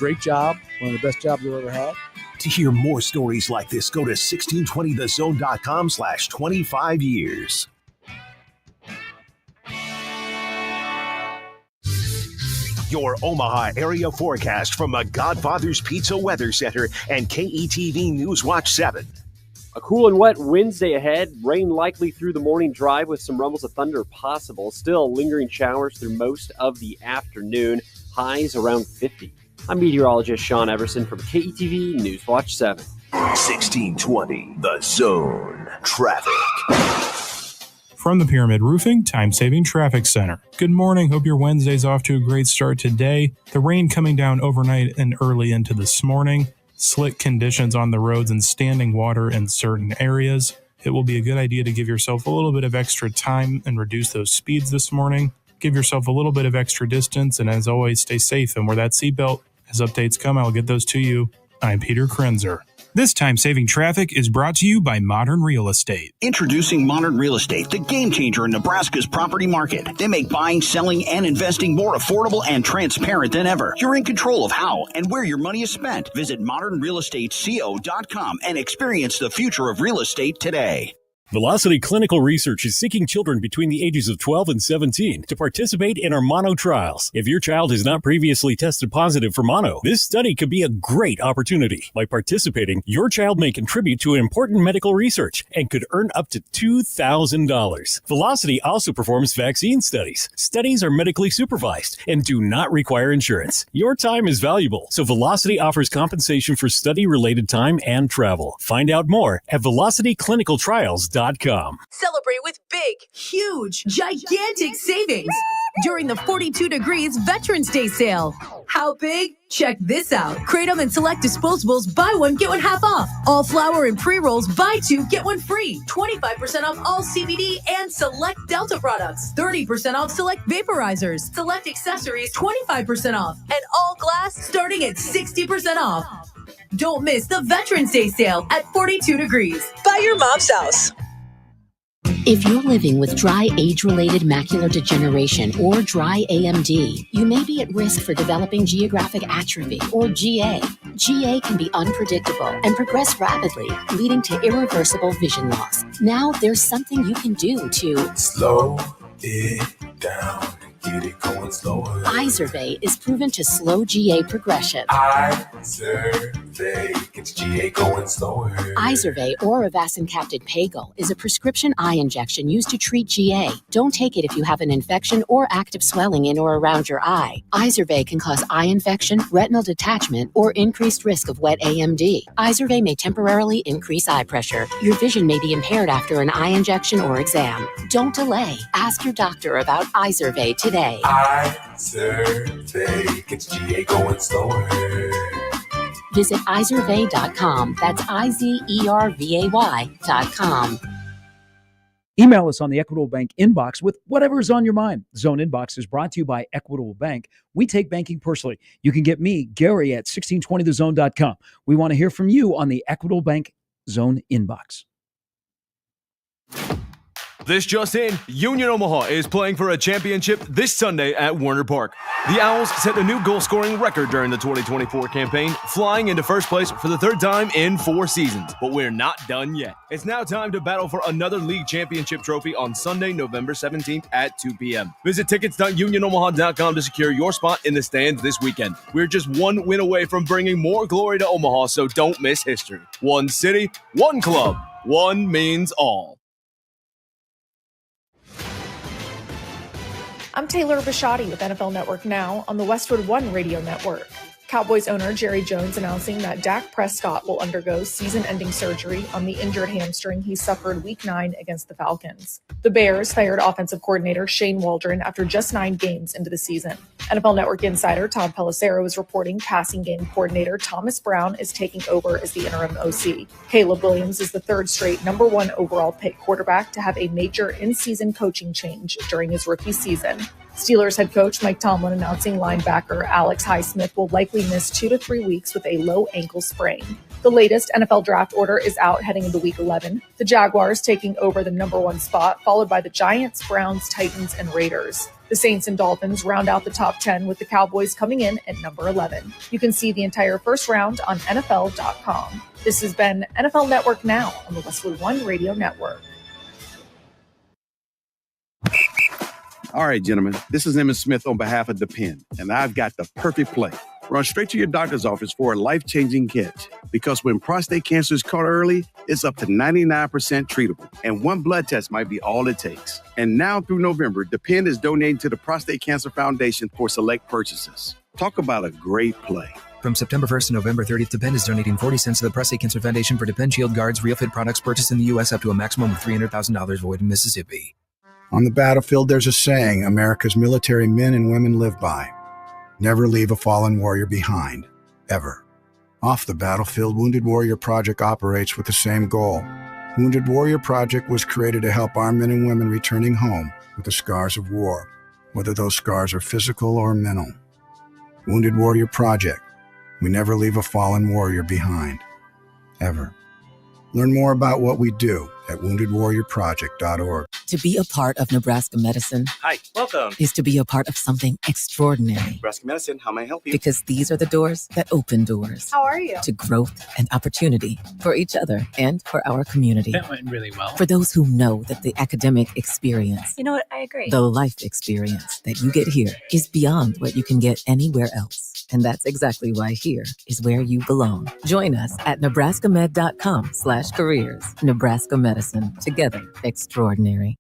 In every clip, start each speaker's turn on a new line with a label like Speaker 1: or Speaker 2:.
Speaker 1: great job, one of the best jobs I've ever had.
Speaker 2: To hear more stories like this, go to 1620thezone.com/25 years. Your Omaha area forecast from the Godfather's Pizza Weather Center and KETV News Watch 7.
Speaker 3: A cool and wet Wednesday ahead. Rain likely through the morning drive with some rumbles of thunder possible. Still lingering showers through most of the afternoon. Highs around 50. I'm meteorologist Sean Everson from KETV News Watch 7.
Speaker 2: 1620 The Zone. Traffic.
Speaker 4: From the Pyramid Roofing Time-Saving Traffic Center. Good morning. Hope your Wednesday's off to a great start today. The rain coming down overnight and early into this morning. Slick conditions on the roads and standing water in certain areas. It will be a good idea to give yourself a little bit of extra time and reduce those speeds this morning. Give yourself a little bit of extra distance, and as always, stay safe and wear that seatbelt. As updates come, I'll get those to you. I'm Peter Krenzer. This time-saving traffic is brought to you by Modern Real Estate.
Speaker 5: Introducing Modern Real Estate, the game changer in Nebraska's property market. They make buying, selling, and investing more affordable and transparent than ever. You're in control of how and where your money is spent. Visit modernrealestateco.com and experience the future of real estate today.
Speaker 6: Velocity Clinical Research is seeking children between the ages of 12 and 17 to participate in our mono trials. If your child has not previously tested positive for mono, this study could be a great opportunity. By participating, your child may contribute to important medical research and could earn up to $2,000. Velocity also performs vaccine studies. Studies are medically supervised and do not require insurance. Your time is valuable, so Velocity offers compensation for study-related time and travel. Find out more at velocityclinicaltrials.com.
Speaker 7: Celebrate with big, huge, gigantic savings during the 42 Degrees Veterans Day sale. How big? Check this out. Creighton and select disposables, buy one, get one half off. All flour and pre-rolls, buy two, get one free. 25% off all CBD and select Delta products. 30% off select vaporizers. Select accessories, 25% off. And all glass starting at 60% off. Don't miss the Veterans Day sale at 42 Degrees. By your mom's house.
Speaker 8: If you're living with dry age-related macular degeneration or dry AMD, you may be at risk for developing geographic atrophy or GA. GA can be unpredictable and progress rapidly, leading to irreversible vision loss. Now there's something you can do to
Speaker 9: slow it down. Get it going slower.
Speaker 8: Izervay is proven to slow GA progression.
Speaker 9: Izervay gets GA going slower.
Speaker 8: Izervay or avacincaptad pagel is a prescription eye injection used to treat GA. Don't take it if you have an infection or active swelling in or around your eye. Izervay can cause eye infection, retinal detachment, or increased risk of wet AMD. Izervay may temporarily increase eye pressure. Your vision may be impaired after an eye injection or exam. Don't delay. Ask your doctor about Izervay today.
Speaker 9: Izervay gets GA going slower.
Speaker 8: Visit Izervay.com. That's IZERVAY.com.
Speaker 1: Email us on the Equitable Bank inbox with whatever is on your mind. Zone Inbox is brought to you by Equitable Bank. We take banking personally. You can get me, Gary, at 1620thezone.com. We want to hear from you on the Equitable Bank Zone Inbox.
Speaker 10: This just in, Union Omaha is playing for a championship this Sunday at Werner Park. The Owls set a new goal-scoring record during the 2024 campaign, flying into first place for the third time in 4 seasons. But we're not done yet. It's now time to battle for another league championship trophy on Sunday, November 17th at 2 p.m. Visit tickets.unionomaha.com to secure your spot in the stands this weekend. We're just one win away from bringing more glory to Omaha, so don't miss history. One city, one club, one means all.
Speaker 11: I'm Taylor Bisciotti with NFL Network Now on the Westwood One Radio Network. Cowboys owner Jerry Jones announcing that Dak Prescott will undergo season-ending surgery on the injured hamstring he suffered Week 9 against the Falcons. The Bears fired offensive coordinator Shane Waldron after just 9 games into the season. NFL Network insider Todd Pelissero is reporting passing game coordinator Thomas Brown is taking over as the interim OC. Caleb Williams is the third straight number 1 overall pick quarterback to have a major in-season coaching change during his rookie season. Steelers head coach Mike Tomlin announcing linebacker Alex Highsmith will likely miss 2 to 3 weeks with a low ankle sprain. The latest NFL draft order is out heading into Week 11. The Jaguars taking over the number 1 spot, followed by the Giants, Browns, Titans, and Raiders. The The Saints and Dolphins round out the top 10 with the Cowboys coming in at number 11. You can see the entire first round on NFL.com. This has been NFL Network Now on the Westwood One Radio Network.
Speaker 12: All right, gentlemen, this is Emmett Smith on behalf of Depend, and I've got the perfect play. Run straight to your doctor's office for a life-changing catch. Because when prostate cancer is caught early, it's up to 99% treatable, and one blood test might be all it takes. And now through November, Depend is donating to the Prostate Cancer Foundation for select purchases. Talk about a great play.
Speaker 13: From September 1st to November 30th, Depend is donating 40 cents to the Prostate Cancer Foundation for Depend Shield Guards Real Fit products purchased in the U.S. up to a maximum of $300,000 void in Mississippi.
Speaker 14: On the battlefield, there's a saying America's military men and women live by. Never leave a fallen warrior behind, ever. Off the battlefield, Wounded Warrior Project operates with the same goal. Wounded Warrior Project was created to help our men and women returning home with the scars of war, whether those scars are physical or mental. Wounded Warrior Project. We never leave a fallen warrior behind, ever. Learn more about what we do at woundedwarriorproject.org.
Speaker 15: To be a part of Nebraska medicine
Speaker 16: Hi, welcome.
Speaker 15: is to be a part of something extraordinary.
Speaker 16: Nebraska Medicine, how may I help you?
Speaker 15: Because these are the doors that open doors.
Speaker 17: How are you?
Speaker 15: To growth and opportunity for each other and for our community.
Speaker 17: That went really well.
Speaker 15: For those who know that the academic experience,
Speaker 17: You know what? I agree.
Speaker 15: the life experience that you get here is beyond what you can get anywhere else. And that's exactly why here is where you belong. Join us at nebraskamed.com/careers. Nebraska Medicine. Together, extraordinary.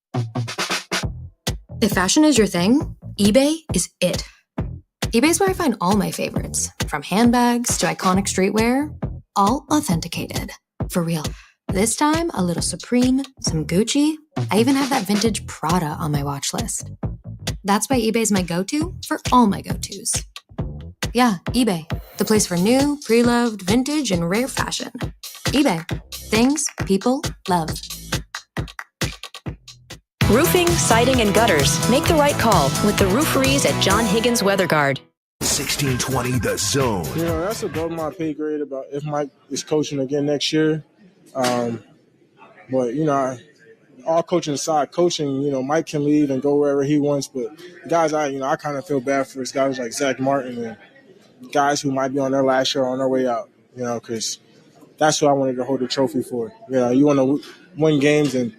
Speaker 18: If fashion is your thing, eBay is it. eBay's where I find all my favorites, from handbags to iconic streetwear, all authenticated. For real. This time, a little Supreme, some Gucci. I even have that vintage Prada on my watch list. That's why eBay's my go-to for all my go-tos. Yeah, eBay, the place for new, pre-loved, vintage, and rare fashion. eBay, things people love.
Speaker 19: Roofing, siding, and gutters. Make the right call with the rooferys at John Higgins Weather Guard.
Speaker 2: 1620 The Zone.
Speaker 20: You know, that's above my pay grade about if Mike is coaching again next year. But, you know, all coaching aside, coaching, you know, Mike can leave and go wherever he wants. But guys, I kind of feel bad for guys like Zach Martin and guys who might be on their last year on their way out, you know, because that's what I wanted to hold the trophy for. You know, you want to win games and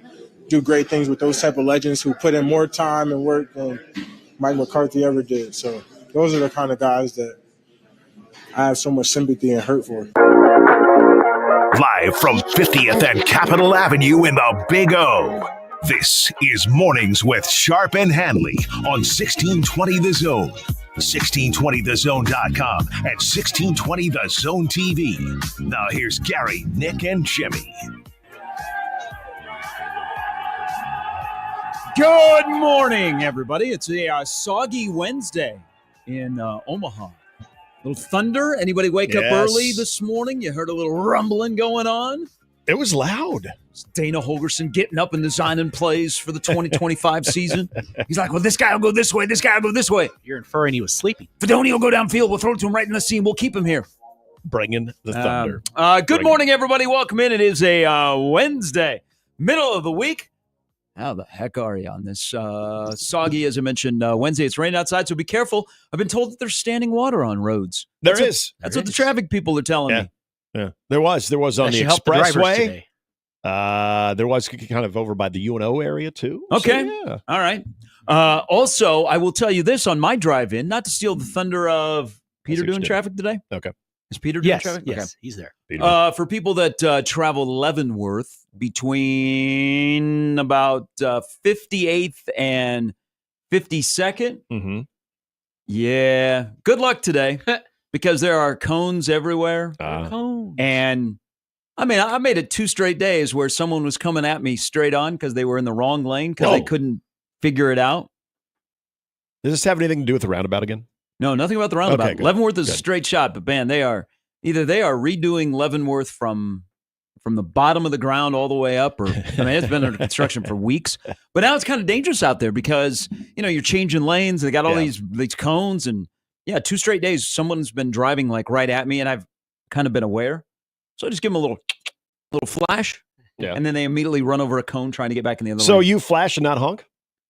Speaker 20: do great things with those type of legends who put in more time and work than Mike McCarthy ever did. So those are the kind of guys that I have so much sympathy and hurt for.
Speaker 2: Live from 50th and Capitol Avenue in the Big O. This is Mornings with Sharp and Handley on 1620 The Zone, 1620thezone.com, and 1620 The Zone TV. Now here's Gary, Nick, and Jimmy.
Speaker 1: Good morning, everybody. It's a soggy Wednesday in Omaha. Little thunder. Anybody wake up early this morning? You heard a little rumbling going on?
Speaker 21: It was loud.
Speaker 1: It's Dana Holgerson getting up and designing plays for the 2025 season. He's like, well, this guy will go this way. This guy will go this way.
Speaker 21: You're inferring he was sleeping.
Speaker 1: Fedoni will go downfield. We'll throw it to him right in the seam. We'll keep him here.
Speaker 21: Bringing the thunder.
Speaker 1: Good morning, everybody. Welcome in. It is a Wednesday, middle of the week. How the heck are you on this soggy, as I mentioned, Wednesday? It's raining outside, so be careful. I've been told that there's standing water on roads. That's what the traffic people are telling me.
Speaker 21: Yeah, there was on the expressway. There was kind of over by the UNO area too.
Speaker 1: Okay,
Speaker 21: so, yeah.
Speaker 1: All right. Also, I will tell you this on my drive-in, not to steal the thunder of Peter doing traffic today.
Speaker 21: Okay.
Speaker 1: Is Peter doing traffic?
Speaker 21: Yes,
Speaker 1: okay.
Speaker 21: He's there.
Speaker 1: For people that travel Leavenworth between about 58th and 52nd, yeah, good luck today because there are cones everywhere. And I mean, I made it 2 straight days where someone was coming at me straight on because they were in the wrong lane because they couldn't figure it out.
Speaker 21: Does this have anything to do with the roundabout again?
Speaker 1: No, nothing about the roundabout.
Speaker 21: Okay,
Speaker 1: Leavenworth is a straight shot, but man, they are redoing Leavenworth from the bottom of the ground all the way up, or I mean, it's been under construction for weeks. But now it's kind of dangerous out there because you're changing lanes. They got all these cones, and 2 straight days, someone's been driving like right at me, and I've kind of been aware. So I just give them a little flash, and then they immediately run over a cone trying to get back in the other lane.
Speaker 21: So you flash and not honk?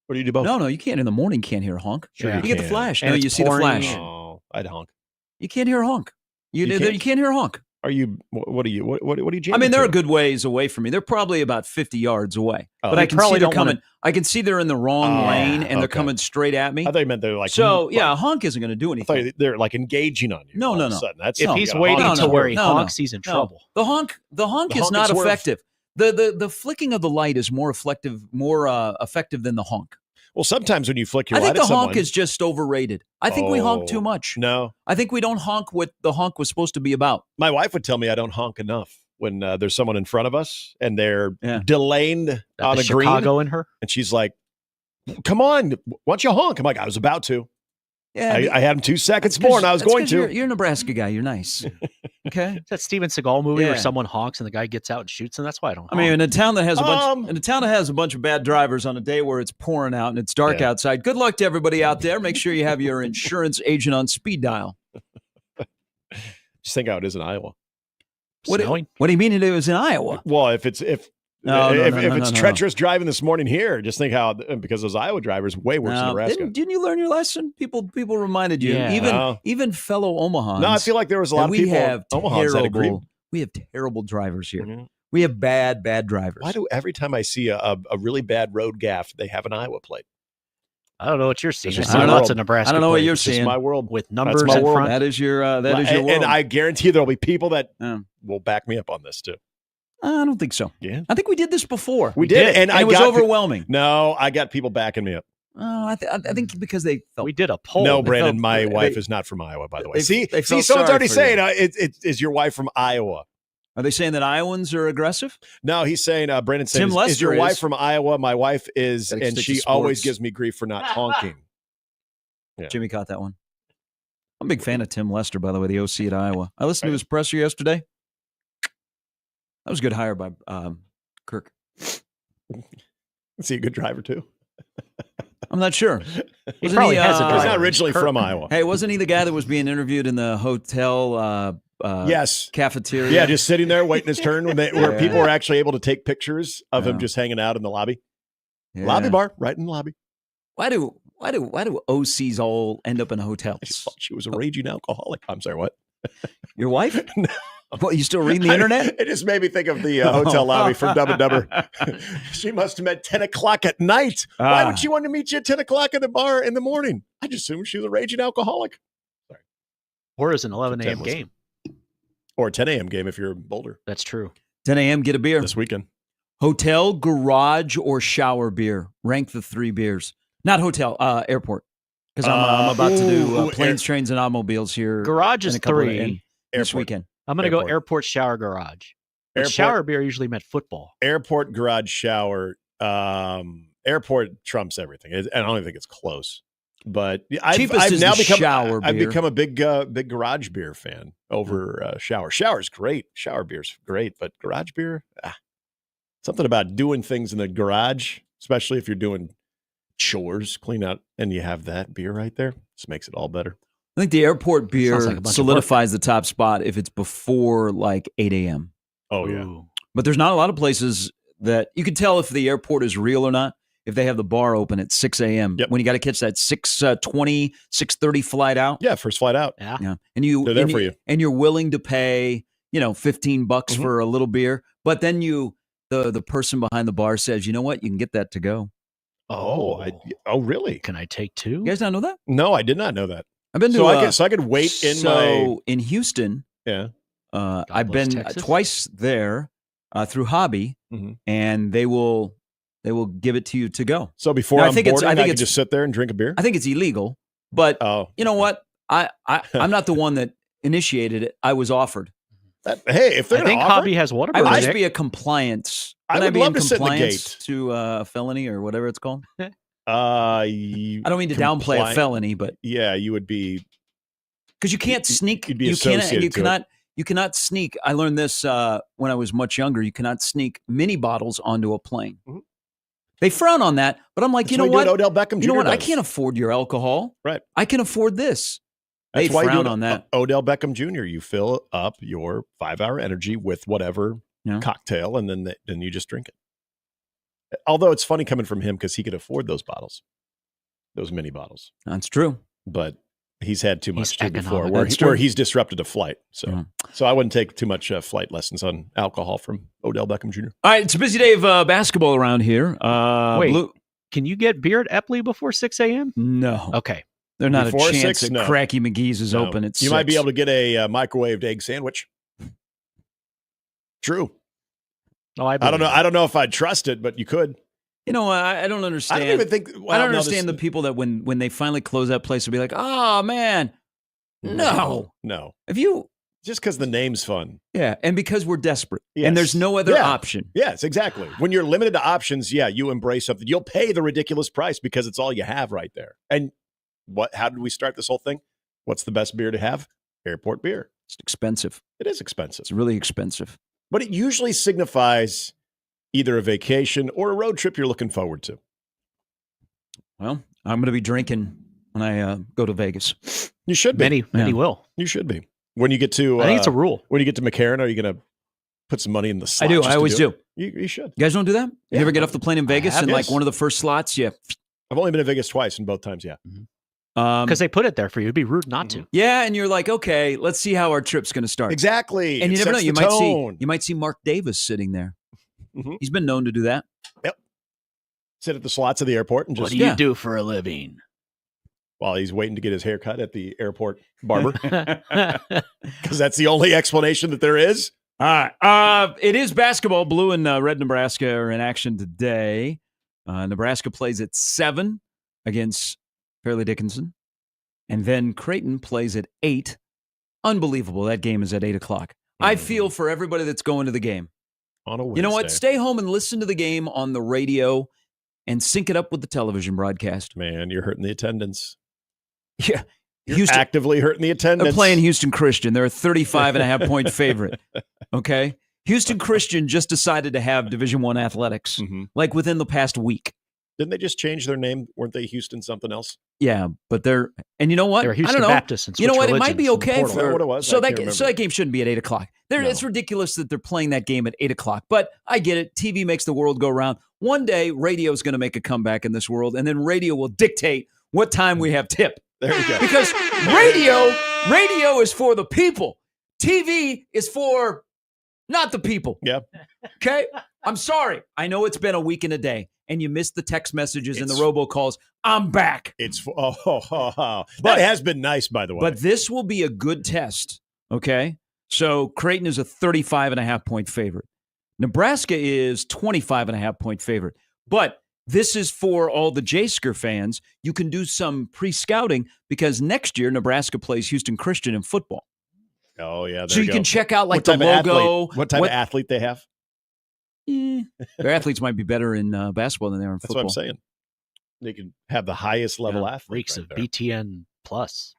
Speaker 21: What do you do both?
Speaker 1: No, you can't. In the morning, you can't hear a honk.
Speaker 21: Sure
Speaker 1: you get the flash.
Speaker 17: And
Speaker 1: no,
Speaker 17: it's
Speaker 1: you see the flash.
Speaker 21: Oh, I'd honk.
Speaker 1: You can't hear a honk. You can't hear a honk.
Speaker 21: Are you? What are you? What are you jamming
Speaker 1: I mean, they're
Speaker 21: to?
Speaker 1: a good ways away from me. They're probably about 50 yards away.
Speaker 21: Oh.
Speaker 1: But
Speaker 21: You
Speaker 1: I can
Speaker 21: probably
Speaker 1: see they're
Speaker 21: don't
Speaker 1: coming.
Speaker 21: wanna-
Speaker 1: I can see they're in the wrong lane and they're coming straight at me.
Speaker 21: I thought you meant they're like.
Speaker 1: So yeah, a honk isn't going to do
Speaker 21: I thought
Speaker 1: anything.
Speaker 21: they're like engaging on you.
Speaker 1: No,
Speaker 21: all
Speaker 1: no,
Speaker 21: of a
Speaker 1: no.
Speaker 21: sudden. That's
Speaker 17: If
Speaker 21: you
Speaker 17: he's
Speaker 21: gotta
Speaker 17: waiting
Speaker 21: honk.
Speaker 17: to where he honks, he's in
Speaker 1: No.
Speaker 17: trouble.
Speaker 1: The honk is
Speaker 21: honk
Speaker 1: not
Speaker 21: and swerve.
Speaker 1: effective. The flicking of the light is more effective than the honk.
Speaker 21: Well, sometimes when you flick your
Speaker 1: I think
Speaker 21: light
Speaker 1: the
Speaker 21: at someone,
Speaker 1: honk is just overrated. I think we honk too much.
Speaker 21: No,
Speaker 1: I think we don't honk what the honk was supposed to be about.
Speaker 21: my wife would tell me I don't honk enough when there's someone in front of us and they're delaying on
Speaker 17: the
Speaker 21: a green.
Speaker 17: Chicago in her?
Speaker 21: And she's like, "Come on, why don't you honk?" I'm like, "I was about to.
Speaker 1: Yeah,
Speaker 21: I had him 2 seconds more, and I was
Speaker 1: That's
Speaker 21: going
Speaker 1: 'cause
Speaker 21: to."
Speaker 1: You're a Nebraska guy. You're nice. Okay.
Speaker 17: That Steven Seagal movie where
Speaker 1: Yeah.
Speaker 17: someone honks and the guy gets out and shoots him. That's why I don't.
Speaker 1: I mean,
Speaker 17: honk.
Speaker 1: in a town that has a bunch of bad drivers on a day where it's pouring out and it's dark outside. Good luck to everybody out there. Make sure you have your insurance agent on speed dial.
Speaker 21: Just think how it is in Iowa.
Speaker 1: What do you mean it was in Iowa?
Speaker 21: Well, if it's
Speaker 1: No,
Speaker 21: it's treacherous driving this morning here, just think how because those Iowa drivers way worse in Nebraska.
Speaker 1: Didn't you learn your lesson? People reminded you.
Speaker 21: Yeah.
Speaker 1: Even fellow Omahans.
Speaker 21: No, I feel like there was a lot of people in Omahans that agreed.
Speaker 1: We have terrible drivers here. We have bad drivers.
Speaker 21: Why do every time I see a really bad road gaff, they have an Iowa plate?
Speaker 17: I don't know what you're seeing.
Speaker 21: It's
Speaker 17: I don't know what's a Nebraska.
Speaker 1: I don't know what
Speaker 17: plate.
Speaker 1: you're
Speaker 21: It's just
Speaker 1: seeing.
Speaker 21: my world.
Speaker 17: With
Speaker 21: That's
Speaker 17: numbers
Speaker 21: my
Speaker 17: in
Speaker 21: world.
Speaker 17: front.
Speaker 1: That is your world.
Speaker 21: And I guarantee there'll be people that will back me up on this too.
Speaker 1: I don't think so.
Speaker 21: Yeah,
Speaker 1: I think we did this before.
Speaker 21: We did, and
Speaker 1: it was overwhelming.
Speaker 21: No, I got people backing me up.
Speaker 1: Oh, I think because they felt
Speaker 17: we did a poll.
Speaker 21: No,
Speaker 1: They
Speaker 21: Brandon,
Speaker 1: felt-
Speaker 21: my wife
Speaker 1: they-
Speaker 21: is not from Iowa, by the way.
Speaker 1: they-
Speaker 21: See,
Speaker 1: they felt
Speaker 21: someone's
Speaker 1: sorry
Speaker 21: already
Speaker 1: for
Speaker 21: saying,
Speaker 1: you.
Speaker 21: is your wife from Iowa?
Speaker 1: Are they saying that Iowans are aggressive?
Speaker 21: No, he's saying, Brandon saying,
Speaker 1: Tim
Speaker 21: is
Speaker 1: Lester
Speaker 21: your wife
Speaker 1: is.
Speaker 21: from Iowa? My wife is,
Speaker 1: Gotta
Speaker 21: and
Speaker 1: stick
Speaker 21: she
Speaker 1: to
Speaker 21: always
Speaker 1: sports.
Speaker 21: gives me grief for not honking. Yeah.
Speaker 1: Jimmy caught that one. I'm a big fan of Tim Lester, by the way, the OC at Iowa. I listened to his presser yesterday. That was a good hire by Kirk.
Speaker 21: Is he a good driver too?
Speaker 1: I'm not sure.
Speaker 17: He probably has a
Speaker 21: He's
Speaker 17: driver.
Speaker 21: not originally
Speaker 17: Kirk.
Speaker 21: from Iowa.
Speaker 1: Hey, wasn't he the guy that was being interviewed in the hotel
Speaker 21: Yes.
Speaker 1: cafeteria?
Speaker 21: Yeah, just sitting there waiting his turn where
Speaker 1: Yeah.
Speaker 21: people were actually able to take pictures of him
Speaker 1: Yeah.
Speaker 21: just hanging out in the lobby.
Speaker 1: Yeah.
Speaker 21: Lobby bar, right in the lobby.
Speaker 1: Why do OCs all end up in hotels?
Speaker 21: She was a raging alcoholic. I'm sorry, what?
Speaker 1: Your wife?
Speaker 21: No.
Speaker 1: What, you still reading the internet?
Speaker 21: It just made me think of the hotel lobby from Dumb and Dumber. She must have met 10 o'clock at night. Why would she want to meet you at 10 o'clock at the bar in the morning? I just assumed she was a raging alcoholic. Sorry.
Speaker 17: Or is an 11 a.m.
Speaker 21: 10
Speaker 17: game.
Speaker 21: Or a 10 a.m. game if you're in Boulder.
Speaker 17: That's true.
Speaker 1: 10 a.m., get a beer.
Speaker 21: This weekend.
Speaker 1: Hotel, garage, or shower beer. Rank the 3 beers. Not hotel, airport. Because I'm about to do planes, trains, and automobiles here.
Speaker 17: Garage is
Speaker 1: in a couple of-
Speaker 17: 3.
Speaker 1: this
Speaker 21: Airport.
Speaker 1: weekend.
Speaker 17: I'm going to go
Speaker 21: Airport.
Speaker 17: airport, shower, garage. But
Speaker 21: Airport.
Speaker 17: shower beer usually meant football.
Speaker 21: Airport, garage, shower. Airport trumps everything. I don't even think it's close. But
Speaker 1: Cheapest
Speaker 21: I've
Speaker 1: is
Speaker 21: now
Speaker 1: the
Speaker 21: become
Speaker 1: shower
Speaker 21: I've
Speaker 1: beer.
Speaker 21: become a big garage beer fan over shower. Shower's great. Shower beer's great, but garage beer, something about doing things in the garage, especially if you're doing chores, clean out, and you have that beer right there, just makes it all better.
Speaker 1: I think the airport beer
Speaker 17: like a bunch of
Speaker 1: solidifies the top spot if it's before like 8 a.m.
Speaker 21: Oh yeah.
Speaker 17: Ooh.
Speaker 1: But there's not a lot of places that you can tell if the airport is real or not if they have the bar open at 6 a.m.
Speaker 21: Yep.
Speaker 1: When you got to catch that 6:20, 6:30 flight out.
Speaker 21: Yeah, first flight out.
Speaker 17: Yeah.
Speaker 1: Yeah. And you
Speaker 21: They're there
Speaker 1: and
Speaker 21: for you.
Speaker 1: And you're willing to pay, $15 for a little beer, but then the person behind the bar says, "You know what? You can get that to go."
Speaker 21: Oh really?
Speaker 17: Can I take 2?
Speaker 1: You guys not know that?
Speaker 21: No, I did not know that.
Speaker 1: I've been to
Speaker 21: So I could wait in my
Speaker 1: in Houston.
Speaker 21: yeah.
Speaker 1: I've
Speaker 17: bless
Speaker 1: been
Speaker 17: Texas.
Speaker 1: twice there through Hobby,
Speaker 21: Mhm.
Speaker 1: and they will give it to you to go.
Speaker 21: So before
Speaker 1: Now,
Speaker 21: I'm boarding, I
Speaker 1: think
Speaker 21: can
Speaker 1: it's
Speaker 21: just sit there and drink a beer.
Speaker 1: I think it's illegal, but
Speaker 21: Oh,
Speaker 1: you know what? I'm not the one that initiated it. I was offered.
Speaker 21: Hey, if they're
Speaker 17: I think
Speaker 21: gonna offer
Speaker 17: Hobby
Speaker 21: it,
Speaker 17: has water
Speaker 1: I would
Speaker 17: bird.
Speaker 1: just be a compliance.
Speaker 21: I
Speaker 1: Wouldn't
Speaker 21: would
Speaker 1: be
Speaker 21: love
Speaker 1: in
Speaker 21: to sit in the
Speaker 1: compliance
Speaker 21: gate.
Speaker 1: to a felony or whatever it's called.
Speaker 21: I
Speaker 1: I don't mean to downplay a felony, but
Speaker 21: yeah, you would be.
Speaker 1: because you can't sneak,
Speaker 21: You'd be
Speaker 1: you
Speaker 21: associated to it.
Speaker 1: you cannot sneak. I learned this when I was much younger. You cannot sneak mini bottles onto a plane.
Speaker 21: Mhm.
Speaker 1: They frown on that, but I'm like,
Speaker 21: That's
Speaker 1: you know
Speaker 21: what
Speaker 1: what?
Speaker 21: Odell Beckham
Speaker 1: You know
Speaker 21: Jr.
Speaker 1: what? I
Speaker 21: does.
Speaker 1: can't afford your alcohol.
Speaker 21: Right.
Speaker 1: I can afford this.
Speaker 21: That's
Speaker 1: They
Speaker 21: why you
Speaker 1: frown
Speaker 21: do it
Speaker 1: on that.
Speaker 21: Odell Beckham Jr. You fill up your 5-hour energy with whatever
Speaker 1: Yeah.
Speaker 21: cocktail, and then you just drink it. Although it's funny coming from him because he could afford those bottles, those mini bottles.
Speaker 1: That's true.
Speaker 21: But he's had too much too before,
Speaker 1: economic.
Speaker 21: where he's disrupted a flight. So, so I wouldn't take too much flight lessons on alcohol from Odell Beckham Jr.
Speaker 1: All right, it's a busy day of basketball around here.
Speaker 17: Wait, can you get beer at Epley before 6 a.m.?
Speaker 1: No.
Speaker 17: Okay.
Speaker 1: There's not
Speaker 21: Before
Speaker 1: a chance
Speaker 21: 6?
Speaker 1: that
Speaker 21: No.
Speaker 1: Cracky McGee's is open at 6.
Speaker 21: You might be able to get a microwaved egg sandwich. True.
Speaker 17: Oh, I
Speaker 21: don't know. I don't know if I'd trust it, but you could.
Speaker 1: You know, I don't understand.
Speaker 21: I don't even think.
Speaker 1: I don't understand the people that when they finally close that place will be like, oh man, no. If you
Speaker 21: just because the name's fun,
Speaker 1: and because we're desperate,
Speaker 21: Yes.
Speaker 1: and there's no other option.
Speaker 21: Yes, exactly. When you're limited to options, you embrace something. You'll pay the ridiculous price because it's all you have right there. And how did we start this whole thing? What's the best beer to have? Airport beer.
Speaker 1: It's expensive.
Speaker 21: It is expensive.
Speaker 1: It's really expensive.
Speaker 21: But it usually signifies either a vacation or a road trip you're looking forward to.
Speaker 1: Well, I'm going to be drinking when I go to Vegas.
Speaker 21: You should be.
Speaker 17: Many will.
Speaker 21: You should be. When you get to,
Speaker 17: I think it's a rule.
Speaker 21: When you get to McCarran, are you going to put some money in the slot?
Speaker 1: I do. I always do.
Speaker 21: You should.
Speaker 1: You guys don't do that? You ever get off the plane in Vegas and like
Speaker 21: Yes.
Speaker 1: one of the first slots? Yeah.
Speaker 21: I've only been to Vegas twice, and both times, yeah.
Speaker 17: Because they put it there for you. It'd be rude not to.
Speaker 1: Yeah, and you're like, okay, let's see how our trip's going to start.
Speaker 21: Exactly.
Speaker 1: And you
Speaker 21: It
Speaker 1: never know.
Speaker 21: sets
Speaker 1: You
Speaker 21: the
Speaker 1: might
Speaker 21: tone.
Speaker 1: you might see Mark Davis sitting there.
Speaker 21: Mhm.
Speaker 1: He's been known to do that.
Speaker 21: Yep. Sit at the slots of the airport and just.
Speaker 17: What do you do for a living?
Speaker 21: While he's waiting to get his hair cut at the airport barber. Because that's the only explanation that there is.
Speaker 1: All right. It is basketball. Blue and red Nebraska are in action today. Nebraska plays at 7 against Fairleigh Dickinson. And then Creighton plays at 8. Unbelievable. That game is at 8 o'clock. I feel for everybody that's going to the game.
Speaker 21: On a Wednesday.
Speaker 1: You know what? Stay home and listen to the game on the radio and sync it up with the television broadcast.
Speaker 21: Man, you're hurting the attendance.
Speaker 1: Yeah.
Speaker 21: You're actively hurting the attendance.
Speaker 1: They're playing Houston Christian. They're a 35.5-point favorite. Okay? Houston Christian just decided to have Division I athletics, like within the past week.
Speaker 21: Didn't they just change their name? Weren't they Houston something else?
Speaker 1: Yeah, but and you know what?
Speaker 17: They're
Speaker 1: I
Speaker 17: Houston
Speaker 1: don't know.
Speaker 17: Baptist and
Speaker 1: you know
Speaker 17: switched
Speaker 1: what? It might be
Speaker 17: religions in the
Speaker 1: okay
Speaker 17: portal.
Speaker 1: for
Speaker 21: what it was?
Speaker 1: So
Speaker 21: I
Speaker 1: that
Speaker 21: can't
Speaker 1: so that game shouldn't be at 8 o'clock. It's ridiculous that they're playing that game at 8 o'clock. But I get it. TV makes the world go round. One day, radio is going to make a comeback in this world, and then radio will dictate what time we have tip.
Speaker 21: There you go.
Speaker 1: Because radio is for the people. TV is for not the people.
Speaker 21: Yeah.
Speaker 1: Okay? I'm sorry. I know it's been a week and a day, and you missed the text messages and the robocalls. I'm back.
Speaker 21: That has been nice, by the way.
Speaker 1: But this will be a good test, okay? So Creighton is a 35.5-point favorite. Nebraska is 25.5-point favorite. But this is for all the J-Sker fans. You can do some pre-scouting because next year Nebraska plays Houston Christian in football.
Speaker 21: Oh, yeah.
Speaker 1: So you can check out like
Speaker 21: what
Speaker 1: the
Speaker 21: type of
Speaker 1: logo.
Speaker 21: What type of athlete they have?
Speaker 1: Their athletes might be better in basketball than they are in football.
Speaker 21: That's what I'm saying. They can have the highest level athlete.
Speaker 17: Reeks of BTN plus.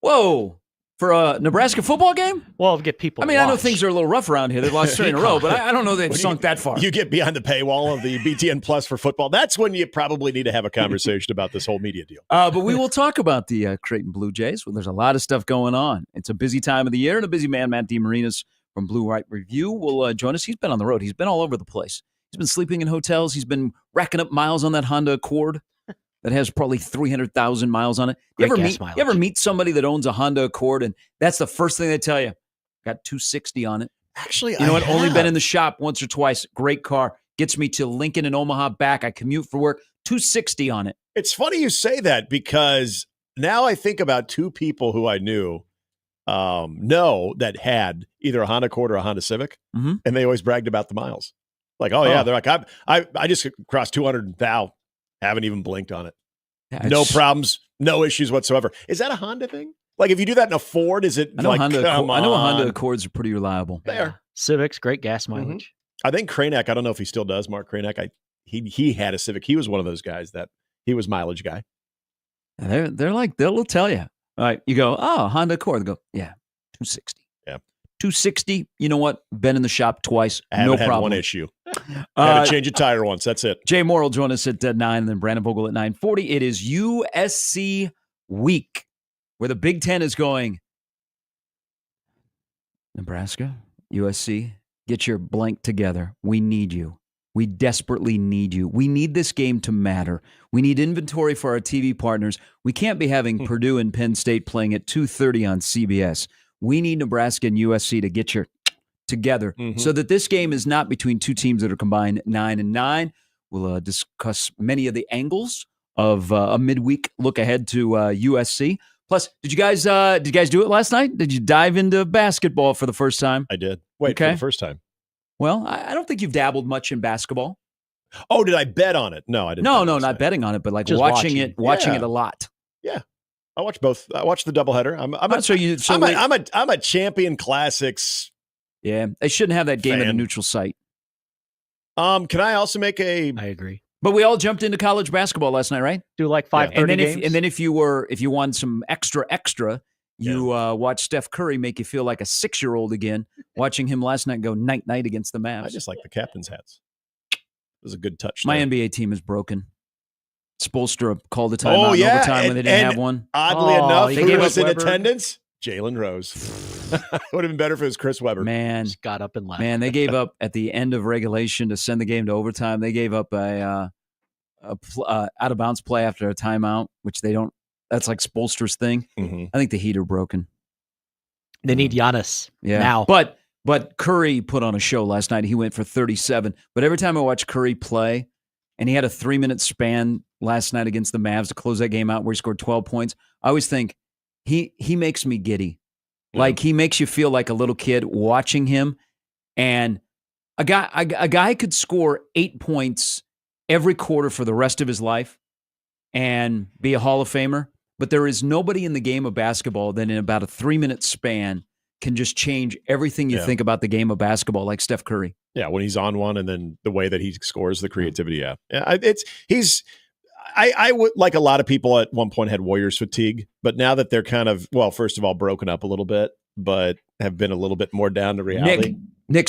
Speaker 1: Whoa. For a Nebraska football game?
Speaker 17: Well, get people.
Speaker 1: I mean, I know things are a little rough around here. They've lost 3 in a row, but I don't know they've sunk that far.
Speaker 21: You get behind the paywall of the BTN Plus for football. That's when you probably need to have a conversation about this whole media deal.
Speaker 1: But we will talk about the Creighton Blue Jays. Well, there's a lot of stuff going on. It's a busy time of the year, and a busy man, Matt DeMarinas from Blue White Review, will join us. He's been on the road. He's been all over the place. He's been sleeping in hotels. He's been racking up miles on that Honda Accord that has probably 300,000 miles on it. You ever meet somebody that owns a Honda Accord, and that's the first thing they tell you? Got 260 on it.
Speaker 21: Actually,
Speaker 1: you know what? Only been in the shop once or twice. Great car. Gets me to Lincoln and Omaha back. I commute for work. 260 on it.
Speaker 21: It's funny you say that because now I think about two people who I knew that had either a Honda Accord or a Honda Civic, and they always bragged about the miles. Like, they're like, I just crossed 200 thou. Haven't even blinked on it.
Speaker 1: Yeah,
Speaker 21: no problems, no issues whatsoever. Is that a Honda thing? Like, if you do that in a Ford, is it
Speaker 1: I know
Speaker 21: like, come on?
Speaker 1: I know Honda Accords are pretty reliable.
Speaker 21: They are.
Speaker 17: Civics, great gas mileage.
Speaker 21: I think Cranack, I don't know if he still does, Mark Cranack. He had a Civic. He was one of those guys that he was mileage guy.
Speaker 1: They're like, they'll tell you. All right, you go, Honda Accord. They go, yeah, 260.
Speaker 21: Yeah.
Speaker 1: 260, you know what? Been in the shop twice.
Speaker 21: I haven't
Speaker 1: no
Speaker 21: had
Speaker 1: problem.
Speaker 21: one issue. Had to change a tire once. That's it.
Speaker 1: Jay Moore will join us at 9, and then Brandon Vogel at 9:40. It is USC week, where the Big Ten is going. Nebraska, USC, get your blank together. We need you. We desperately need you. We need this game to matter. We need inventory for our TV partners. We can't be having Purdue and Penn State playing at 2:30 on CBS. We need Nebraska and USC to get your together so that this game is not between two teams that are combined 9-9. We'll discuss many of the angles of a midweek look ahead to USC. Plus, did you guys do it last night? Did you dive into basketball for the first time?
Speaker 21: I did. Wait, for the first time.
Speaker 1: Well, I don't think you've dabbled much in basketball.
Speaker 21: Oh, did I bet on it? No, I didn't.
Speaker 1: No, not betting on it, but like just watching it a lot.
Speaker 21: Yeah, I watch both. I watch the doubleheader. I'm a Champion Classics.
Speaker 1: Yeah, they shouldn't have that game at a neutral site.
Speaker 21: Can I also make a?
Speaker 17: I agree.
Speaker 1: But we all jumped into college basketball last night, right?
Speaker 17: Do like 5:30 games.
Speaker 1: And then if you won some extra. You watch Steph Curry make you feel like a 6-year-old again, watching him last night go night-night against the Mavs.
Speaker 21: I just like the captain's hats. It was a good touch.
Speaker 1: My NBA team is broken. Spoelstra called the timeout in overtime when they didn't have one.
Speaker 21: Oddly enough, who was in attendance? Jalen Rose. Would have been better if it was Chris Webber.
Speaker 1: Man,
Speaker 17: just got up and left.
Speaker 1: Man, they gave up at the end of regulation to send the game to overtime. They gave up a out-of-bounds play after a timeout, which they don't. That's like Spoelstra's thing. I think the Heat are broken.
Speaker 17: They need Giannis now.
Speaker 1: But Curry put on a show last night. He went for 37. But every time I watch Curry play, and he had a 3-minute span last night against the Mavs to close that game out where he scored 12 points, I always think he makes me giddy. Like he makes you feel like a little kid watching him. And a guy could score 8 points every quarter for the rest of his life and be a Hall of Famer. But there is nobody in the game of basketball that in about a 3-minute span can just change everything you think about the game of basketball like Steph Curry.
Speaker 21: Yeah, when he's on one and then the way that he scores, the creativity. I would, like a lot of people at one point had Warriors fatigue, but now that they're kind of, well, first of all, broken up a little bit, but have been a little bit more down to reality.
Speaker 1: Nick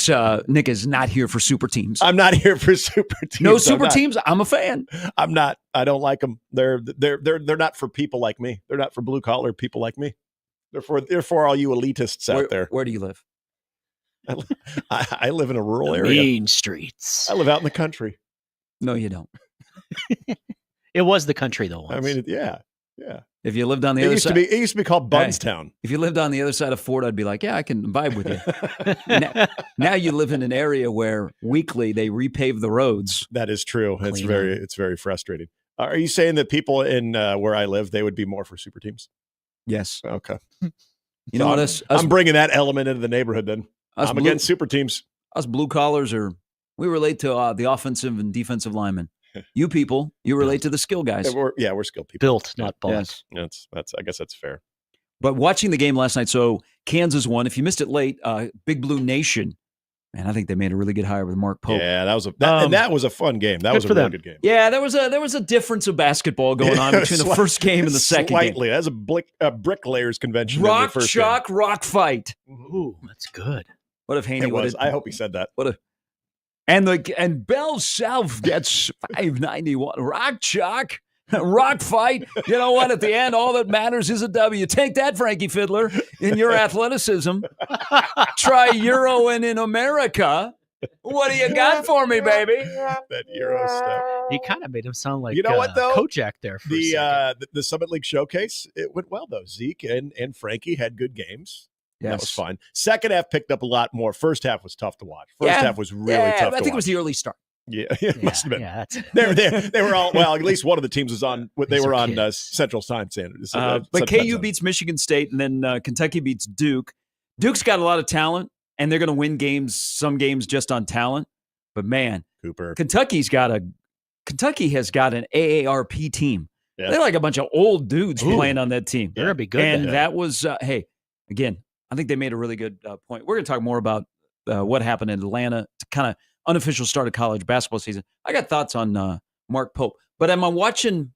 Speaker 1: is not here for super teams.
Speaker 21: I'm not here for super teams.
Speaker 1: No super teams. I'm a fan.
Speaker 21: I'm not. I don't like them. They're not for people like me. They're not for blue collar people like me. They're for all you elitists out there.
Speaker 1: Where do you live?
Speaker 21: I live in a rural area.
Speaker 17: Main streets.
Speaker 21: I live out in the country.
Speaker 1: No, you don't.
Speaker 17: It was the country though. Once.
Speaker 21: I mean, yeah.
Speaker 1: If you lived on the other side,
Speaker 21: it used to be called Bunstown.
Speaker 1: If you lived on the other side of Ford, I'd be like, yeah, I can vibe with you. now you live in an area where weekly they repave the roads.
Speaker 21: That is true. It's very frustrating. Are you saying that people in where I live, they would be more for super teams?
Speaker 1: Yes.
Speaker 21: Okay.
Speaker 1: You know what?
Speaker 21: I'm bringing that element into the neighborhood. Then I'm against super teams.
Speaker 1: Us blue collars we relate to the offensive and defensive linemen. You people, you relate to the skill guys.
Speaker 21: We're skilled people.
Speaker 17: Built, not bought.
Speaker 21: Yes. I guess that's fair.
Speaker 1: But watching the game last night, so Kansas won. If you missed it late, Big Blue Nation, man, I think they made a really good hire with Mark Pope.
Speaker 21: Yeah, that was a fun game. That was a really good game.
Speaker 1: Yeah, there was a difference of basketball going on between the first game and the second game.
Speaker 21: Slightly. That's a bricklayers convention.
Speaker 1: Rock, shock, rock fight.
Speaker 17: Ooh, that's good.
Speaker 1: What if Haney
Speaker 21: was? I hope he said that.
Speaker 1: And Bell South gets 591. Rock chalk, rock fight. You know what? At the end, all that matters is a W. Take that, Frankie Fiddler, in your athleticism. Try Euroing in America. What do you got for me, baby?
Speaker 21: That Euro stuff.
Speaker 17: He kind of made him sound like
Speaker 21: what though?
Speaker 17: Kojak there for
Speaker 21: the Summit League showcase. It went well though. Zeke and Frankie had good games. Yes. That was fun. Second half picked up a lot more. First half was tough to watch. First half was really tough to watch.
Speaker 1: I think it was the early start.
Speaker 21: Yeah, it must have been. Yeah, they were all, well, at least one of the teams was on, they were on Central Time Standard.
Speaker 1: But KU beats Michigan State, and then Kentucky beats Duke. Duke's got a lot of talent, and they're going to win some games just on talent. But man,
Speaker 21: Cooper.
Speaker 1: Kentucky has got an AARP team. Yeah. They're like a bunch of old dudes playing on that team.
Speaker 17: They're going to be good.
Speaker 1: And that was, again, I think they made a really good point. We're going to talk more about what happened in Atlanta to kind of unofficial start of college basketball season. I got thoughts on Mark Pope, but am I watching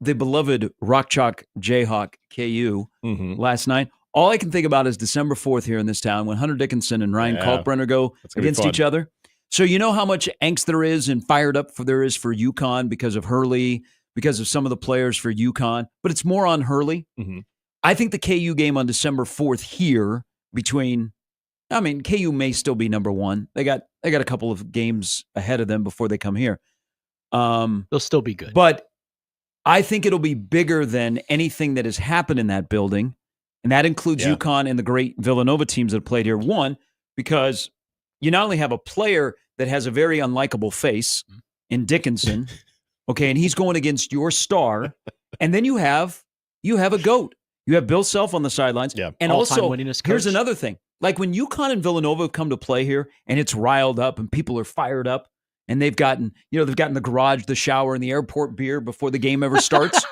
Speaker 1: the beloved Rock Chalk Jayhawk KU last night? All I can think about is December 4th here in this town when Hunter Dickinson and Ryan Kalkbrenner go against each other. So you know how much angst there is and fired up there is for UConn because of Hurley, because of some of the players for UConn, but it's more on Hurley. I think the KU game on December 4th here between I mean, KU may still be number one. They got a couple of games ahead of them before they come here.
Speaker 17: They'll still be good.
Speaker 1: But I think it'll be bigger than anything that has happened in that building. And that includes UConn and the great Villanova teams that have played here. One, because you not only have a player that has a very unlikable face in Dickinson, okay, and he's going against your star, and then you have a GOAT. You have Bill Self on the sidelines.
Speaker 21: Yeah.
Speaker 1: And
Speaker 17: All-time
Speaker 1: also,
Speaker 17: winningest
Speaker 1: here's
Speaker 17: coach.
Speaker 1: another thing. Like when UConn and Villanova come to play here and it's riled up and people are fired up and they've gotten the garage, the shower, and the airport beer before the game ever starts.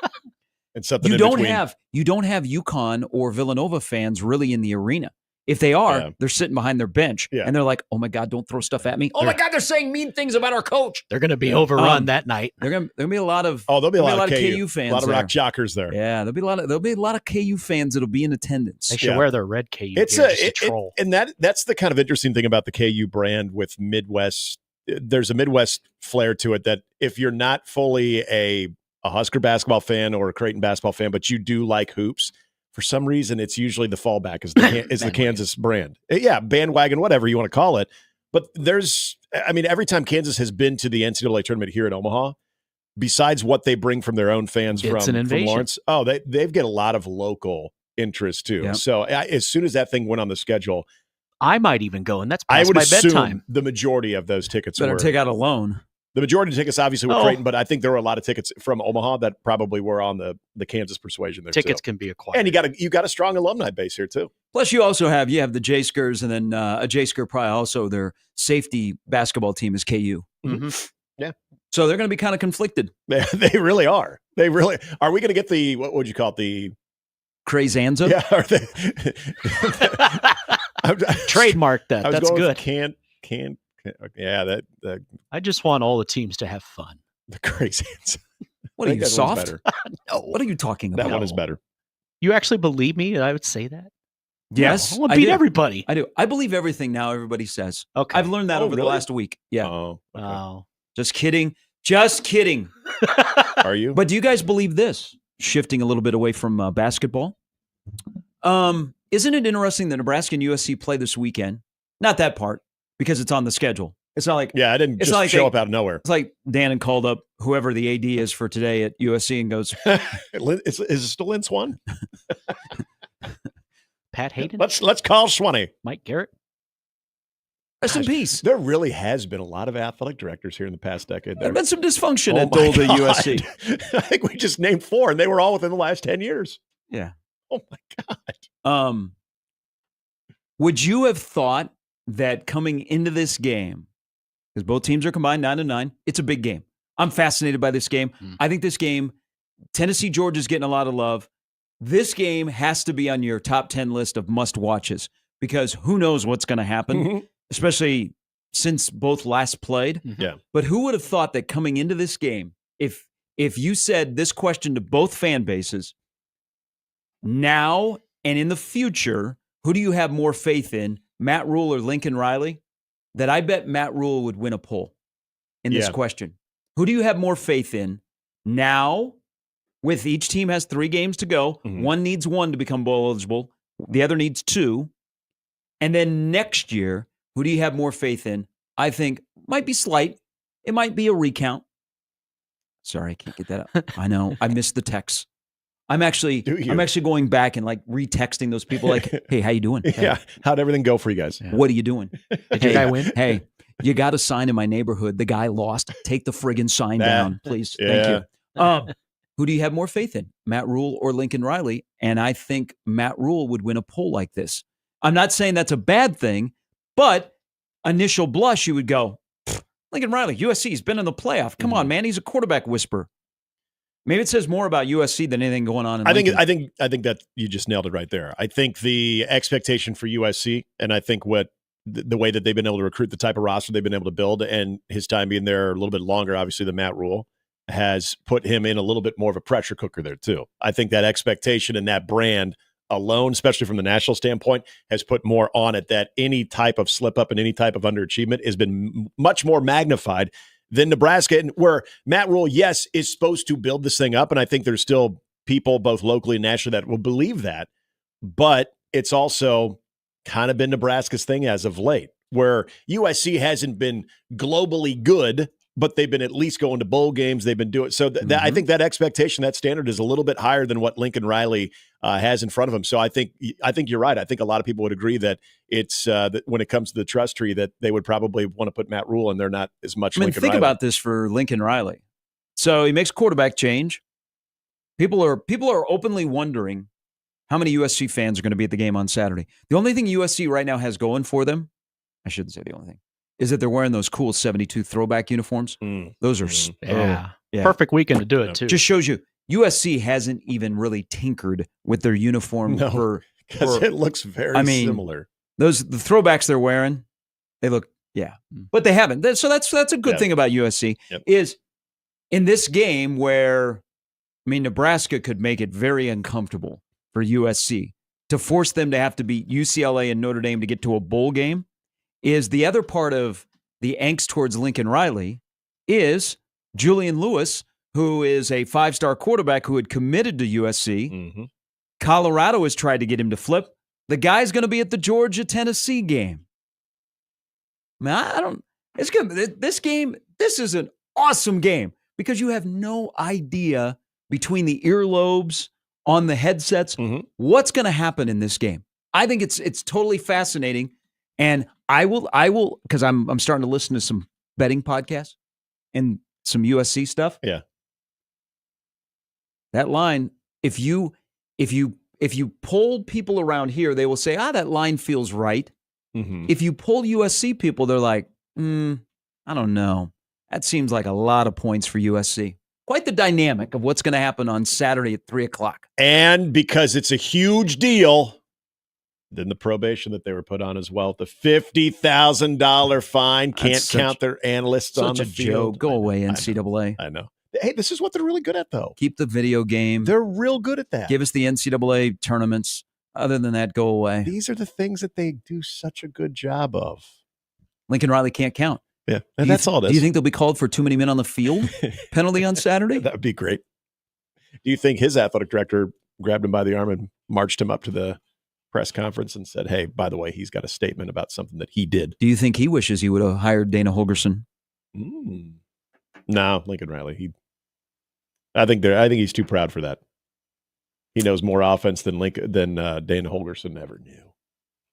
Speaker 21: And something
Speaker 1: you
Speaker 21: in
Speaker 1: don't
Speaker 21: between.
Speaker 1: have UConn or Villanova fans really in the arena. If they are, they're sitting behind their bench and they're like, "Oh my God, don't throw stuff at me! Oh my God, they're saying mean things about our coach."
Speaker 17: They're going to be overrun that night.
Speaker 1: There'll be a lot of
Speaker 21: there'll be a lot of
Speaker 1: KU fans,
Speaker 21: a lot of
Speaker 1: there.
Speaker 21: rock jockers there.
Speaker 1: Yeah, there'll be a lot of KU fans that'll be in attendance.
Speaker 17: They should wear their red KU.
Speaker 21: It's
Speaker 17: gear just to troll.
Speaker 21: and that's the kind of interesting thing about the KU brand with Midwest. There's a Midwest flair to it that if you're not fully a Husker basketball fan or a Creighton basketball fan, but you do like hoops, for some reason it's usually the fallback is the Kansas brand. Yeah, bandwagon, whatever you want to call it. But every time Kansas has been to the NCAA tournament here in Omaha, besides what they bring from their own fans
Speaker 17: It's an
Speaker 21: from
Speaker 17: invasion.
Speaker 21: Lawrence, they've get a lot of local interest too.
Speaker 1: Yep.
Speaker 21: So as soon as that thing went on the schedule,
Speaker 17: I might even go, and that's
Speaker 21: I
Speaker 17: past
Speaker 21: would
Speaker 17: my
Speaker 21: assume
Speaker 17: bedtime.
Speaker 21: the majority of those tickets
Speaker 1: Better
Speaker 21: were
Speaker 1: take out a loan.
Speaker 21: the majority of tickets obviously were Creighton, but I think there were a lot of tickets from Omaha that probably were on the Kansas persuasion there.
Speaker 17: Tickets
Speaker 21: too.
Speaker 17: can be acquired.
Speaker 21: And you got a strong alumni base here too.
Speaker 1: Plus, you also have the J-Skers, and then a J-Sker probably also their safety basketball team is KU.
Speaker 21: Mm-hmm. Yeah.
Speaker 1: So they're going to be kind of conflicted.
Speaker 21: They really are. They really are. We going to get the what would you call it, the
Speaker 1: Crazanza?
Speaker 21: Yeah. Are they,
Speaker 17: Trademark that. That's good.
Speaker 21: Can't. Yeah. That
Speaker 17: I just want all the teams to have fun.
Speaker 21: the Crazanza.
Speaker 1: What are
Speaker 21: I
Speaker 1: you,
Speaker 21: think that one's
Speaker 1: soft?
Speaker 21: better.
Speaker 17: No.
Speaker 1: What are you talking about?
Speaker 21: That one is better.
Speaker 17: You actually believe me that I would say that?
Speaker 1: Yes.
Speaker 17: No, I want to beat everybody.
Speaker 1: I do. I believe everything now everybody says.
Speaker 17: Okay.
Speaker 1: I've learned that over the
Speaker 21: really?
Speaker 1: last week. Yeah.
Speaker 21: Oh. Okay.
Speaker 17: Wow.
Speaker 1: Just kidding. Just kidding.
Speaker 21: Are you?
Speaker 1: But do you guys believe this? Shifting a little bit away from basketball. Isn't it interesting that Nebraska and USC play this weekend? Not that part, because it's on the schedule. It's not like
Speaker 21: I didn't just show up out of nowhere.
Speaker 1: It's like Dan and called up whoever the AD is for today at USC and goes,
Speaker 21: Is it still Lynn Swan?
Speaker 17: Pat Hayden?
Speaker 21: Let's call Swanee.
Speaker 17: Mike Garrett?
Speaker 1: rest in peace.
Speaker 21: There really has been a lot of athletic directors here in the past decade.
Speaker 1: There's been some dysfunction at
Speaker 21: my
Speaker 1: Dolda
Speaker 21: God.
Speaker 1: USC.
Speaker 21: I think we just named 4, and they were all within the last 10 years.
Speaker 1: Yeah.
Speaker 21: Oh my God.
Speaker 1: Would you have thought that coming into this game, because both teams are combined 9-9, it's a big game. I'm fascinated by this game. I think this game, Tennessee Georgia's getting a lot of love. This game has to be on your top 10 list of must watches because who knows what's going to happen, especially since both last played.
Speaker 21: Yeah.
Speaker 1: But who would have thought that coming into this game, if you said this question to both fan bases, now and in the future, who do you have more faith in, Matt Rule or Lincoln Riley? That I bet Matt Rule would win a poll in this question. Who do you have more faith in now, with each team has 3 games to go? One needs 1 to become bowl eligible. The other needs 2. And then next year, who do you have more faith in? I think might be slight. It might be a recount. Sorry, I can't get that up. I know. I missed the text. I'm actually going back and like retexting those people like, hey, how you doing? Hey.
Speaker 21: Yeah. How'd everything go for you guys?
Speaker 1: What are you doing?
Speaker 17: Did your guy win?
Speaker 1: Hey, you got a sign in my neighborhood. The guy lost. Take the friggin' sign down, please. Thank you. Who do you have more faith in, Matt Rule or Lincoln Riley? And I think Matt Rule would win a poll like this. I'm not saying that's a bad thing, but initial blush, you would go, Lincoln Riley, USC's been in the playoff. Come on, man. He's a quarterback whisperer. Maybe it says more about USC than anything going on in Lincoln.
Speaker 21: I think that you just nailed it right there. I think the expectation for USC, and I think what the way that they've been able to recruit, the type of roster they've been able to build, and his time being there a little bit longer, obviously, than Matt Rule, has put him in a little bit more of a pressure cooker there too. I think that expectation and that brand alone, especially from the national standpoint, has put more on it that any type of slip up and any type of underachievement has been much more magnified than Nebraska, and where Matt Rule, yes, is supposed to build this thing up. And I think there's still people both locally and nationally that will believe that, but it's also kind of been Nebraska's thing as of late, where USC hasn't been globally good, but they've been at least going to bowl games. They've been doing so. I think that expectation, that standard, is a little bit higher than what Lincoln Riley has in front of him. So I think you're right. I think a lot of people would agree that it's that when it comes to the trust tree, that they would probably want to put Matt Rule, and they're not as much. Lincoln
Speaker 1: think
Speaker 21: Riley.
Speaker 1: about this for Lincoln Riley. So he makes quarterback change. People are openly wondering how many USC fans are going to be at the game on Saturday. The only thing USC right now has going for them, I shouldn't say the only thing, is that they're wearing those cool 72 throwback uniforms. Those are
Speaker 17: perfect weekend to do it too.
Speaker 1: Just shows you USC hasn't even really tinkered with their uniform
Speaker 21: because it looks very similar.
Speaker 1: The throwbacks they're wearing, they look but they haven't. So that's a good thing about USC is in this game where Nebraska could make it very uncomfortable for USC to force them to have to beat UCLA and Notre Dame to get to a bowl game. Is the other part of the angst towards Lincoln Riley is Julian Lewis, who is a 5-star quarterback who had committed to USC. Colorado has tried to get him to flip. The guy's going to be at the Georgia-Tennessee game. It's good. This is an awesome game because you have no idea between the earlobes on the headsets what's going to happen in this game. I think it's totally fascinating. And I will, because I'm starting to listen to some betting podcasts and some USC stuff.
Speaker 21: Yeah.
Speaker 1: That line, if you poll people around here, they will say, that line feels right. If you poll USC people, they're like, I don't know. That seems like a lot of points for USC. Quite the dynamic of what's going to happen on Saturday at 3:00.
Speaker 21: And because it's a huge deal, then the probation that they were put on as well, the $50,000 fine, can't count their analysts on the field.
Speaker 1: Joke. Go away, NCAA.
Speaker 21: I know. Hey, this is what they're really good at, though.
Speaker 1: Keep the video game.
Speaker 21: They're real good at that.
Speaker 1: Give us the NCAA tournaments. Other than that, go away.
Speaker 21: These are the things that they do such a good job of.
Speaker 1: Lincoln Riley can't count.
Speaker 21: Yeah, and that's all it is.
Speaker 1: Do you think they'll be called for too many men on the field penalty on Saturday?
Speaker 21: That would be great. Do you think his athletic director grabbed him by the arm and marched him up to the press conference and said, hey, by the way, he's got a statement about something that he did?
Speaker 1: Do you think he wishes he would have hired Dana Holgerson?
Speaker 21: No, Lincoln Riley. I think he's too proud for that. He knows more offense than Dana Holgerson ever knew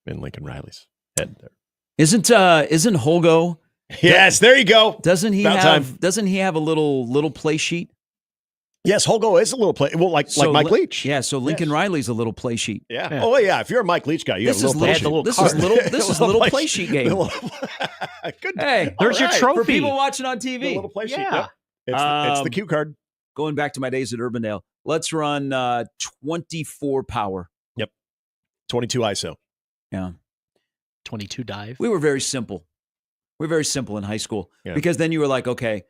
Speaker 21: in Lincoln Riley's head there.
Speaker 1: Isn't Holgo?
Speaker 21: Yes, there you go.
Speaker 1: Doesn't he have a little play sheet?
Speaker 21: Yes, Holgo is a little play. Well, like Mike Leach.
Speaker 1: Yeah, so Lincoln Riley's a little play sheet.
Speaker 21: Yeah. Oh yeah. If you're a Mike Leach guy, you have a little play sheet.
Speaker 1: This is a little play sheet game. Hey,
Speaker 17: there's your trophy
Speaker 1: for people watching on TV.
Speaker 21: The little play sheet. Yep. It's the cue card.
Speaker 1: Going back to my days at Urbandale, let's run 24 power.
Speaker 21: Yep. 22 ISO.
Speaker 1: Yeah.
Speaker 17: 22 dive.
Speaker 1: We were very simple. In high school because then you were like, okay,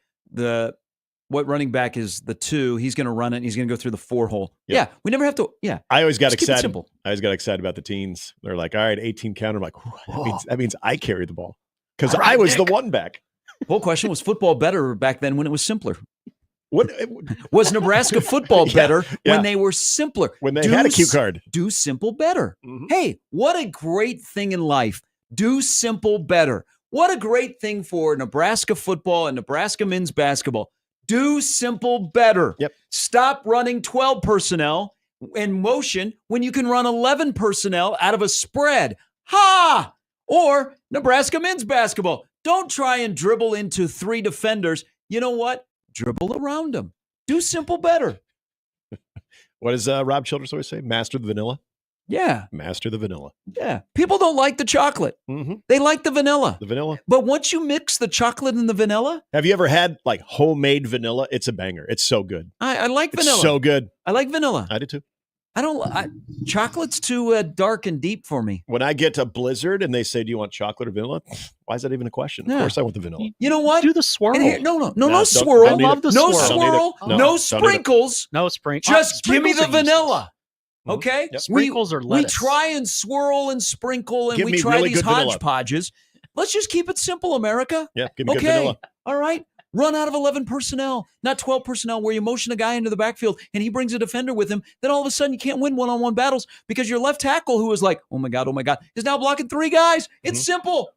Speaker 1: what running back is the 2? He's going to run it. And he's going to go through the 4 hole. Yeah. We never have to. Yeah.
Speaker 21: I always got excited. I always got excited about the teens. They're like, all right, 18 counter. I'm like, that means I carry the ball because I was the one back.
Speaker 1: Whole question was football better back then when it was simpler? What was Nebraska football better when they were simpler?
Speaker 21: When they had a cue card.
Speaker 1: Do simple better. Hey, what a great thing in life. Do simple better. What a great thing for Nebraska football and Nebraska men's basketball. Do simple better.
Speaker 21: Yep.
Speaker 1: Stop running 12 personnel in motion when you can run 11 personnel out of a spread. Ha! Or Nebraska men's basketball. Don't try and dribble into 3 defenders. You know what? Dribble around them. Do simple better.
Speaker 21: What does Rob Childress always say? Master the vanilla?
Speaker 1: Yeah.
Speaker 21: Master the vanilla.
Speaker 1: Yeah. People don't like the chocolate. They like the vanilla.
Speaker 21: The vanilla.
Speaker 1: But once you mix the chocolate and the vanilla.
Speaker 21: Have you ever had like homemade vanilla? It's a banger. It's so good.
Speaker 1: I like vanilla.
Speaker 21: It's so good.
Speaker 1: I like vanilla.
Speaker 21: I do too.
Speaker 1: Chocolate's too dark and deep for me.
Speaker 21: When I get a Blizzard and they say, do you want chocolate or vanilla? Why is that even a question?
Speaker 1: Yeah.
Speaker 21: Of course I want the vanilla.
Speaker 1: You know what?
Speaker 17: Do the swirl.
Speaker 1: No swirl.
Speaker 17: I love the
Speaker 1: no
Speaker 17: swirl.
Speaker 1: swirl. No sprinkles.
Speaker 17: No sprinkles.
Speaker 1: Just give me the vanilla. Okay?
Speaker 17: Yep. Sprinkles or lettuce.
Speaker 1: We try and swirl and sprinkle and we try
Speaker 21: really
Speaker 1: these
Speaker 21: good vanilla.
Speaker 1: hodgepodges. Let's just keep it simple, America.
Speaker 21: Yeah, give me good vanilla.
Speaker 1: All right. Run out of 11 personnel, not 12 personnel, where you motion a guy into the backfield and he brings a defender with him. Then all of a sudden you can't win one-on-one battles because your left tackle, who is like, oh my God, is now blocking 3 guys. It's simple.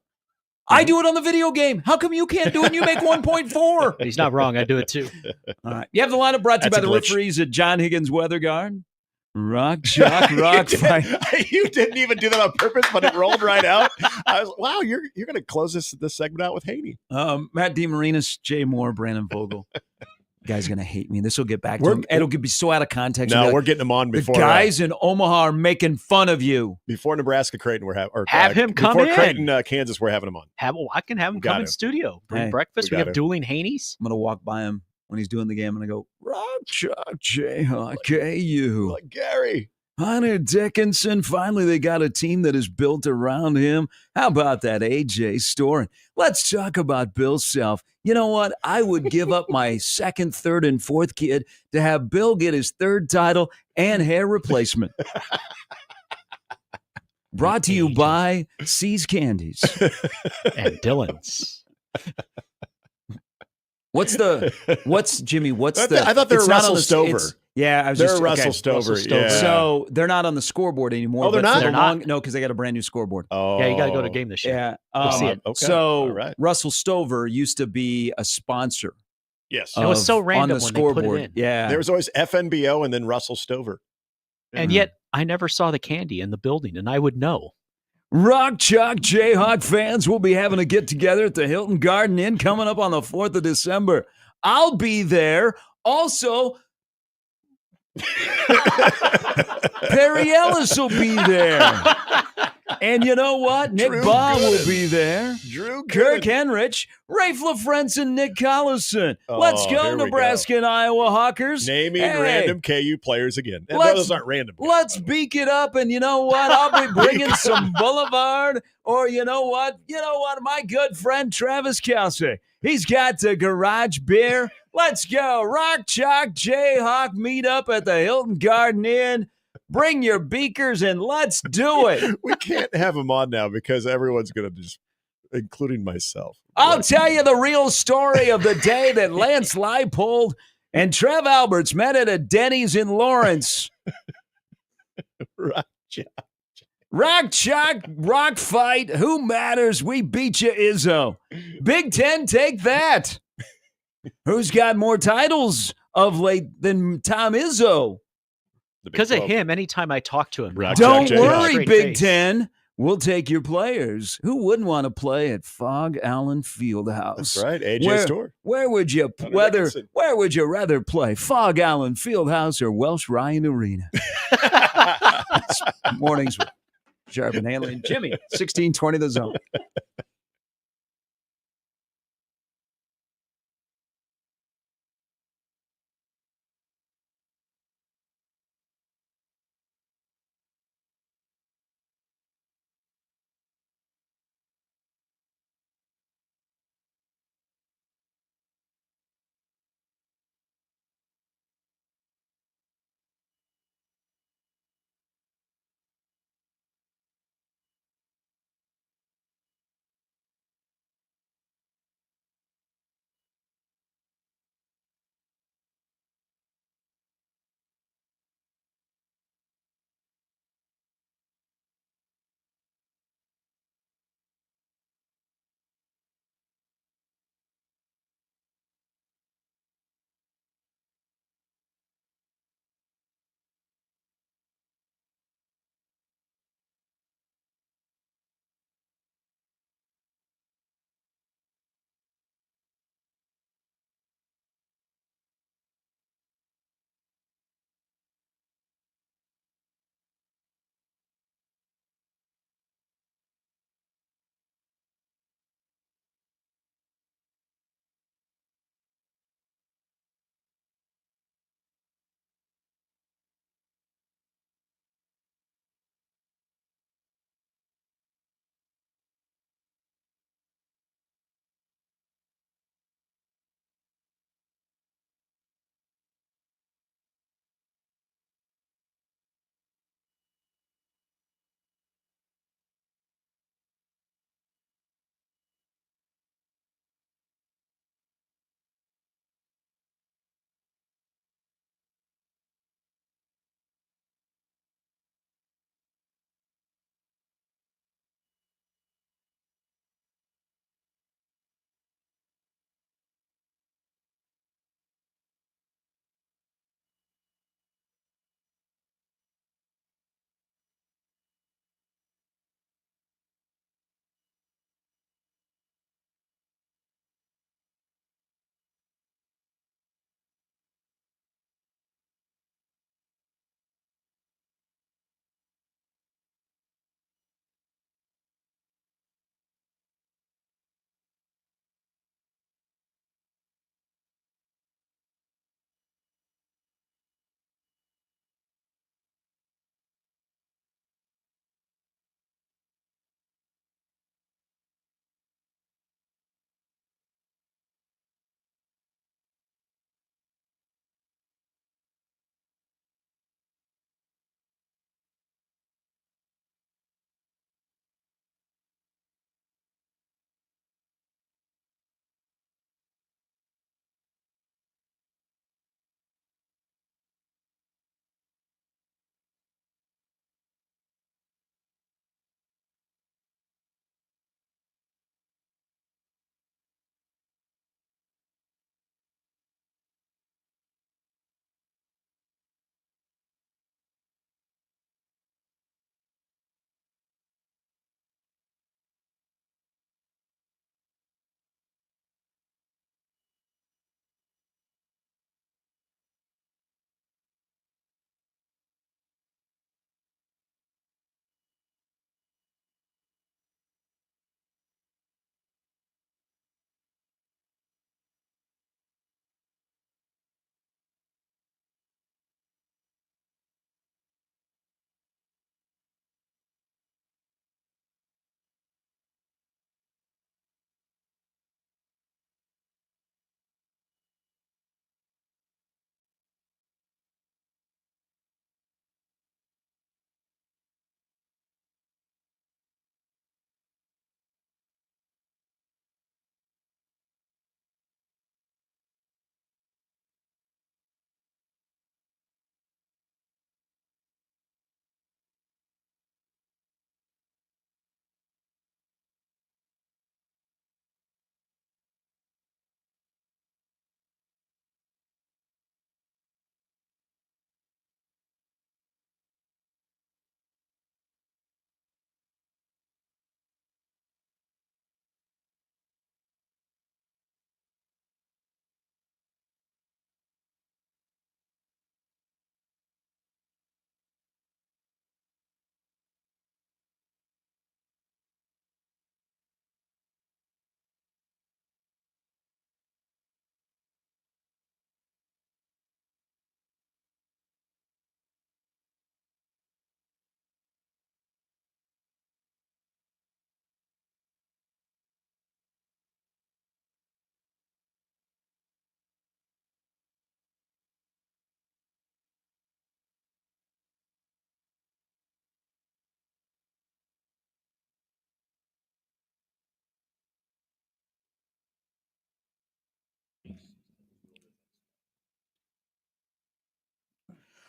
Speaker 1: I do it on the video game. How come you can't do it and you make 1.4?
Speaker 17: He's not wrong. I do it too.
Speaker 1: All right. You have the lineup brought to you by the referees at John Higgins Weather Guard. Rock, chalk, rock, fight.
Speaker 21: You didn't even do that on purpose, but it rolled right out. I was, wow, you're going to close this segment out with Haney.
Speaker 1: Matt DeMarinis, Jay Moore, Brandon Vogel. Guy's going to hate me. This will get back to him. It'll be so out of context.
Speaker 21: No, we're getting him on before.
Speaker 1: The guys in Omaha are making fun of you.
Speaker 21: Before Nebraska, Creighton,
Speaker 17: have him come in.
Speaker 21: Before Creighton, Kansas, we're having him on.
Speaker 17: I can have him come in studio. Bring breakfast. We have dueling Haneys.
Speaker 1: I'm going to walk by him when he's doing the game and I go, Rock, Chuck, Jayhawk, KU.
Speaker 21: Like Gary.
Speaker 1: Hunter Dickinson, finally they got a team that is built around him. How about that AJ Storin? Let's talk about Bill Self. You know what? I would give up my second, third, and fourth kid to have Bill get his third title and hair replacement. Brought to you by C's Candies.
Speaker 17: And Dylan's.
Speaker 1: Jimmy,
Speaker 21: I thought they were Russell Stover.
Speaker 1: They're
Speaker 21: Russell Stover. Yeah.
Speaker 1: So they're not on the scoreboard anymore.
Speaker 21: Oh, they're not?
Speaker 1: They're not? No, because they got a brand new scoreboard.
Speaker 21: Oh.
Speaker 17: Yeah, you got to go to a game this year.
Speaker 1: Yeah.
Speaker 17: We'll see it.
Speaker 21: Okay.
Speaker 1: So
Speaker 21: right.
Speaker 1: Russell Stover used to be a sponsor.
Speaker 21: Yes.
Speaker 17: It was so random
Speaker 1: on the
Speaker 17: when
Speaker 1: scoreboard.
Speaker 17: they put it in.
Speaker 1: Yeah.
Speaker 21: There was always FNBO and then Russell Stover.
Speaker 17: And yet I never saw the candy in the building, and I would know.
Speaker 1: Rock Chalk Jayhawk fans will be having a get-together at the Hilton Garden Inn coming up on the 4th of December. I'll be there. Also, Perry Ellis will be there. And you know what? Nick Baum will be there.
Speaker 21: Drew
Speaker 1: Kirk Henrich, Rafe LaFrance, and Nick Collison. Let's go, Nebraska and Iowa Hawkers.
Speaker 21: Naming random KU players again. And those aren't random.
Speaker 1: Let's beak it up. And you know what? I'll be bringing some Boulevard. Or you know what? My good friend Travis Kelsey. He's got the garage beer. Let's go. Rock Chalk Jayhawk meet up at the Hilton Garden Inn. Bring your beakers and let's do it.
Speaker 21: We can't have him on now because everyone's going to just, including myself.
Speaker 1: I'll tell you the real story of the day that Lance Leipold and Trev Alberts met at a Denny's in Lawrence. Rock Chalk, rock fight. Who matters? We beat you, Izzo. Big Ten, take that. Who's got more titles of late than Tom Izzo?
Speaker 17: Because of him, anytime I talk to him.
Speaker 1: Don't worry, Big Ten. We'll take your players. Who wouldn't want to play at Fog Allen Fieldhouse?
Speaker 21: That's right, AJ Store.
Speaker 1: Where would you rather play, Fog Allen Fieldhouse or Welsh Ryan Arena? Mornings with Sharp and Handley and Jimmy, 1620 The Zone.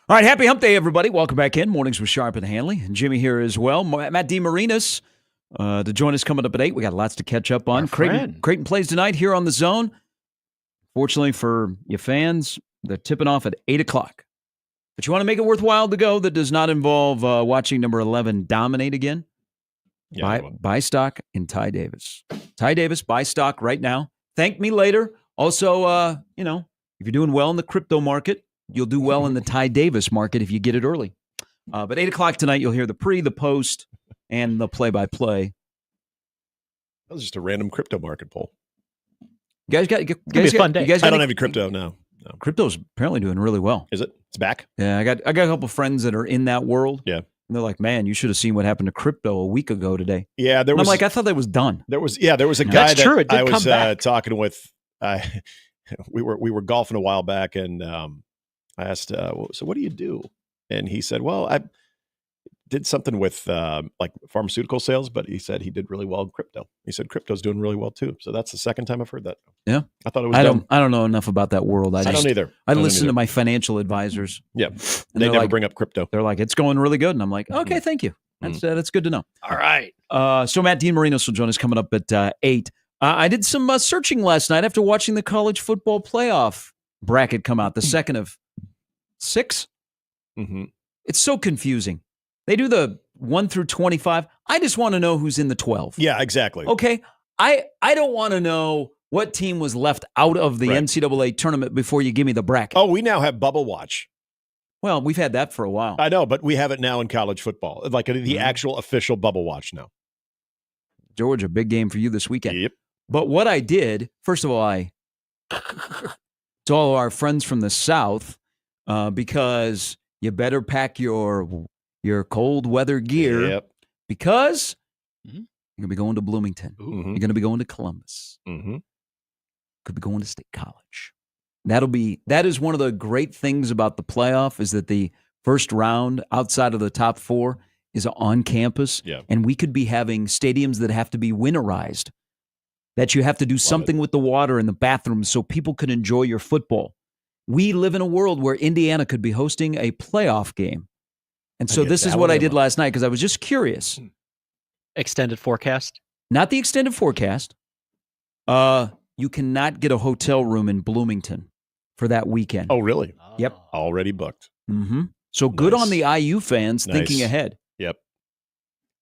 Speaker 1: All right, happy hump day, everybody. Welcome back in. Mornings with Sharp and Handley. And Jimmy here as well. Matt DeMarinis to join us coming up at 8. We got lots to catch up on. Creighton plays tonight here on the Zone. Fortunately for you fans, they're tipping off at 8 o'clock. But you want to make it worthwhile to go that does not involve watching number 11 dominate again?
Speaker 21: Yeah,
Speaker 1: buy stock in Ty Davis. Ty Davis, buy stock right now. Thank me later. Also, if you're doing well in the crypto market, you'll do well in the Ty Davis market if you get it early. But 8 o'clock tonight, you'll hear the pre, the post, and the play-by-play.
Speaker 21: That was just a random crypto market poll.
Speaker 1: You guys got
Speaker 17: a fun day.
Speaker 21: I don't have any crypto now. No.
Speaker 1: Crypto's apparently doing really well.
Speaker 21: Is it? It's back?
Speaker 1: Yeah, I got a couple friends that are in that world.
Speaker 21: Yeah.
Speaker 1: And they're like, man, you should have seen what happened to crypto a week ago today.
Speaker 21: Yeah,
Speaker 1: I'm like, I thought that was done.
Speaker 21: There was a guy
Speaker 17: That's true. It did
Speaker 21: I was
Speaker 17: come back.
Speaker 21: talking with. We were golfing a while back, and I asked, so what do you do? And he said, well, I did something with like pharmaceutical sales, but he said he did really well in crypto. He said crypto's doing really well too. So that's the second time I've heard that.
Speaker 1: Yeah,
Speaker 21: I thought it was.
Speaker 1: I don't know enough about that world.
Speaker 21: I don't either.
Speaker 1: I listen to my financial advisors.
Speaker 21: Yeah, they never bring up crypto.
Speaker 1: They're like, it's going really good, and I'm like, okay, thank you. That's good to know.
Speaker 17: All right.
Speaker 1: So Matt DeMarinis will join us coming up at 8. I did some searching last night after watching the college football playoff bracket come out, the second of 6.
Speaker 21: Mm-hmm.
Speaker 1: It's so confusing. They do the 1 through 25. I just want to know who's in the 12.
Speaker 21: Yeah, exactly.
Speaker 1: Okay. I don't want to know what team was left out of the NCAA tournament before you give me the bracket.
Speaker 21: Oh, we now have Bubble Watch.
Speaker 1: Well, we've had that for a while.
Speaker 21: I know, but we have it now in college football, like the actual official Bubble Watch now.
Speaker 1: Georgia, big game for you this weekend.
Speaker 21: Yep.
Speaker 1: But what I did, first of all, to all of our friends from the South, because you better pack your cold weather gear because you're going to be going to Bloomington.
Speaker 21: Mm-hmm.
Speaker 1: You're going to be going to Columbus.
Speaker 21: Mm-hmm.
Speaker 1: Could be going to State College. That is one of the great things about the playoff is that the first round outside of the top 4 is on campus.
Speaker 21: Yeah.
Speaker 1: And we could be having stadiums that have to be winterized, that you have to do something with the water in the bathrooms so people can enjoy your football. We live in a world where Indiana could be hosting a playoff game. And so this is what I did last night because I was just curious.
Speaker 17: Extended forecast?
Speaker 1: Not the extended forecast. You cannot get a hotel room in Bloomington for that weekend.
Speaker 21: Oh, really?
Speaker 1: Yep.
Speaker 21: Already booked.
Speaker 1: Mm-hmm. So good on the IU fans thinking ahead.
Speaker 21: Yep.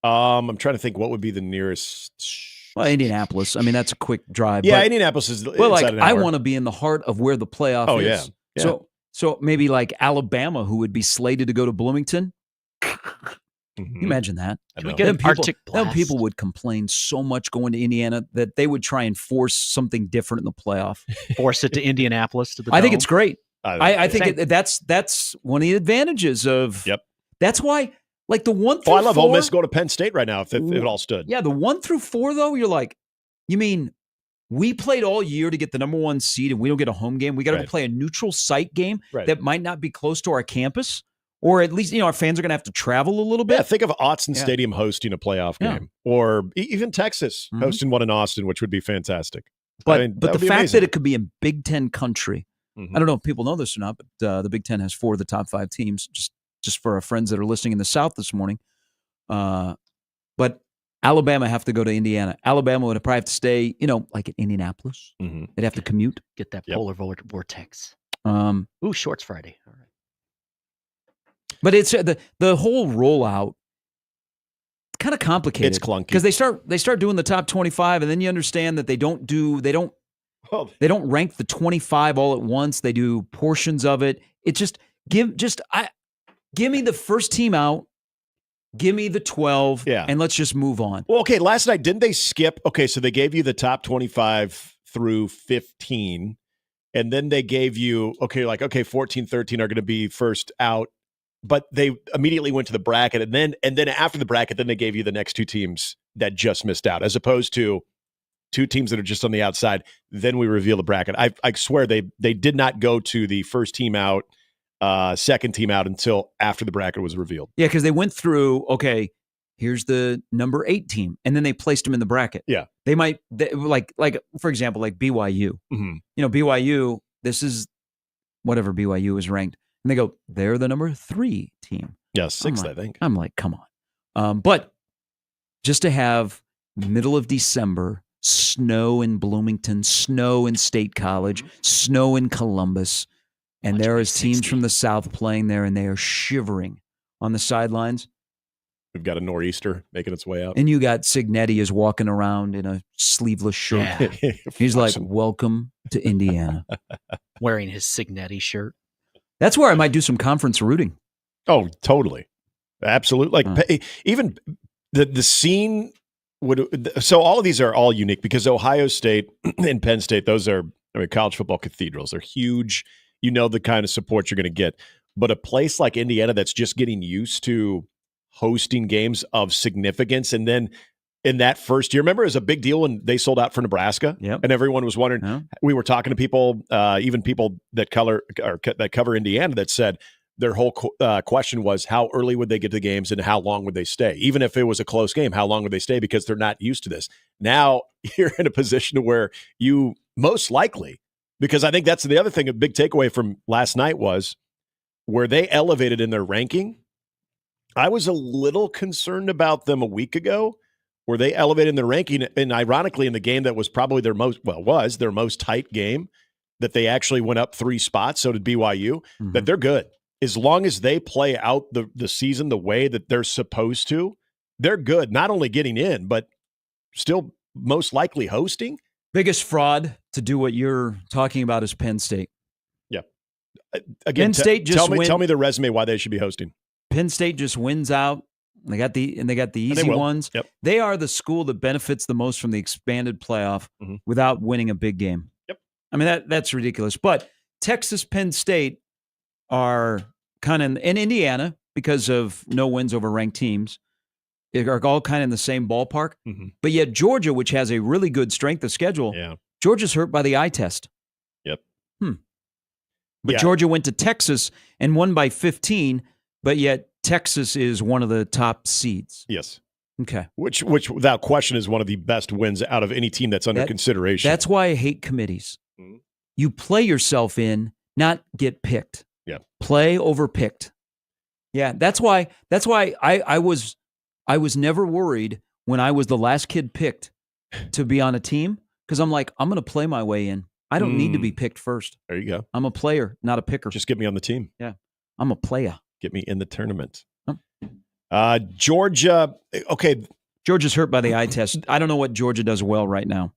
Speaker 21: I'm trying to think what would be the nearest.
Speaker 1: Well, Indianapolis. I mean, that's a quick drive.
Speaker 21: Yeah,
Speaker 1: but,
Speaker 21: Indianapolis is
Speaker 1: well, like
Speaker 21: inside an hour.
Speaker 1: I want to be in the heart of where the playoff is.
Speaker 21: Yeah.
Speaker 1: So maybe like Alabama, who would be slated to go to Bloomington. Can you imagine that?
Speaker 17: Can we get an Arctic blast?
Speaker 1: People would complain so much going to Indiana that they would try and force something different in the playoff.
Speaker 17: Force it to Indianapolis to the
Speaker 1: I think
Speaker 17: dome?
Speaker 1: it's great. I think that's one of the advantages of.
Speaker 21: Yep.
Speaker 1: That's why, like the 1 through 4.
Speaker 21: I love Ole Miss go to Penn State right now if it all stood.
Speaker 1: Yeah, the 1 through 4 though, you're like, you mean we played all year to get the number 1 seed and we don't get a home game? We got to play a neutral site game that might not be close to our campus. Or at least, our fans are going to have to travel a little bit.
Speaker 21: Yeah, think of Autzen Stadium hosting a playoff game. Or even Texas hosting one in Austin, which would be fantastic.
Speaker 1: But the fact that it could be a Big Ten country, I don't know if people know this or not, but the Big Ten has 4 of the top 5 teams, just for our friends that are listening in the South this morning. But Alabama have to go to Indiana. Alabama would probably have to stay, like in Indianapolis.
Speaker 21: Mm-hmm.
Speaker 1: They'd have to commute.
Speaker 17: Get that polar vortex.
Speaker 1: Ooh,
Speaker 17: Shorts Friday. All right.
Speaker 1: But it's the whole rollout. It's kind of complicated.
Speaker 21: It's clunky
Speaker 1: because they start doing the top 25, and then you understand that they don't rank the 25 all at once. They do portions of it. It's just give me the first team out. Give me the 12, and let's just move on.
Speaker 21: Well, okay, last night, didn't they skip? Okay, so they gave you the top 25 through 15, and then they gave you, 14, 13 are going to be first out, but they immediately went to the bracket, and then after the bracket, then they gave you the next 2 teams that just missed out, as opposed to 2 teams that are just on the outside. Then we reveal the bracket. I swear they did not go to the first team out, second team out until after the bracket was revealed.
Speaker 1: Yeah, because they went through, here's the number 8 team, and then they placed them in the bracket.
Speaker 21: Yeah.
Speaker 1: They might, like for example, like BYU.
Speaker 21: Mm-hmm.
Speaker 1: BYU, this is whatever BYU is ranked. And they go, they're the number 3 team.
Speaker 21: Yeah, 6th, I think.
Speaker 1: I'm like, come on. But just to have middle of December, snow in Bloomington, snow in State College, snow in Columbus, and there is teams from the South playing there, and they are shivering on the sidelines.
Speaker 21: We've got a nor'easter making its way out.
Speaker 1: And you got Signetti is walking around in a sleeveless shirt.
Speaker 21: Yeah.
Speaker 1: He's like, welcome to Indiana.
Speaker 17: Wearing his Signetti shirt.
Speaker 1: That's where I might do some conference rooting.
Speaker 21: Oh, totally. Absolutely. Like even the scene would, so all of these are all unique because Ohio State and Penn State, those are college football cathedrals. They're huge. You know the kind of support you're going to get. But a place like Indiana that's just getting used to hosting games of significance, and then in that first year, remember it was a big deal when they sold out for Nebraska, and everyone was wondering. We were talking to people, even people that cover Indiana, that said their whole question was how early would they get to the games and how long would they stay? Even if it was a close game, how long would they stay? Because they're not used to this. Now you're in a position where you most likely, because I think that's the other thing, a big takeaway from last night was where they elevated in their ranking. I was a little concerned about them a week ago, where they elevated in their ranking, and ironically, in the game that was probably their most tight game, that they actually went up 3 spots. So did BYU. That they're good as long as they play out the season the way that they're supposed to. They're good, not only getting in, but still most likely hosting.
Speaker 1: Biggest fraud to do what you're talking about is Penn State.
Speaker 21: Yeah. Again,
Speaker 1: Penn State just
Speaker 21: tell me the resume why they should be hosting.
Speaker 1: Penn State just wins out. They got the easy ones.
Speaker 21: Yep.
Speaker 1: They are the school that benefits the most from the expanded playoff without winning a big game.
Speaker 21: Yep.
Speaker 1: I mean that's ridiculous. But Texas, Penn State are kind of, and Indiana, because of no wins over ranked teams, are all kind of in the same ballpark. But yet Georgia, which has a really good strength of schedule, Georgia's hurt by the eye test.
Speaker 21: Yep.
Speaker 1: But Georgia went to Texas and won by 15. But yet Texas is one of the top seeds.
Speaker 21: Yes.
Speaker 1: Okay.
Speaker 21: Which without question is one of the best wins out of any team that's under consideration.
Speaker 1: That's why I hate committees. You play yourself in, not get picked.
Speaker 21: Yeah.
Speaker 1: Play over picked. Yeah. That's why I was never worried when I was the last kid picked to be on a team, because I'm like, I'm going to play my way in. I don't need to be picked first.
Speaker 21: There you go.
Speaker 1: I'm a player, not a picker.
Speaker 21: Just get me on the team.
Speaker 1: Yeah. I'm a player.
Speaker 21: Get me in the tournament. Georgia. Okay.
Speaker 1: Georgia's hurt by the eye test. I don't know what Georgia does well right now.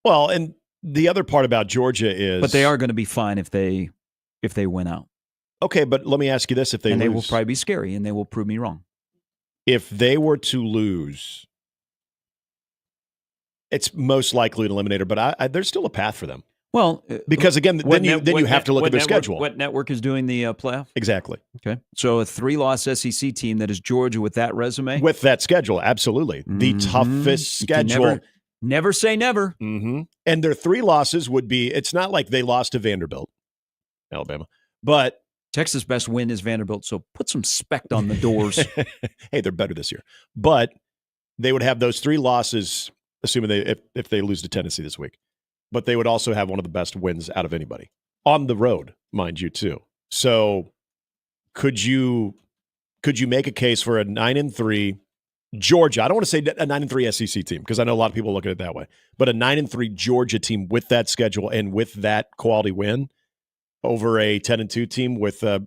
Speaker 21: Well, and the other part about Georgia is,
Speaker 1: but they are going to be fine if they win out.
Speaker 21: Okay, but let me ask you this: if they lose,
Speaker 1: they will probably be scary, and they will prove me wrong.
Speaker 21: If they were to lose, it's most likely an eliminator. But there's still a path for them.
Speaker 1: Well,
Speaker 21: because again, then you have to look at their schedule.
Speaker 1: What network is doing the playoff?
Speaker 21: Exactly.
Speaker 1: Okay. So a 3-loss SEC team that is Georgia with that resume?
Speaker 21: With that schedule, absolutely. The toughest schedule.
Speaker 1: Never say never.
Speaker 21: And their 3 losses would be, it's not like they lost to Vanderbilt, Alabama, but
Speaker 1: Texas' best win is Vanderbilt, so put some spect on the doors.
Speaker 21: Hey, they're better this year. But they would have those 3 losses, assuming if they lose to Tennessee this week. But they would also have one of the best wins out of anybody on the road, mind you, too. So could you make a case for a 9-3 Georgia? I don't want to say a 9-3 SEC team, because I know a lot of people look at it that way, but a 9-3 Georgia team with that schedule and with that quality win over a 10-2 team with a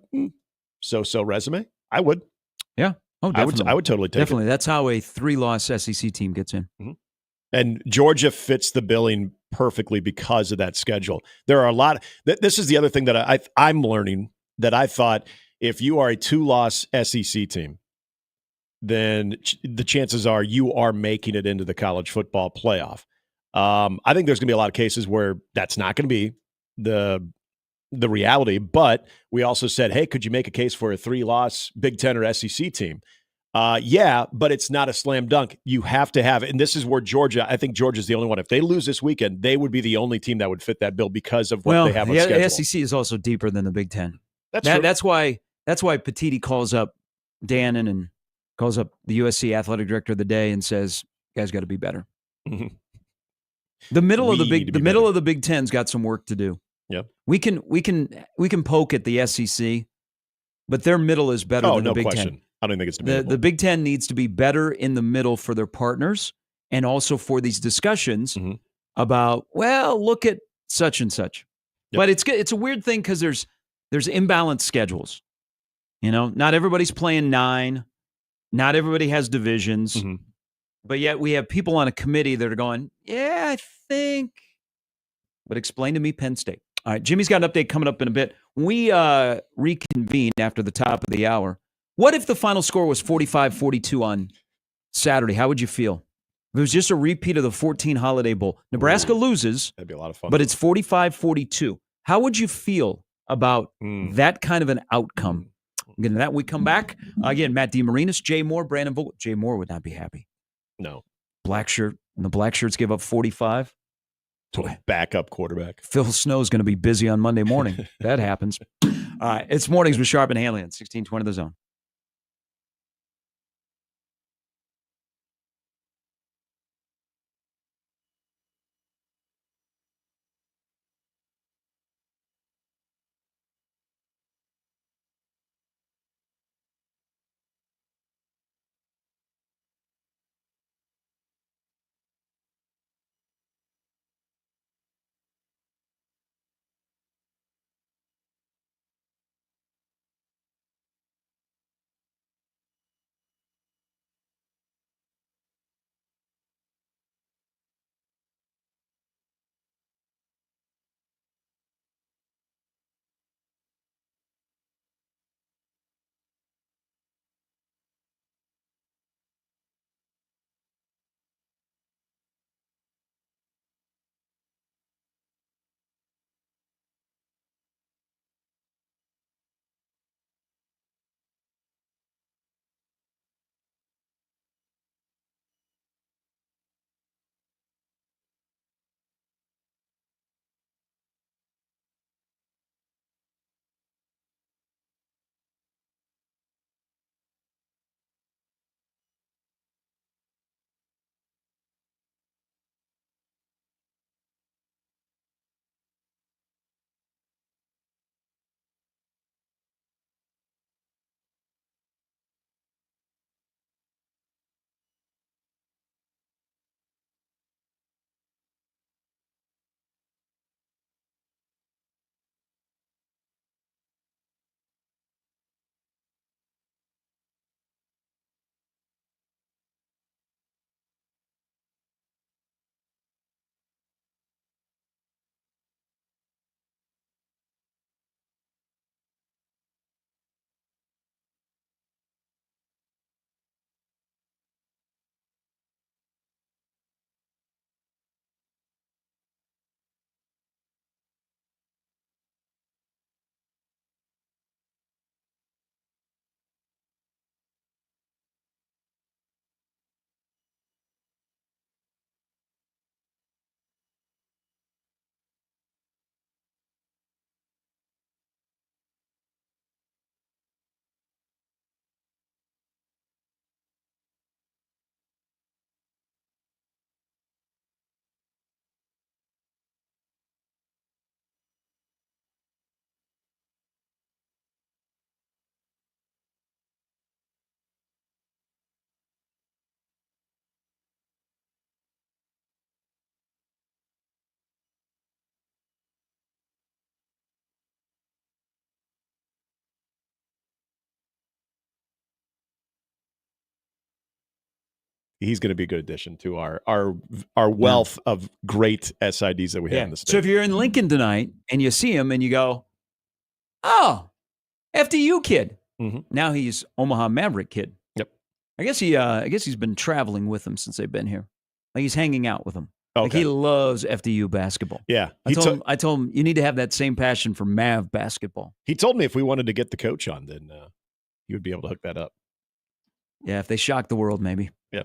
Speaker 21: so-so resume? I would.
Speaker 1: Yeah. Oh, definitely.
Speaker 21: I would totally take it.
Speaker 1: Definitely. That's how a 3-loss SEC team gets in.
Speaker 21: And Georgia fits the billing perfectly because of that schedule. There are a lot. This is the other thing that I'm learning, that I thought if you are a 2-loss SEC team, then the chances are you are making it into the college football playoff. I think there's going to be a lot of cases where that's not going to be the reality. But we also said, hey, could you make a case for a 3-loss Big Ten or SEC team? Yeah, but it's not a slam dunk. You have to have it. And this is where Georgia, I think Georgia's the only one. If they lose this weekend, they would be the only team that would fit that bill because of what they have on schedule.
Speaker 1: The SEC is also deeper than the Big Ten.
Speaker 21: That's
Speaker 1: why Petiti calls up Dannon and calls up the USC athletic director of the day and says, "You guys got to be better." The middle of the Big Ten's got some work to do.
Speaker 21: Yep.
Speaker 1: We can poke at the SEC, but their middle is better than the Big Ten.
Speaker 21: I don't think it's debatable.
Speaker 1: The Big Ten needs to be better in the middle for their partners and also for these discussions about, well, look at such and such. Yep. But it's a weird thing because there's imbalanced schedules. Not everybody's playing 9. Not everybody has divisions. But yet we have people on a committee that are going, yeah, I think. But explain to me Penn State. All right, Jimmy's got an update coming up in a bit. We reconvene after the top of the hour. What if the final score was 45-42 on Saturday? How would you feel? If it was just a repeat of the 14 Holiday Bowl. Nebraska loses.
Speaker 21: That'd be a lot of fun.
Speaker 1: But it's 45-42. How would you feel about that kind of an outcome? Again, that we come back. Again, Matt DeMarinis, Jay Moore, Brandon Vogel. Jay Moore would not be happy.
Speaker 21: No.
Speaker 1: Black shirt. And the Black Shirts give up 45.
Speaker 21: Boy, backup quarterback.
Speaker 1: Phil Snow's going to be busy on Monday morning. That happens. All right, it's Mornings with Sharp and Handley on 1620 The Zone.
Speaker 21: He's going to be a good addition to our wealth of great SIDs that we have in the state.
Speaker 1: So if you're in Lincoln tonight and you see him and you go, oh, FDU kid. Now he's Omaha Maverick kid.
Speaker 21: Yep.
Speaker 1: I guess he's been traveling with them since they've been here. Like he's hanging out with them.
Speaker 21: Okay.
Speaker 1: Like he loves FDU basketball.
Speaker 21: Yeah.
Speaker 1: I told him you need to have that same passion for Mav basketball.
Speaker 21: He told me if we wanted to get the coach on, then he would be able to hook that up.
Speaker 1: Yeah, if they shock the world, maybe.
Speaker 21: Yeah,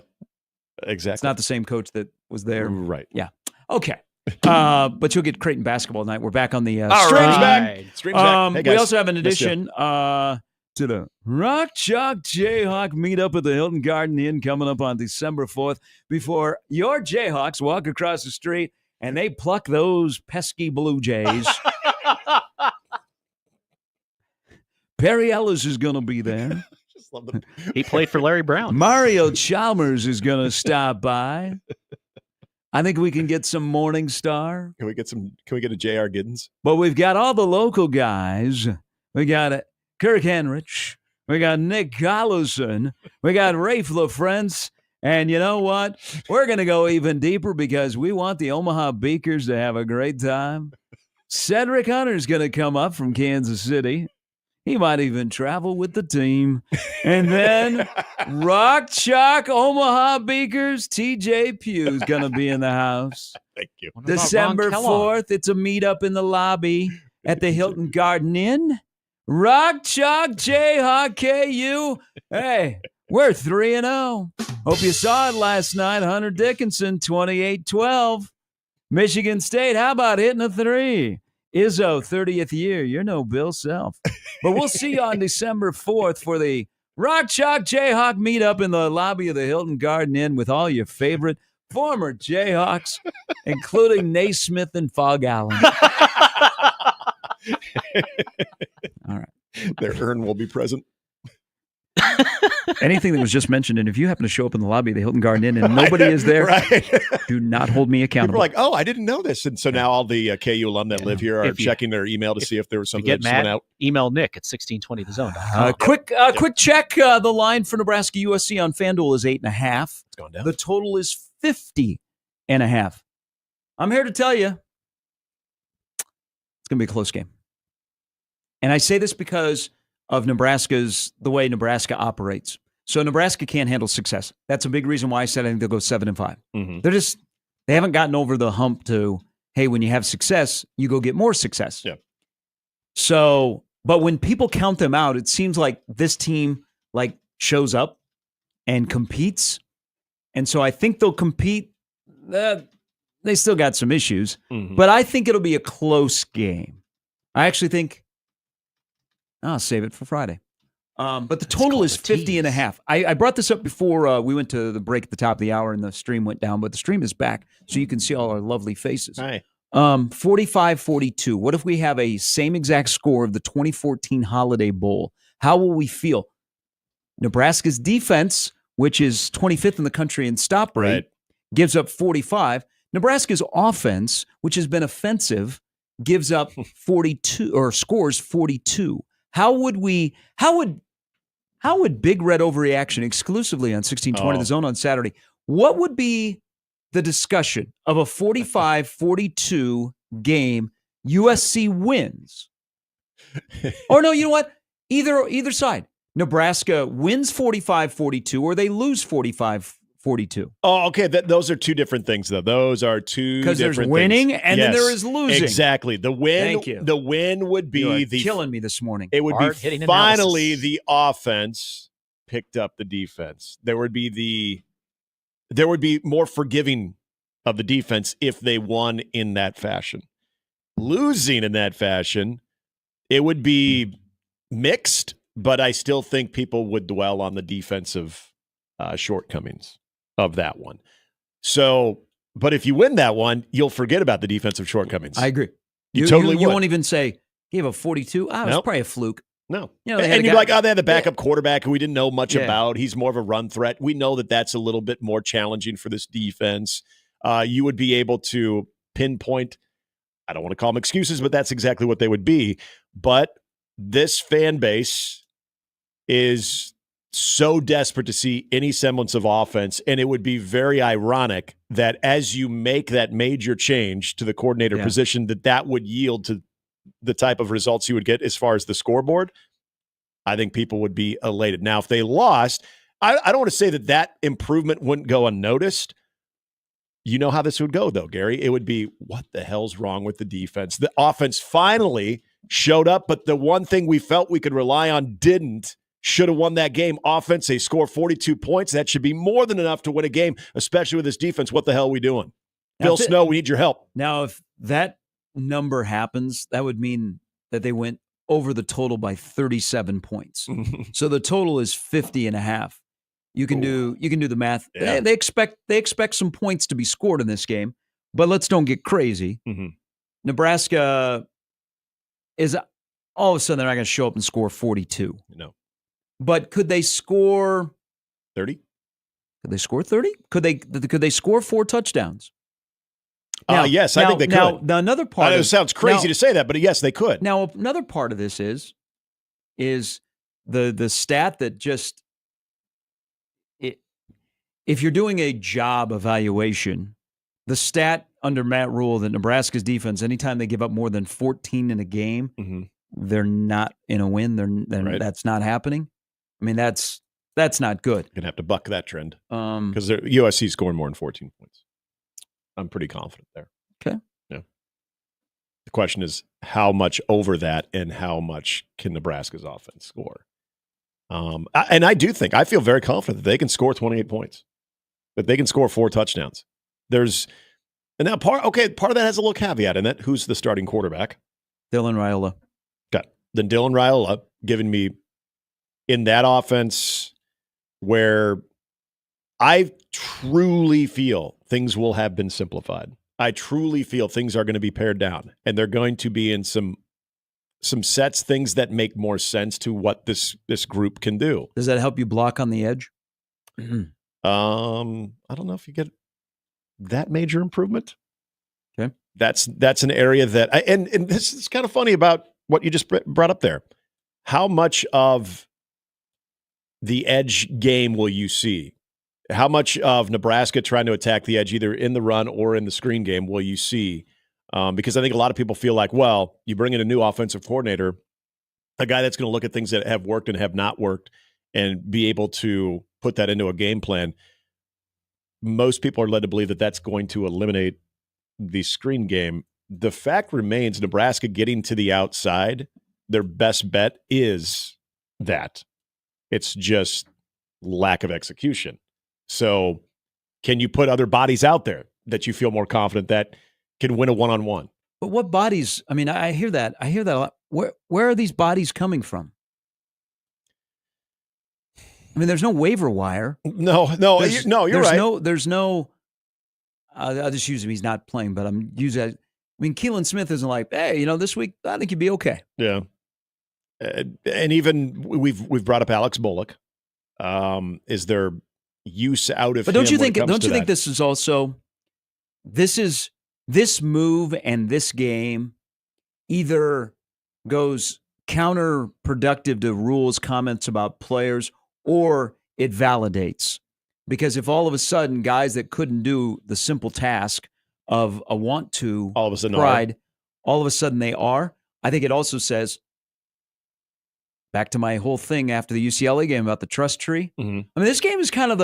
Speaker 21: exactly.
Speaker 1: It's not the same coach that was there.
Speaker 21: Right.
Speaker 1: Yeah. Okay. But you'll get Creighton basketball tonight. We're back on the
Speaker 21: Streams back. Streams back. Hey, guys.
Speaker 1: We also have an addition to the Rock Chalk Jayhawk meetup at the Hilton Garden Inn coming up on December 4th before your Jayhawks walk across the street and they pluck those pesky Blue Jays Perry Ellis is going to be there.
Speaker 21: Just love the
Speaker 17: He played for Larry Brown.
Speaker 1: Mario Chalmers is going to stop by. I think we can get some Morning Star.
Speaker 21: Can we get a J.R. Giddens?
Speaker 1: But we've got all the local guys. We got Kirk Henrich. We got Nick Collison. We got Rafe LaFrance. And you know what? We're going to go even deeper because we want the Omaha Beakers to have a great time. Cedric Hunter's going to come up from Kansas City. He might even travel with the team. And then Rock Chalk Omaha Beakers, TJ Pugh's going to be in the house.
Speaker 21: Thank you.
Speaker 1: December 4th, it's a meetup in the lobby at the Hilton Garden Inn. Rock Chalk Jayhawk KU. Hey, we're 3-0. Hope you saw it last night. Hunter Dickinson, 28-12. Michigan State, how about hitting a 3? Izzo, 30th year. You're no Bill Self. But we'll see you on December 4th for the Rock Chalk Jayhawk meetup in the lobby of the Hilton Garden Inn with all your favorite former Jayhawks, including Naismith and Fog Allen. All right.
Speaker 21: Their urn will be present.
Speaker 1: Anything that was just mentioned, and if you happen to show up in the lobby of the Hilton Garden Inn and nobody is there, do not hold me accountable.
Speaker 21: People are like, oh, I didn't know this. And so now all the KU alum that live here are checking their email to see if there was something
Speaker 17: get
Speaker 21: that just went
Speaker 17: mad,
Speaker 21: out.
Speaker 17: email Nick at 1620thezone.
Speaker 1: Quick check. The line for Nebraska USC on FanDuel is 8.5.
Speaker 21: It's gone down.
Speaker 1: The total is 50.5. I'm here to tell you, it's going to be a close game. And I say this because of the way Nebraska operates. So Nebraska can't handle success. That's a big reason why I said I think they'll go 7-5.
Speaker 21: Mm-hmm.
Speaker 1: They haven't gotten over the hump to, hey, when you have success, you go get more success.
Speaker 21: Yeah.
Speaker 1: So, but when people count them out, it seems like this team shows up and competes. And so I think they'll compete. They still got some issues, but I think it'll be a close game. I actually think I'll save it for Friday. But the total is 50.5. I brought this up before we went to the break at the top of the hour and the stream went down, but the stream is back, so you can see all our lovely faces.
Speaker 21: Hi.
Speaker 1: 45-42. What if we have a same exact score of the 2014 Holiday Bowl? How will we feel? Nebraska's defense, which is 25th in the country in stop rate, gives up 45. Nebraska's offense, which has been offensive, gives up 42 or scores 42. How would Big Red Overreaction exclusively on 1620 The Zone on Saturday? What would be the discussion of a 45-42 game USC wins? Or no, you know what? Either side. Nebraska wins 45-42 or they lose 45-42.
Speaker 21: Oh, okay. Those are two different things, though. Those are two different things.
Speaker 1: Because there's winning and then there is losing.
Speaker 21: Exactly. The win.
Speaker 1: Thank you.
Speaker 21: The win would be
Speaker 1: killing me this morning.
Speaker 21: It would be finally the offense picked up the defense. There would be more forgiving of the defense if they won in that fashion. Losing in that fashion, it would be mixed, but I still think people would dwell on the defensive shortcomings of that one. So, but if you win that one, you'll forget about the defensive shortcomings.
Speaker 1: I agree.
Speaker 21: You totally
Speaker 1: you
Speaker 21: would.
Speaker 1: won't even say, gave a 42. It was probably a fluke.
Speaker 21: No.
Speaker 1: You know,
Speaker 21: and you're like, oh, they had the backup quarterback who we didn't know much about. He's more of a run threat. We know that that's a little bit more challenging for this defense. You would be able to pinpoint, I don't want to call them excuses, but that's exactly what they would be. But this fan base is so desperate to see any semblance of offense, and it would be very ironic that as you make that major change to the coordinator position, that would yield to the type of results you would get as far as the scoreboard. I think people would be elated. Now, if they lost, I don't want to say that improvement wouldn't go unnoticed. You know how this would go, though, Gary. It would be, what the hell's wrong with the defense? The offense finally showed up, but the one thing we felt we could rely on didn't. Should have won that game. Offense, they score 42 points. That should be more than enough to win a game, especially with this defense. What the hell are we doing? Phil Snow, we need your help.
Speaker 1: Now, if that number happens, that would mean that they went over the total by 37 points. So the total is 50.5. You can do the math.
Speaker 21: Yeah.
Speaker 1: They expect some points to be scored in this game, but let's don't get crazy. Nebraska is all of a sudden they're not going to show up and score 42.
Speaker 21: No.
Speaker 1: But could they score
Speaker 21: 30?
Speaker 1: Could they score 30? Could they score 4 touchdowns?
Speaker 21: Yes, I think they could.
Speaker 1: Now another part.
Speaker 21: I know it sounds crazy to say that, but yes, they could.
Speaker 1: Now another part of this is the stat that just if you're doing a job evaluation, the stat under Matt Rule that Nebraska's defense, anytime they give up more than 14 in a game, they're not in a win.
Speaker 21: Right.
Speaker 1: That's not happening. I mean, that's not good.
Speaker 21: You're going to have to buck that trend because USC scoring more than 14 points. I'm pretty confident there.
Speaker 1: Okay.
Speaker 21: Yeah. The question is how much over that and how much can Nebraska's offense score? And I do think, I feel very confident that they can score 28 points, that they can score 4 touchdowns. And now part of that has a little caveat in it. Who's the starting quarterback?
Speaker 1: Dylan Raiola.
Speaker 21: Okay. Then Dylan Raiola giving me in that offense where I truly feel things will have been simplified. I truly feel things are going to be pared down, and they're going to be in some sets, things that make more sense to what this group can do.
Speaker 1: Does that help you block on the edge?
Speaker 21: I don't know if you get that major improvement.
Speaker 1: Okay.
Speaker 21: That's an area that and this is kind of funny about what you just brought up there. How much of the edge game will you see? How much of Nebraska trying to attack the edge, either in the run or in the screen game, will you see? Because I think a lot of people feel like, well, you bring in a new offensive coordinator, a guy that's going to look at things that have worked and have not worked and be able to put that into a game plan. Most people are led to believe that that's going to eliminate the screen game. The fact remains, Nebraska getting to the outside, their best bet is that. It's just lack of execution. So can you put other bodies out there that you feel more confident that can win a one-on-one?
Speaker 1: But what bodies? I mean, I hear that a lot. Where are these bodies coming from? I mean, there's no waiver wire.
Speaker 21: No, you're right.
Speaker 1: There's no. I'll just use him. He's not playing, but I'm using. I mean, Keelan Smith isn't like, hey, this week I think you'd be okay.
Speaker 21: Yeah, and even we've brought up Alex Bullock. Is there use out of?
Speaker 1: But don't
Speaker 21: him
Speaker 1: you think?
Speaker 21: when it comes
Speaker 1: Don't
Speaker 21: to
Speaker 1: you think
Speaker 21: that?
Speaker 1: this is also? This move and this game either goes counterproductive to Rule's comments about players, or it validates. Because if all of a sudden guys that couldn't do the simple task of a want to
Speaker 21: all of a sudden
Speaker 1: pride, all of a sudden they are, I think it also says, back to my whole thing after the UCLA game about the trust tree.
Speaker 21: Mm-hmm.
Speaker 1: I mean, this game is kind of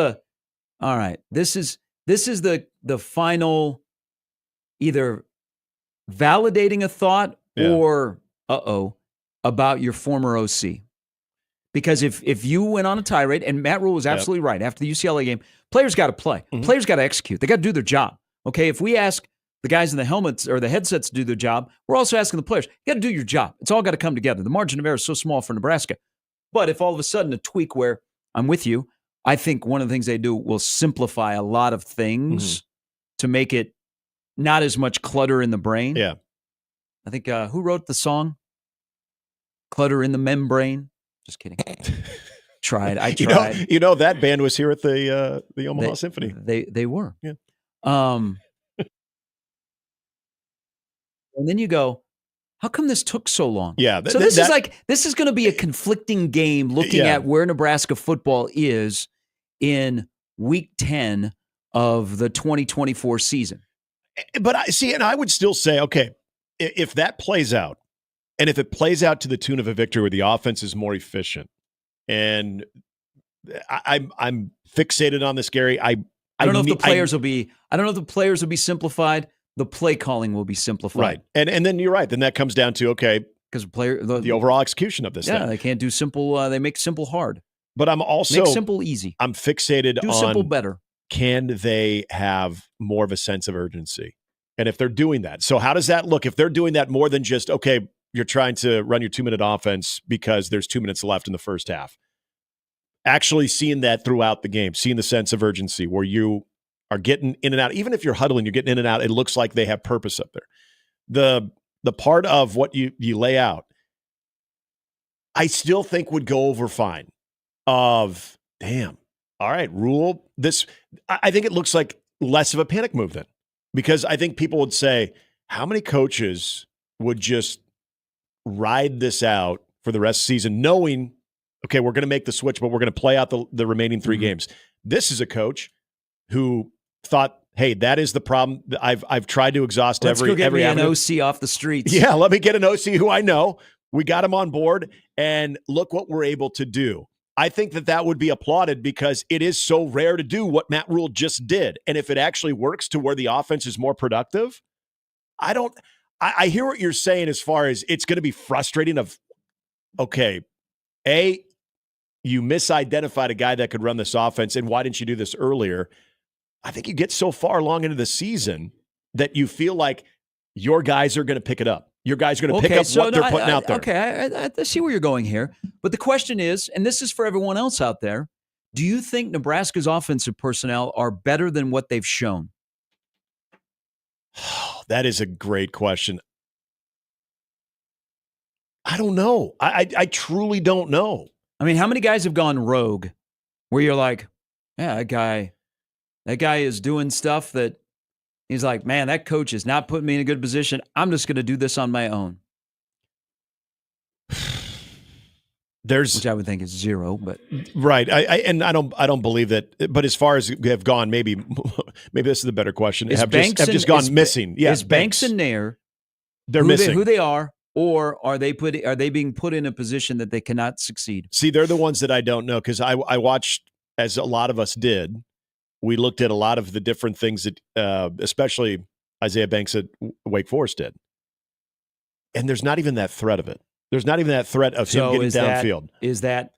Speaker 1: all right, this is the final either validating a thought or about your former OC. Because if you went on a tirade, and Matt Rule was absolutely right, after the UCLA game, players got to play.
Speaker 21: Mm-hmm.
Speaker 1: Players got to execute. They got to do their job. Okay, if we ask the guys in the helmets or the headsets to do their job, we're also asking the players, you got to do your job. It's all got to come together. The margin of error is so small for Nebraska. But if all of a sudden a tweak where I'm with you, I think one of the things they do will simplify a lot of things to make it not as much clutter in the brain.
Speaker 21: Yeah.
Speaker 1: I think, who wrote the song? Clutter in the Membrane. Just kidding. Tried. I tried.
Speaker 21: That band was here at the Omaha Symphony.
Speaker 1: They were.
Speaker 21: Yeah.
Speaker 1: And then you go, how come this took so long?
Speaker 21: Yeah.
Speaker 1: So this is going to be a conflicting game looking at where Nebraska football is in week 10 of the 2024 season.
Speaker 21: But I would still say, okay, if that plays out, and if it plays out to the tune of a victory where the offense is more efficient, and I'm fixated on this, Gary. I don't know if the players will be simplified. The play calling will be simplified. Right. And then you're right. Then that comes down to, okay,
Speaker 1: because
Speaker 21: the overall execution of this thing.
Speaker 1: Yeah, they can't do simple. They make simple hard.
Speaker 21: But I'm also
Speaker 1: make simple easy.
Speaker 21: I'm fixated
Speaker 1: on simple better.
Speaker 21: Can they have more of a sense of urgency? And if they're doing that, so how does that look? If they're doing that more than just, okay, you're trying to run your 2-minute offense because there's 2 minutes left in the first half. Actually seeing that throughout the game, seeing the sense of urgency where you are getting in and out. Even if you're huddling, you're getting in and out. It looks like they have purpose up there. The part of what you lay out, I still think would go over fine. Of, damn, all right, rule this. I think it looks like less of a panic move then, because I think people would say, how many coaches would just ride this out for the rest of the season, knowing, okay, we're going to make the switch, but we're going to play out the remaining 3 games. This is a coach who thought, hey, that is the problem. I've tried to exhaust every
Speaker 1: an
Speaker 21: avenue.
Speaker 1: OC off the streets.
Speaker 21: Yeah, let me get an OC who I know. We got him on board, and look what we're able to do. I think that would be applauded because it is so rare to do what Matt Rule just did. And if it actually works to where the offense is more productive, I hear what you're saying as far as it's going to be frustrating of, okay, you misidentified a guy that could run this offense, and why didn't you do this earlier? I think you get so far along into the season that you feel like your guys are going to pick it up. Your guys are going to pick up what they're putting out there.
Speaker 1: Okay, I see where you're going here. But the question is, and this is for everyone else out there, do you think Nebraska's offensive personnel are better than what they've shown?
Speaker 21: That is a great question. I don't know. I truly don't know.
Speaker 1: I mean, how many guys have gone rogue where you're like, yeah, that guy is doing stuff that he's like, man, that coach is not putting me in a good position. I'm just going to do this on my own. Which I would think is zero, but
Speaker 21: right. I don't believe that. But as far as have gone, maybe this is the better question. Have just gone missing. Yes,
Speaker 1: is Banks and Nair,
Speaker 21: they're missing
Speaker 1: who they are, or are they being put in a position that they cannot succeed?
Speaker 21: See, they're the ones that I don't know, because I watched, as a lot of us did. We looked at a lot of the different things that, especially Isaiah Banks at Wake Forest did, and there's not even that threat of it. There's not even that threat of him getting downfield.
Speaker 1: Is that?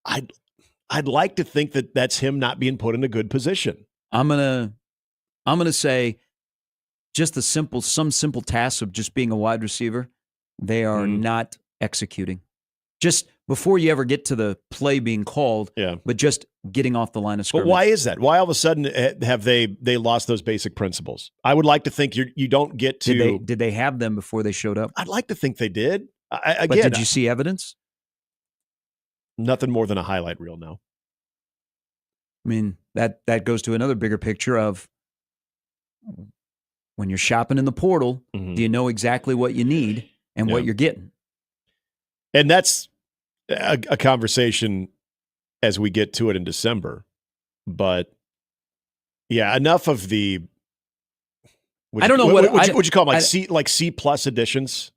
Speaker 21: I'd like to think that that's him not being put in a good position.
Speaker 1: I'm gonna say, just some simple tasks of just being a wide receiver, they are not executing. Just before you ever get to the play being called, but just getting off the line of scrimmage.
Speaker 21: But why is that? Why all of a sudden have they lost those basic principles? I would like to think you don't get to.
Speaker 1: Did they have them before they showed up?
Speaker 21: I'd like to think they did.
Speaker 1: But did you see evidence?
Speaker 21: Nothing more than a highlight reel now.
Speaker 1: I mean, that goes to another bigger picture of when you're shopping in the portal, do you know exactly what you need and what you're getting?
Speaker 21: And that's a conversation as we get to it in December. But yeah, enough of the.
Speaker 1: I don't know what
Speaker 21: would you call them, C plus additions.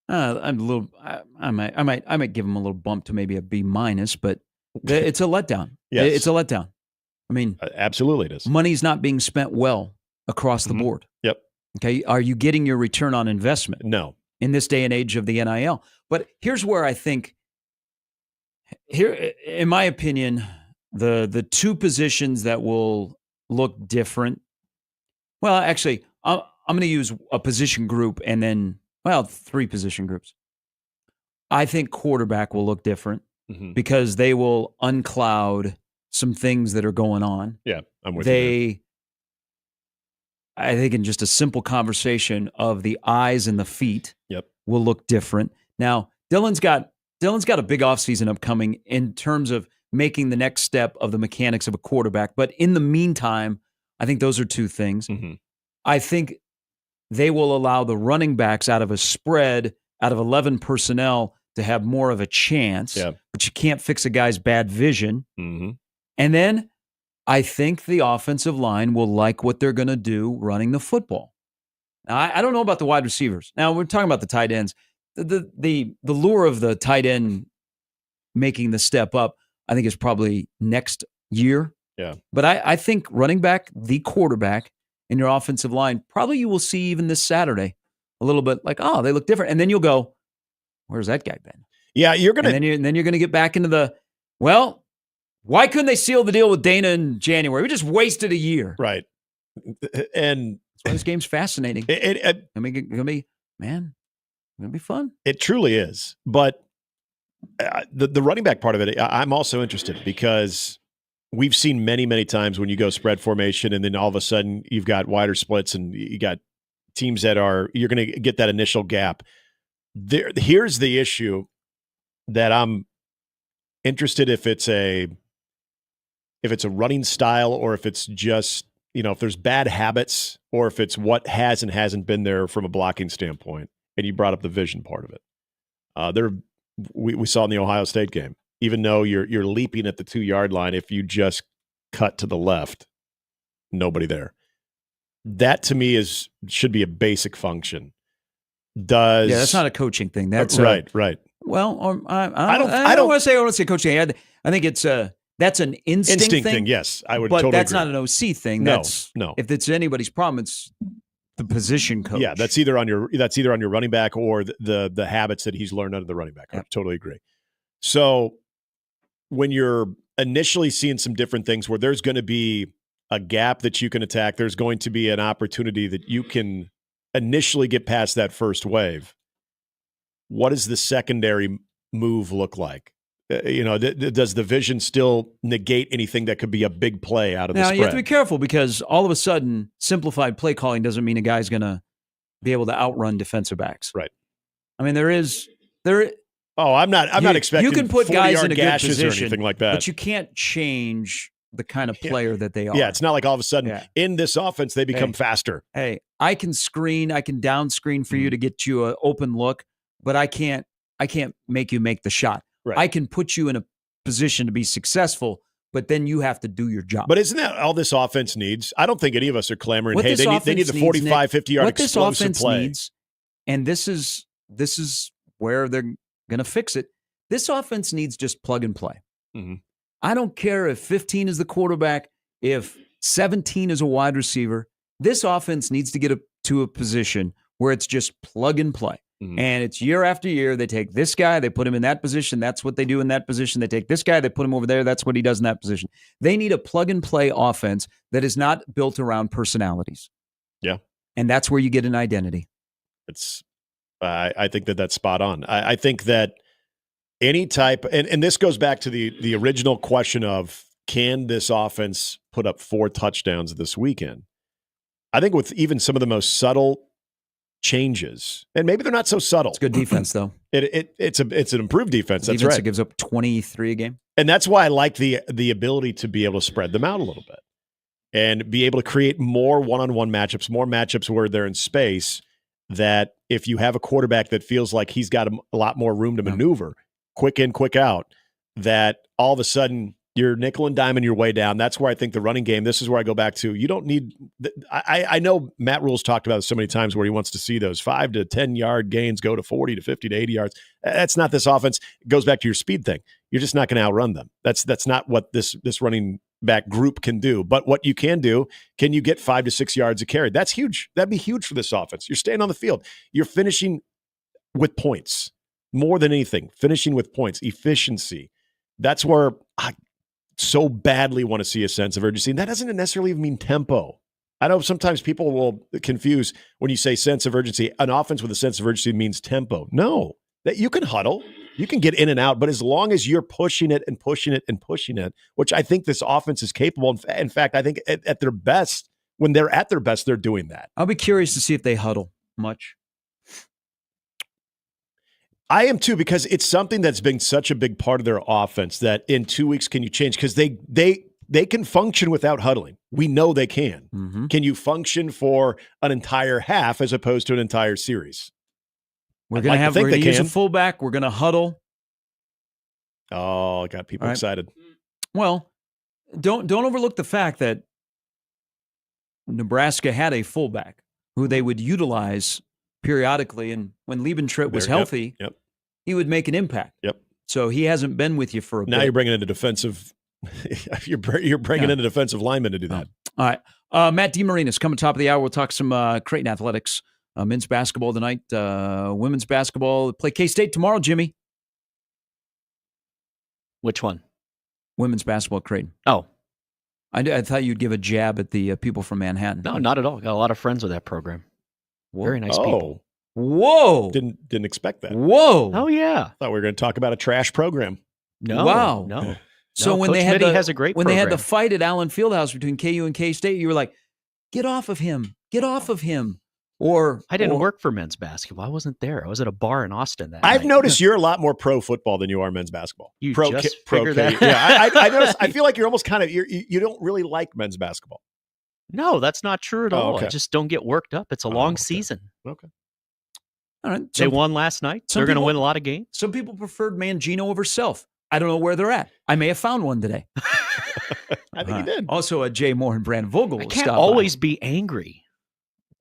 Speaker 1: I'm a little. I might give them a little bump to maybe a B minus, but it's a letdown.
Speaker 21: Yes.
Speaker 1: It's a letdown. I mean,
Speaker 21: absolutely, it is.
Speaker 1: Money's not being spent well across the board.
Speaker 21: Yep.
Speaker 1: Okay, are you getting your return on investment?
Speaker 21: No.
Speaker 1: In this day and age of the NIL, but here's where I think. Here, in my opinion, the two positions that will look different. Well, actually, I'm going to use a position group and then. Well, 3 position groups. I think quarterback will look different because they will uncloud some things that are going on.
Speaker 21: Yeah, I'm with you.
Speaker 1: I think in just a simple conversation of the eyes and the feet will look different. Now, Dylan's got a big offseason upcoming in terms of making the next step of the mechanics of a quarterback. But in the meantime, I think those are 2 things. I think they will allow the running backs out of a spread, out of 11 personnel, to have more of a chance. But you can't fix a guy's bad vision. And then I think the offensive line will like what they're going to do running the football. Now, I don't know about the wide receivers. Now, we're talking about the tight ends. The lure of the tight end making the step up, I think, is probably next year.
Speaker 21: Yeah.
Speaker 1: But I think running back, the quarterback, in your offensive line, probably you will see even this Saturday a little bit like, oh, they look different. And then you'll go, where's that guy been?
Speaker 21: Yeah, you're going to.
Speaker 1: And then you're going to get back into the, well, why couldn't they seal the deal with Dana in January? We just wasted a year.
Speaker 21: Right. And
Speaker 1: that's why this game's fascinating. It's going to be fun.
Speaker 21: It truly is. But the running back part of it, I'm also interested because we've seen many, many times when you go spread formation and then all of a sudden you've got wider splits and you got teams that you're going to get that initial gap. Here's the issue that I'm interested if it's a running style or if it's just, if there's bad habits or if it's what has and hasn't been there from a blocking standpoint. And you brought up the vision part of it. We saw in the Ohio State game, even though you're leaping at the 2-yard line, if you just cut to the left, nobody there. That to me should be a basic function.
Speaker 1: That's not a coaching thing. That's
Speaker 21: right.
Speaker 1: Well, I don't want to say coaching. I think it's that's an instinct thing.
Speaker 21: Yes, I would.
Speaker 1: But
Speaker 21: totally
Speaker 1: that's
Speaker 21: agree.
Speaker 1: not an OC thing.
Speaker 21: No.
Speaker 1: If it's anybody's problem, it's the position coach.
Speaker 21: Yeah, that's either on your running back or the habits that he's learned under the running back. I totally agree. So when you're initially seeing some different things where there's going to be a gap that you can attack, there's going to be an opportunity that you can initially get past that first wave. What does the secondary move look like? Does the vision still negate anything that could be a big play out of the spread?
Speaker 1: Now, you have to be careful because all of a sudden, simplified play calling doesn't mean a guy's going to be able to outrun defensive backs.
Speaker 21: Right.
Speaker 1: I mean, there.
Speaker 21: Oh, I'm not expecting
Speaker 1: you can put guys in a good position
Speaker 21: or anything like that,
Speaker 1: but you can't change the kind of player that they are.
Speaker 21: Yeah, it's not like all of a sudden in this offense they become faster.
Speaker 1: Hey, I can down screen for you to get you an open look, but I can't make you make the shot.
Speaker 21: Right.
Speaker 1: I can put you in a position to be successful, but then you have to do your job.
Speaker 21: But isn't that all this offense needs? I don't think any of us are clamoring, they need the 45, 50-yard explosive play.
Speaker 1: Needs, and this is where they're going to fix it. This offense needs just plug and play.
Speaker 21: Mm-hmm.
Speaker 1: I don't care if 15 is the quarterback, if 17 is a wide receiver. This offense needs to get to a position where it's just plug and play.
Speaker 21: Mm-hmm.
Speaker 1: And it's year after year. They take this guy, they put him in that position. That's what they do in that position. They take this guy, they put him over there. That's what he does in that position. They need a plug and play offense that is not built around personalities.
Speaker 21: Yeah.
Speaker 1: And that's where you get an identity.
Speaker 21: I think that's spot on. I think that any type, and this goes back to the original question of, can this offense put up 4 touchdowns this weekend? I think with even some of the most subtle changes, and maybe they're not so subtle.
Speaker 1: It's good defense, though.
Speaker 21: It's an improved defense. That's
Speaker 1: defense
Speaker 21: right.
Speaker 1: That gives up 23 a game.
Speaker 21: And that's why I like the ability to be able to spread them out a little bit and be able to create more one-on-one matchups, more matchups where they're in space, that if you have a quarterback that feels like he's got a lot more room to maneuver, quick in, quick out, that all of a sudden you're nickel and diming your way down. That's where I think the running game, this is where I go back to, you don't need – I know Matt Rule's talked about it so many times where he wants to see those 5 to 10-yard gains go to 40 to 50 to 80 yards. That's not this offense. It goes back to your speed thing. You're just not going to outrun them. That's not what this running back group can do. But what you can do, can you get 5 to 6 yards a carry? That's huge. That'd be huge for this offense. You're staying on the field. You're finishing with points. More than anything, finishing with points, efficiency. That's where I so badly want to see a sense of urgency. And that doesn't necessarily even mean tempo. I know sometimes people will confuse when you say sense of urgency. An offense with a sense of urgency means tempo. No, that you can huddle, you can get in and out, but as long as you're pushing it and pushing it and pushing it, which I think this offense is capable. In fact, I think at their best, when they're at their best, they're doing that.
Speaker 1: I'll be curious to see if they huddle much.
Speaker 21: I am too, because it's something that's been such a big part of their offense that in 2 weeks, can you change? Because they can function without huddling. We know they can.
Speaker 1: Mm-hmm.
Speaker 21: Can you function for an entire half as opposed to an entire series?
Speaker 1: We're going to use a fullback. We're going to huddle.
Speaker 21: Oh, got people excited.
Speaker 1: Well, don't overlook the fact that Nebraska had a fullback who they would utilize periodically, and when Liebentritt was healthy, he would make an impact.
Speaker 21: Yep.
Speaker 1: So he hasn't been with you for a bit.
Speaker 21: Now you're bringing in a defensive. You're bringing in a defensive lineman to do that.
Speaker 1: All right, Matt DeMarinis coming top of the hour. We'll talk some Creighton athletics, men's basketball tonight, women's basketball. Play K-State tomorrow, Jimmy.
Speaker 17: Which one?
Speaker 1: Women's basketball, Creighton.
Speaker 17: Oh,
Speaker 1: I thought you'd give a jab at the people from Manhattan.
Speaker 17: No, not at all. Got a lot of friends with that program.
Speaker 1: Whoa.
Speaker 17: Very nice people.
Speaker 1: Whoa.
Speaker 21: Didn't expect that.
Speaker 1: Whoa.
Speaker 17: Oh, yeah.
Speaker 21: Thought we were going to talk about a trash program.
Speaker 17: No.
Speaker 1: Wow.
Speaker 17: No.
Speaker 1: So when
Speaker 17: Coach
Speaker 1: they had
Speaker 17: Mitty has a great
Speaker 1: when
Speaker 17: program.
Speaker 1: they had the fight at Allen Fieldhouse between KU and K-State, you were like, get off of him. Get off of him.
Speaker 17: I didn't work for men's basketball. I wasn't there. I was at a bar in Austin that
Speaker 21: I've
Speaker 17: night.
Speaker 21: noticed you're a lot more pro football than you are men's basketball.
Speaker 17: You
Speaker 21: pro
Speaker 17: just
Speaker 21: pro
Speaker 17: figured that
Speaker 21: Yeah, I noticed. I feel like you're almost kind of you don't really like men's basketball.
Speaker 17: No, that's not true at
Speaker 21: Oh,
Speaker 17: all.
Speaker 21: okay.
Speaker 17: I just don't get worked up. It's a long season.
Speaker 21: Okay.
Speaker 1: All right.
Speaker 17: They won last night. They're going to win a lot of games.
Speaker 1: Some people preferred Mangino over Self. I don't know where they're at. I may have found one today.
Speaker 21: I think you did.
Speaker 1: Also, Jay Moore and Brand Vogel.
Speaker 17: I can't always be angry.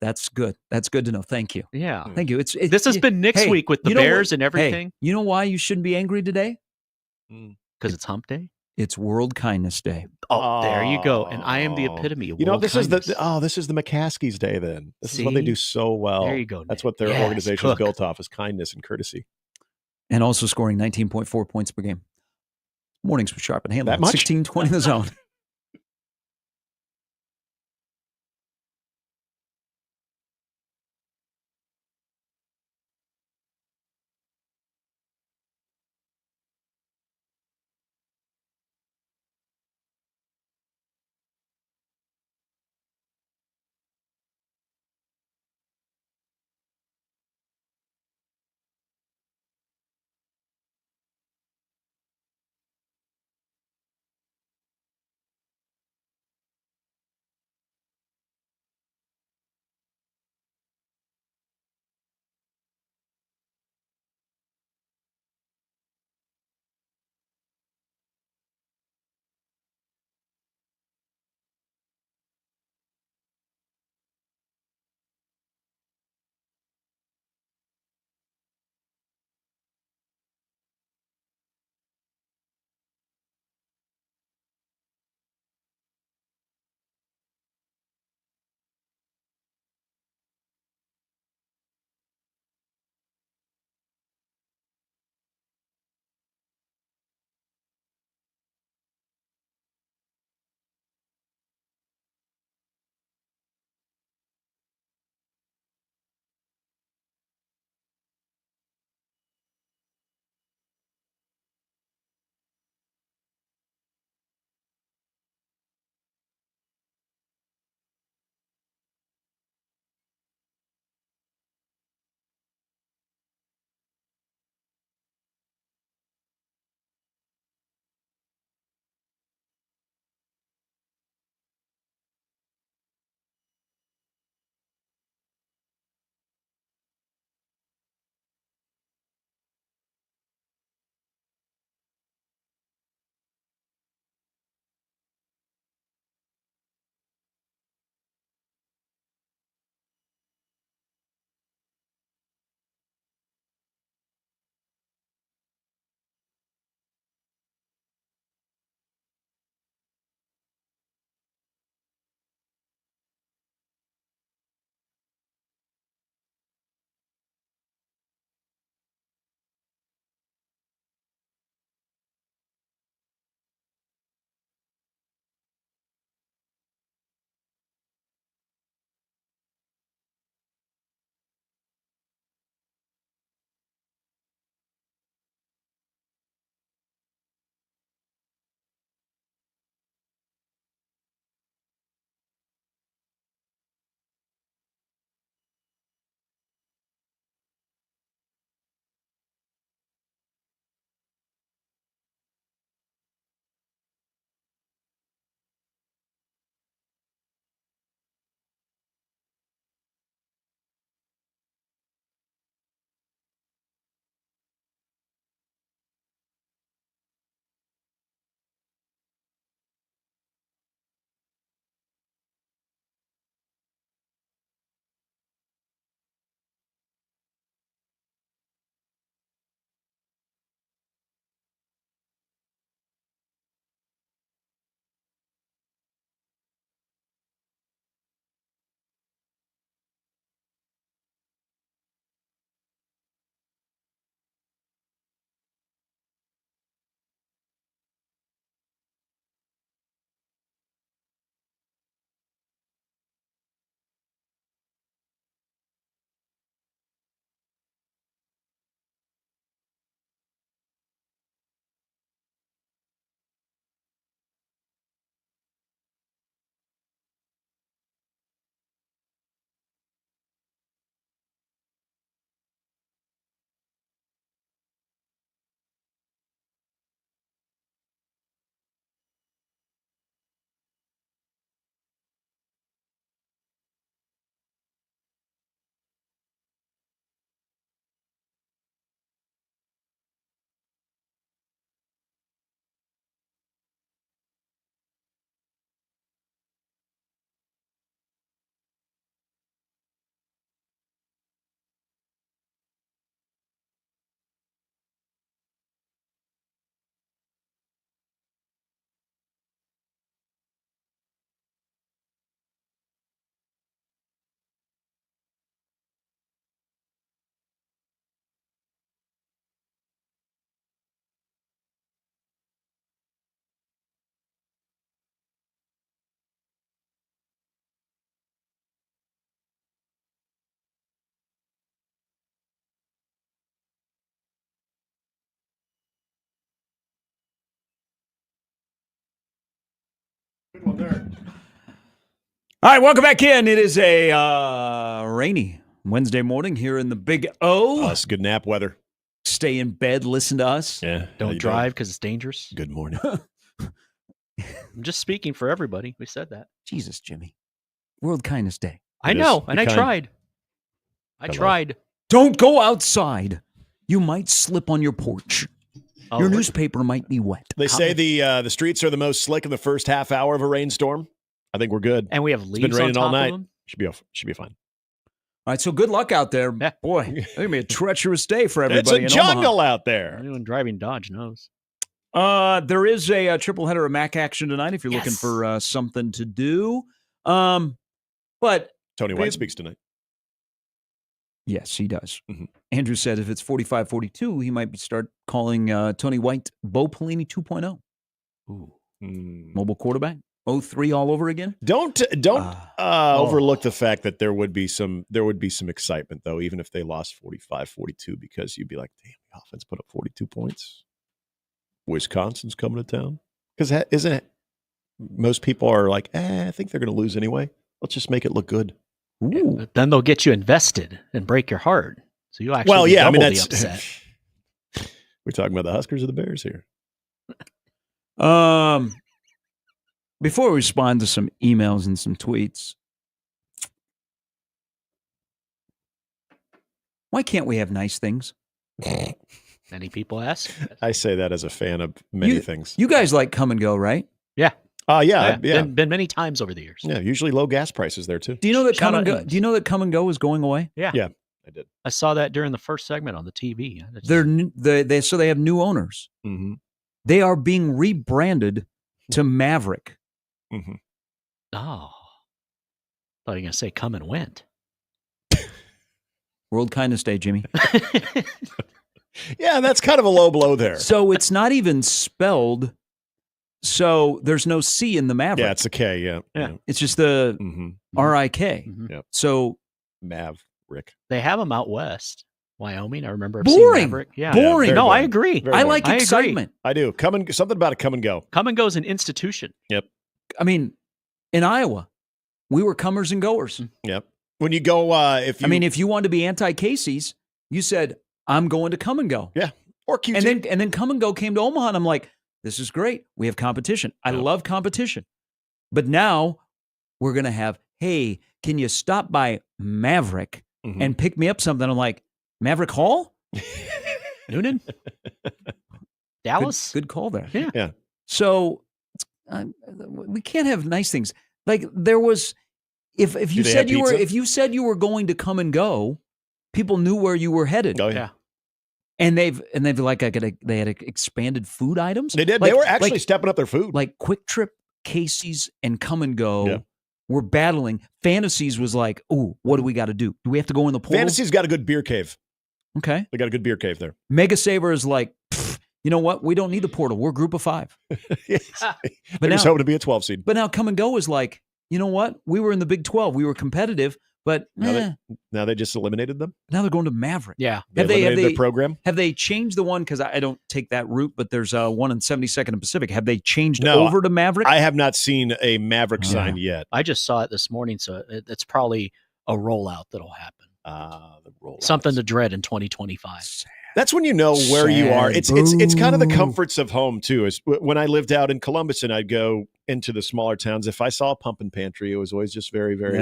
Speaker 1: That's good. That's good to know. Thank you.
Speaker 17: Yeah.
Speaker 1: Thank you.
Speaker 17: This has been Nick's week with the Bears and everything.
Speaker 1: Hey, you know why you shouldn't be angry today?
Speaker 17: Because it's Hump Day.
Speaker 1: It's World Kindness Day.
Speaker 17: Oh, there you go. And I am the epitome of
Speaker 21: This is the McCaskey's Day. Then this is what they do so well.
Speaker 17: There you go.
Speaker 21: That's what their organization is built off: is kindness and courtesy,
Speaker 1: and also scoring 19.4 points per game. Mornings with Sharp and Handley.
Speaker 21: That much?
Speaker 1: 16:20 The Zone. All right, welcome back in. It is a rainy Wednesday morning here in the Big O.
Speaker 21: It's good nap weather.
Speaker 1: Stay in bed, listen to us.
Speaker 21: Yeah.
Speaker 17: Don't drive because it's dangerous.
Speaker 21: Good morning.
Speaker 17: I'm just speaking for everybody. We said that.
Speaker 1: Jesus, Jimmy. World Kindness Day.
Speaker 17: I know, and I tried. I tried.
Speaker 1: Don't go outside. You might slip on your porch.
Speaker 17: Oh,
Speaker 1: Your newspaper might be wet.
Speaker 21: They say the streets are the most slick in the first half hour of a rainstorm. I think we're good.
Speaker 17: And we have
Speaker 21: It's
Speaker 17: leaves
Speaker 21: been raining
Speaker 17: on
Speaker 21: all
Speaker 17: top
Speaker 21: night.
Speaker 17: of them.
Speaker 21: Should be fine.
Speaker 1: All right, so good luck out there.
Speaker 17: Yeah.
Speaker 1: Boy, it's going to be a treacherous day for everybody.
Speaker 21: It's a
Speaker 1: in Omaha.
Speaker 21: jungle out there.
Speaker 17: Anyone driving Dodge knows.
Speaker 1: There is a triple header of MAC action tonight if you're looking for something to do. But
Speaker 21: Tony White speaks tonight.
Speaker 1: Yes, he does.
Speaker 21: Mm-hmm.
Speaker 1: Andrew said if it's 45-42, he might start calling Tony White Bo Pelini 2.0.
Speaker 21: Ooh.
Speaker 1: Mobile quarterback. 03 all over again.
Speaker 21: Don't overlook the fact that there would be some excitement though, even if they lost 45-42, because you'd be like, damn, the offense put up 42 points. Wisconsin's coming to town. Because isn't it? Most people are like, I think they're going to lose anyway. Let's just make it look good.
Speaker 1: Ooh.
Speaker 17: But then they'll get you invested and break your heart. So you actually double the upset.
Speaker 21: We're talking about the Huskers or the Bears here.
Speaker 1: Before we respond to some emails and some tweets, why can't we have nice things?
Speaker 17: Many people ask.
Speaker 21: I say that as a fan of many things.
Speaker 1: You guys like come and go, right?
Speaker 17: Yeah.
Speaker 21: Yeah.
Speaker 17: Been many times over the years.
Speaker 21: Yeah, usually low gas prices there too.
Speaker 1: Do you know that
Speaker 17: Shout out Ings.
Speaker 1: Do you know that come and go is going away?
Speaker 17: Yeah.
Speaker 21: Yeah, I did.
Speaker 17: I saw that during the first segment on the TV.
Speaker 1: So they have new owners.
Speaker 21: Mm-hmm.
Speaker 1: They are being rebranded to Maverick.
Speaker 21: Mm-hmm.
Speaker 17: Oh. Thought you were going to say come and went.
Speaker 1: World Kindness Day, Jimmy.
Speaker 21: Yeah, that's kind of a low blow there.
Speaker 1: So it's not even spelled. So there's no C in the Maverick.
Speaker 21: Yeah, it's a K. Yeah.
Speaker 1: It's just the R-I-K.
Speaker 21: Mm-hmm. Yep.
Speaker 1: So
Speaker 21: Maverick.
Speaker 17: They have them out west. Wyoming, I remember.
Speaker 1: Boring.
Speaker 17: Maverick. Yeah.
Speaker 1: Boring.
Speaker 17: No,
Speaker 21: boring.
Speaker 17: I agree.
Speaker 1: I like excitement.
Speaker 21: I do. Something about a come and go.
Speaker 17: Come and go is an institution.
Speaker 21: Yep.
Speaker 1: I mean, in Iowa, we were comers and goers.
Speaker 21: Yep. When you go, if you
Speaker 1: wanted to be anti-Casey's, you said, I'm going to come and go.
Speaker 21: Yeah. Or QT.
Speaker 1: And then come and go came to Omaha, and I'm like, this is great. We have competition. I love competition. But now we're going to have, hey, can you stop by Maverick and pick me up something? I'm like, Maverick Hall?
Speaker 17: Noonan? Dallas?
Speaker 1: Good call there.
Speaker 21: Yeah.
Speaker 1: So we can't have nice things. Like there was, if you said you were going to come and go, people knew where you were headed.
Speaker 21: Oh yeah.
Speaker 1: And they've they had expanded food items.
Speaker 21: They did. They were actually stepping up their food.
Speaker 1: Like Quick Trip, Casey's, and Come and Go were battling. Fantasies was like, oh, what do we got to do? Do we have to go in the portal?
Speaker 21: Fantasy's got a good beer cave.
Speaker 1: Okay.
Speaker 21: They got a good beer cave there.
Speaker 1: Mega Saver is like, you know what? We don't need the portal. We're group of 5.
Speaker 21: Yes.
Speaker 1: But
Speaker 21: just hoping to be a 12 seed.
Speaker 1: But now Come and Go is like, you know what? We were in the Big 12. We were competitive, but
Speaker 21: now they just eliminated them.
Speaker 1: Now they're going to Maverick.
Speaker 17: Yeah.
Speaker 21: Have they their program?
Speaker 1: Have they changed the one? Because I don't take that route, but there's one in 72nd and Pacific. Have they changed over to Maverick?
Speaker 21: I have not seen a Maverick sign yet.
Speaker 17: I just saw it this morning, so it's probably a rollout that'll happen.
Speaker 21: The rollout.
Speaker 17: Something to dread in 2025.
Speaker 21: That's when you know where you are. It's kind of the comforts of home too. Is when I lived out in Columbus and I'd go into the smaller towns. If I saw a pump and pantry, it was always just very, very,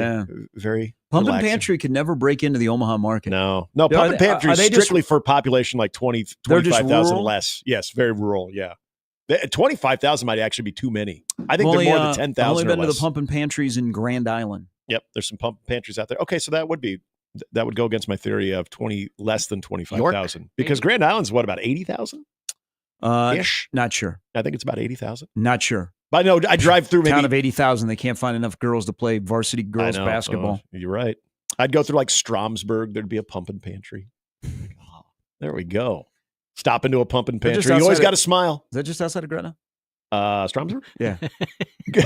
Speaker 21: very
Speaker 1: Pump
Speaker 21: relaxing.
Speaker 1: and pantry could never break into the Omaha market.
Speaker 21: No, pump and pantry is strictly for population like 25,000 less. Yes, very rural. Yeah, 25,000 might actually be too many. I think they're more than 10,000.
Speaker 1: I've only been
Speaker 21: to
Speaker 1: the pump and pantries in Grand Island.
Speaker 21: Yep, there's some pump and pantries out there. Okay, so that would go against my theory of less than 25,000 because Grand Island's what, about 80,000 ish?
Speaker 1: Not sure.
Speaker 21: I think it's about 80,000.
Speaker 1: Not sure.
Speaker 21: But no, I drive through
Speaker 1: town of 80,000. They can't find enough girls to play varsity girls basketball.
Speaker 21: You're right. I'd go through like Stromsburg. There'd be a pump and pantry. There we go. Stop into a pump and pantry. You always got to smile.
Speaker 1: Is that just outside of Gretna?
Speaker 21: Stromsburg?
Speaker 1: Yeah.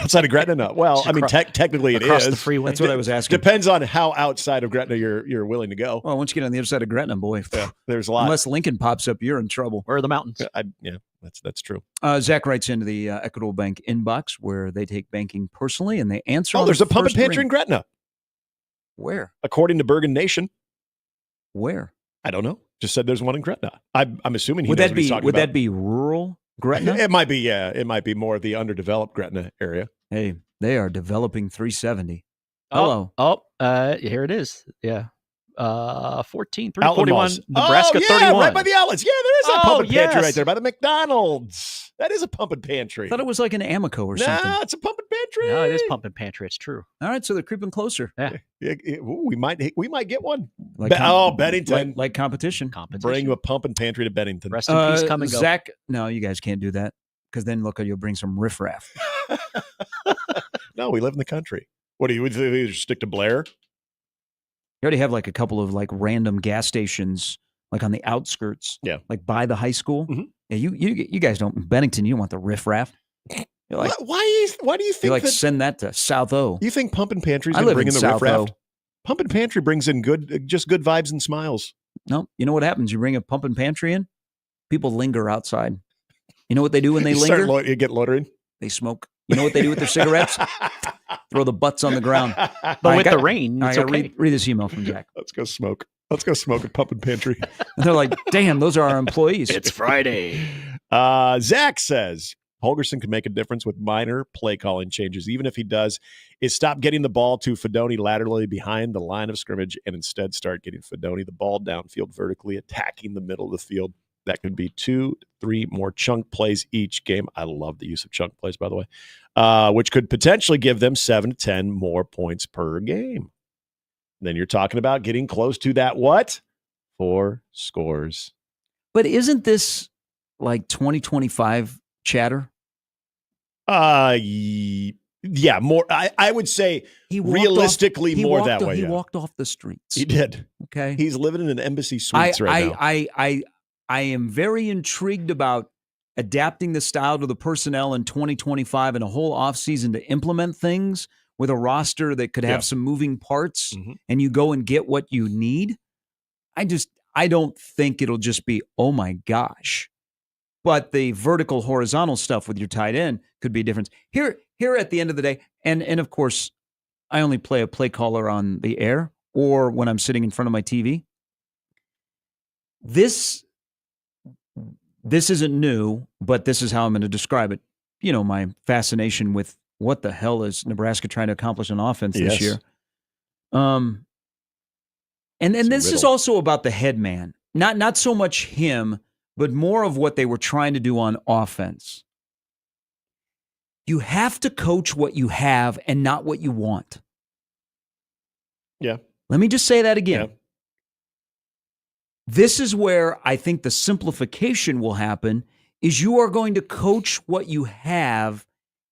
Speaker 21: Outside of Gretna? No. Well, I mean, technically it is.
Speaker 17: Across the freeway.
Speaker 1: That's what I was asking.
Speaker 21: Depends on how outside of Gretna you're willing to go.
Speaker 1: Well, once you get on the other side of Gretna, boy,
Speaker 21: there's a lot.
Speaker 1: Unless Lincoln pops up, you're in trouble.
Speaker 17: Where are the mountains?
Speaker 21: That's true.
Speaker 1: Zach writes into the Equitable Bank inbox where they take banking personally, and they answer.
Speaker 21: Oh, there's a pump and pantry
Speaker 1: ring.
Speaker 21: in Gretna.
Speaker 1: Where?
Speaker 21: According to Bergen Nation.
Speaker 1: Where?
Speaker 21: I don't know. Just said there's one in Gretna. I'm assuming he
Speaker 1: would
Speaker 21: knows
Speaker 1: that
Speaker 21: what he's
Speaker 1: be
Speaker 21: talking
Speaker 1: would
Speaker 21: about.
Speaker 1: that be rural Gretna?
Speaker 21: It might be. Yeah, it might be more of the underdeveloped Gretna area.
Speaker 1: Hey, they are developing 370. Hello.
Speaker 17: Here it is. Yeah. 14,
Speaker 21: Outland
Speaker 17: 341,
Speaker 21: Malls.
Speaker 17: Nebraska,
Speaker 21: oh, yeah,
Speaker 17: 31.
Speaker 21: right by the outlets. Yeah, there is a pump and pantry
Speaker 17: yes.
Speaker 21: right there by the McDonald's. That is a pump and pantry.
Speaker 1: I thought it was like an Amoco or something.
Speaker 21: No, it's a pump and pantry.
Speaker 17: No, it is pump and pantry. It's true.
Speaker 1: All right, so they're creeping closer.
Speaker 17: Yeah.
Speaker 21: Ooh, we might get one.
Speaker 1: Like
Speaker 21: Bennington.
Speaker 1: Like competition.
Speaker 21: Bring a pump and pantry to Bennington.
Speaker 17: Rest in peace, come and go.
Speaker 1: Zach, no, you guys can't do that because then look, you'll bring some riffraff.
Speaker 21: No, we live in the country. What do you stick to Blair?
Speaker 1: You already have like a couple of like random gas stations like on the outskirts.
Speaker 21: Yeah.
Speaker 1: Like by the high school.
Speaker 21: Mm-hmm.
Speaker 1: Yeah, you guys don't, Bennington, you don't want the riffraff. You're like,
Speaker 21: why do you think
Speaker 1: you like send that to South O?
Speaker 21: You think Pump and Pantry's
Speaker 1: I
Speaker 21: going to
Speaker 1: live
Speaker 21: bring
Speaker 1: in
Speaker 21: in the
Speaker 1: South
Speaker 21: riffraff?
Speaker 1: O.
Speaker 21: Pump and Pantry brings in good vibes and smiles.
Speaker 1: No, you know what happens? You bring a pump and pantry in, people linger outside. You know what they do when they
Speaker 21: You
Speaker 1: linger?
Speaker 21: you get loitering?
Speaker 1: They smoke. You know what they do with their cigarettes? Throw the butts on the ground.
Speaker 17: But with the rain, it's okay.
Speaker 1: Read this email from Jack.
Speaker 21: Let's go smoke. Let's go smoke at Pump and Pantry.
Speaker 1: And they're like, damn, those are our employees.
Speaker 17: It's Friday.
Speaker 21: Zach says Holgerson could make a difference with minor play calling changes. Even if he does, is stop getting the ball to Fedoni laterally behind the line of scrimmage and instead start getting Fedoni the ball downfield vertically, attacking the middle of the field. That could be 2-3 more chunk plays each game. I love the use of chunk plays, by the way, which could potentially give them 7 to 10 more points per game. Then you're talking about getting close to that what? 4 scores.
Speaker 1: But isn't this like 2025 chatter?
Speaker 21: Yeah, more. I would say realistically more that way.
Speaker 1: He
Speaker 21: Yeah.
Speaker 1: walked off the streets.
Speaker 21: He did.
Speaker 1: Okay.
Speaker 21: He's living in an embassy suites right now.
Speaker 1: I am very intrigued about adapting the style to the personnel in 2025 and a whole offseason to implement things with a roster that could have some moving parts and you go and get what you need. I don't think it'll just be, oh my gosh. But the vertical horizontal stuff with your tight end could be a difference. Here at the end of the day, and of course, I only play a play caller on the air or when I'm sitting in front of my TV. This isn't new, but this is how I'm going to describe it. You know, my fascination with what the hell is Nebraska trying to accomplish on offense this year. And this is also about the head man. Not so much him, but more of what they were trying to do on offense. You have to coach what you have and not what you want.
Speaker 21: Yeah.
Speaker 1: Let me just say that again.
Speaker 21: Yeah.
Speaker 1: This is where I think the simplification will happen is you are going to coach what you have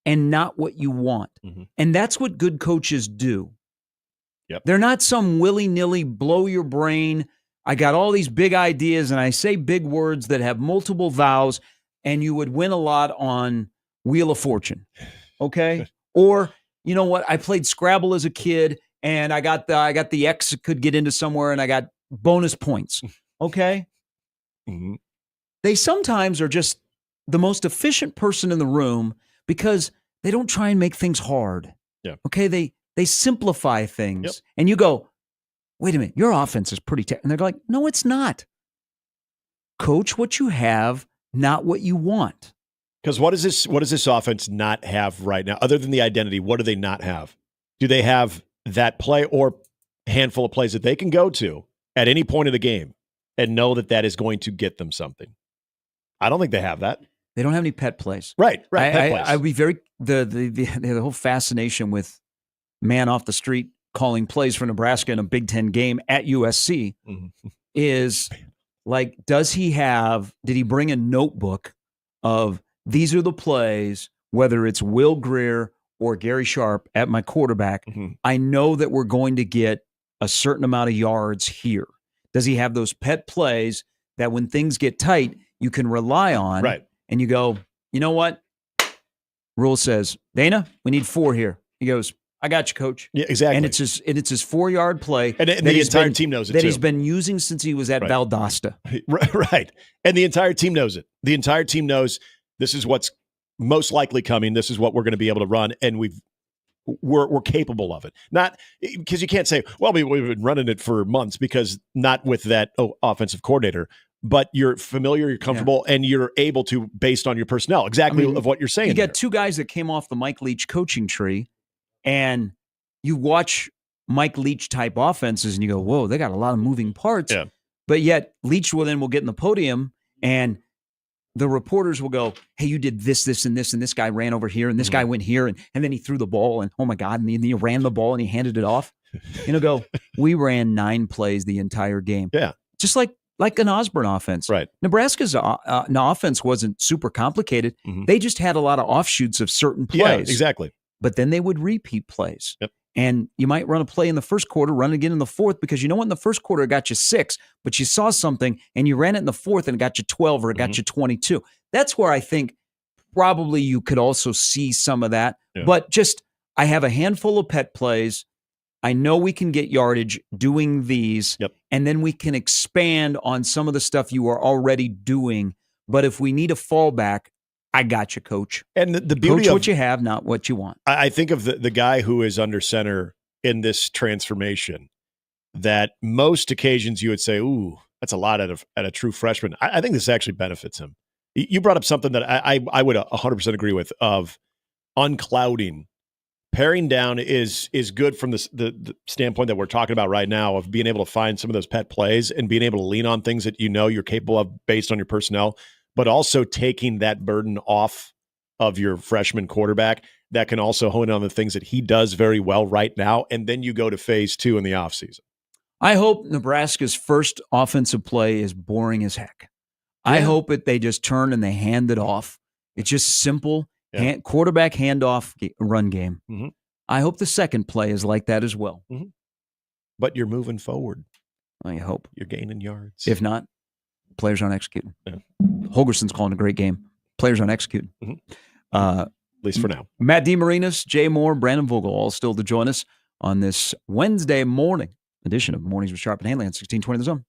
Speaker 1: and not what you want. And that's what good coaches do.
Speaker 21: Yep.
Speaker 1: They're not some willy-nilly blow your brain. I got all these big ideas and I say big words that have multiple vowels and you would win a lot on Wheel of Fortune. Okay? Or, you know what? I played Scrabble as a kid and I got the X that could get into somewhere and I got bonus points. Okay? They sometimes are just the most efficient person in the room because they don't try and make things hard.
Speaker 21: Yeah.
Speaker 1: Okay? They simplify things. And you go, wait a minute, your offense is pretty and they're like, no, it's not. Coach what you have, not what you want.
Speaker 21: Because what does this offense not have right now? Other than the identity, what do they not have? Do they have that play or handful of plays that they can go to at any point of the game and know that is going to get them something? I don't think they have that.
Speaker 1: They don't have any pet plays.
Speaker 21: Right. Pet plays.
Speaker 1: I'd be very the whole fascination with man off the street calling plays for Nebraska in a Big Ten game at USC is like, did he bring a notebook of these are the plays, whether it's Will Greer or Gary Sharp at my quarterback, I know that we're going to get a certain amount of yards here. Does he have those pet plays that when things get tight, you can rely on?
Speaker 21: Right.
Speaker 1: And you go, you know what? Rule says, Dana, we need 4 here. He goes, I got you, coach.
Speaker 21: Yeah, exactly.
Speaker 1: And it's his 4-yard play.
Speaker 21: And the entire team knows it,
Speaker 1: that
Speaker 21: too.
Speaker 1: he's been using since he was at Valdosta.
Speaker 21: Right. And the entire team knows it. The entire team knows this is what's most likely coming. This is what we're going to be able to run. And we're capable of it. Not because you can't say, well, we've been running it for months, because not with that offensive coordinator, but you're familiar, you're comfortable, and you're able to, based on your personnel, exactly of what you're saying.
Speaker 1: You got two guys that came off the Mike Leach coaching tree, and you watch Mike Leach type offenses and you go, whoa, they got a lot of moving parts.
Speaker 21: Yeah.
Speaker 1: But yet Leach will get in the podium and the reporters will go, hey, you did this, this, and this guy ran over here, and this guy went here, and then he threw the ball, and oh my God, and he ran the ball and he handed it off. Go, we ran 9 plays the entire game.
Speaker 21: Yeah.
Speaker 1: Just like an Osborne offense.
Speaker 21: Right.
Speaker 1: Nebraska's offense wasn't super complicated. They just had a lot of offshoots of certain plays.
Speaker 21: Yeah, exactly.
Speaker 1: But then they would repeat plays.
Speaker 21: Yep.
Speaker 1: And you might run a play in the first quarter, run it again in the fourth, because you know what, in the first quarter it got you 6, but you saw something and you ran it in the fourth and it got you 12 or it got you 22. That's where I think probably you could also see some of that.
Speaker 21: Yeah.
Speaker 1: But I have a handful of pet plays. I know we can get yardage doing these, and then we can expand on some of the stuff you are already doing. But if we need a fallback, I got you, coach.
Speaker 21: And the beauty
Speaker 1: coach
Speaker 21: of
Speaker 1: what you have, not what you want.
Speaker 21: I think of the guy who is under center in this transformation, that most occasions you would say, ooh, that's a lot at a true freshman. I think this actually benefits him. You brought up something that I would 100% agree with, of unclouding. Paring down is good from the standpoint that we're talking about right now, of being able to find some of those pet plays and being able to lean on things that you know you're capable of based on your personnel, but also taking that burden off of your freshman quarterback that can also hone in on the things that he does very well right now. And then you go to phase 2 in the offseason.
Speaker 1: I hope Nebraska's first offensive play is boring as heck. Yeah. I hope they just turn and they hand it off. It's just simple. Quarterback handoff run game.
Speaker 21: Mm-hmm.
Speaker 1: I hope the second play is like that as well.
Speaker 21: Mm-hmm. But you're moving forward.
Speaker 1: I hope.
Speaker 21: You're gaining yards.
Speaker 1: If not, players aren't executing.
Speaker 21: Yeah.
Speaker 1: Holgerson's calling a great game. Players aren't executing.
Speaker 21: Mm-hmm. At least for now.
Speaker 1: Matt DeMarinis, Jay Moore, Brandon Vogel, all still to join us on this Wednesday morning edition of Mornings with Sharp and Handley on 1620 The Zone.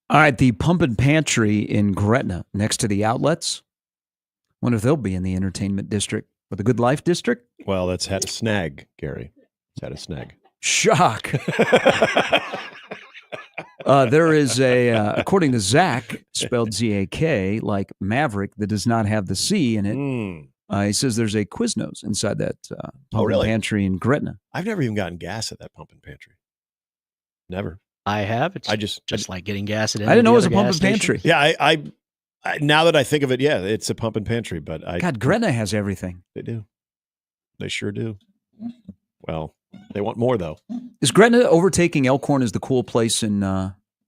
Speaker 1: All right, the Pump and Pantry in Gretna, next to the outlets. Wonder if they'll be in the entertainment district or the Good Life district.
Speaker 21: Well, that's had a snag, Gary. It's had a snag.
Speaker 1: Shock. There is according to Zach, spelled Z-A-K, like Maverick, that does not have the C in it. He says there's a Quiznos inside that Pump and Pantry in Gretna.
Speaker 21: I've never even gotten gas at that Pump and Pantry. Never.
Speaker 17: I have. It's
Speaker 21: I just
Speaker 17: like getting gas at.
Speaker 1: I didn't know it was a Pump and Pantry.
Speaker 21: Yeah, I now that I think of it, yeah, it's a Pump and Pantry. But
Speaker 1: God, Gretna has everything.
Speaker 21: They do. They sure do. Well, they want more though.
Speaker 1: Is Gretna overtaking Elkhorn as the cool place in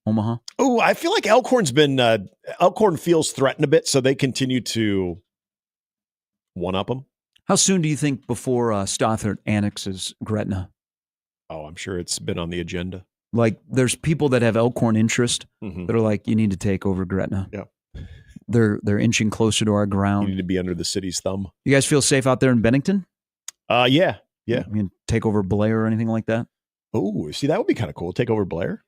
Speaker 1: Omaha?
Speaker 21: Oh, I feel like Elkhorn's been Elkhorn feels threatened a bit, so they continue to one up them.
Speaker 1: How soon do you think before Stothert annexes Gretna?
Speaker 21: Oh, I'm sure it's been on the agenda.
Speaker 1: Like, there's people that have Elkhorn interest that are like, you need to take over Gretna.
Speaker 21: Yeah.
Speaker 1: They're inching closer to our ground.
Speaker 21: You need to be under the city's thumb.
Speaker 1: You guys feel safe out there in Bennington?
Speaker 21: Yeah.
Speaker 1: You can take over Blair or anything like that?
Speaker 21: Oh, see, that would be kind of cool. Take over Blair.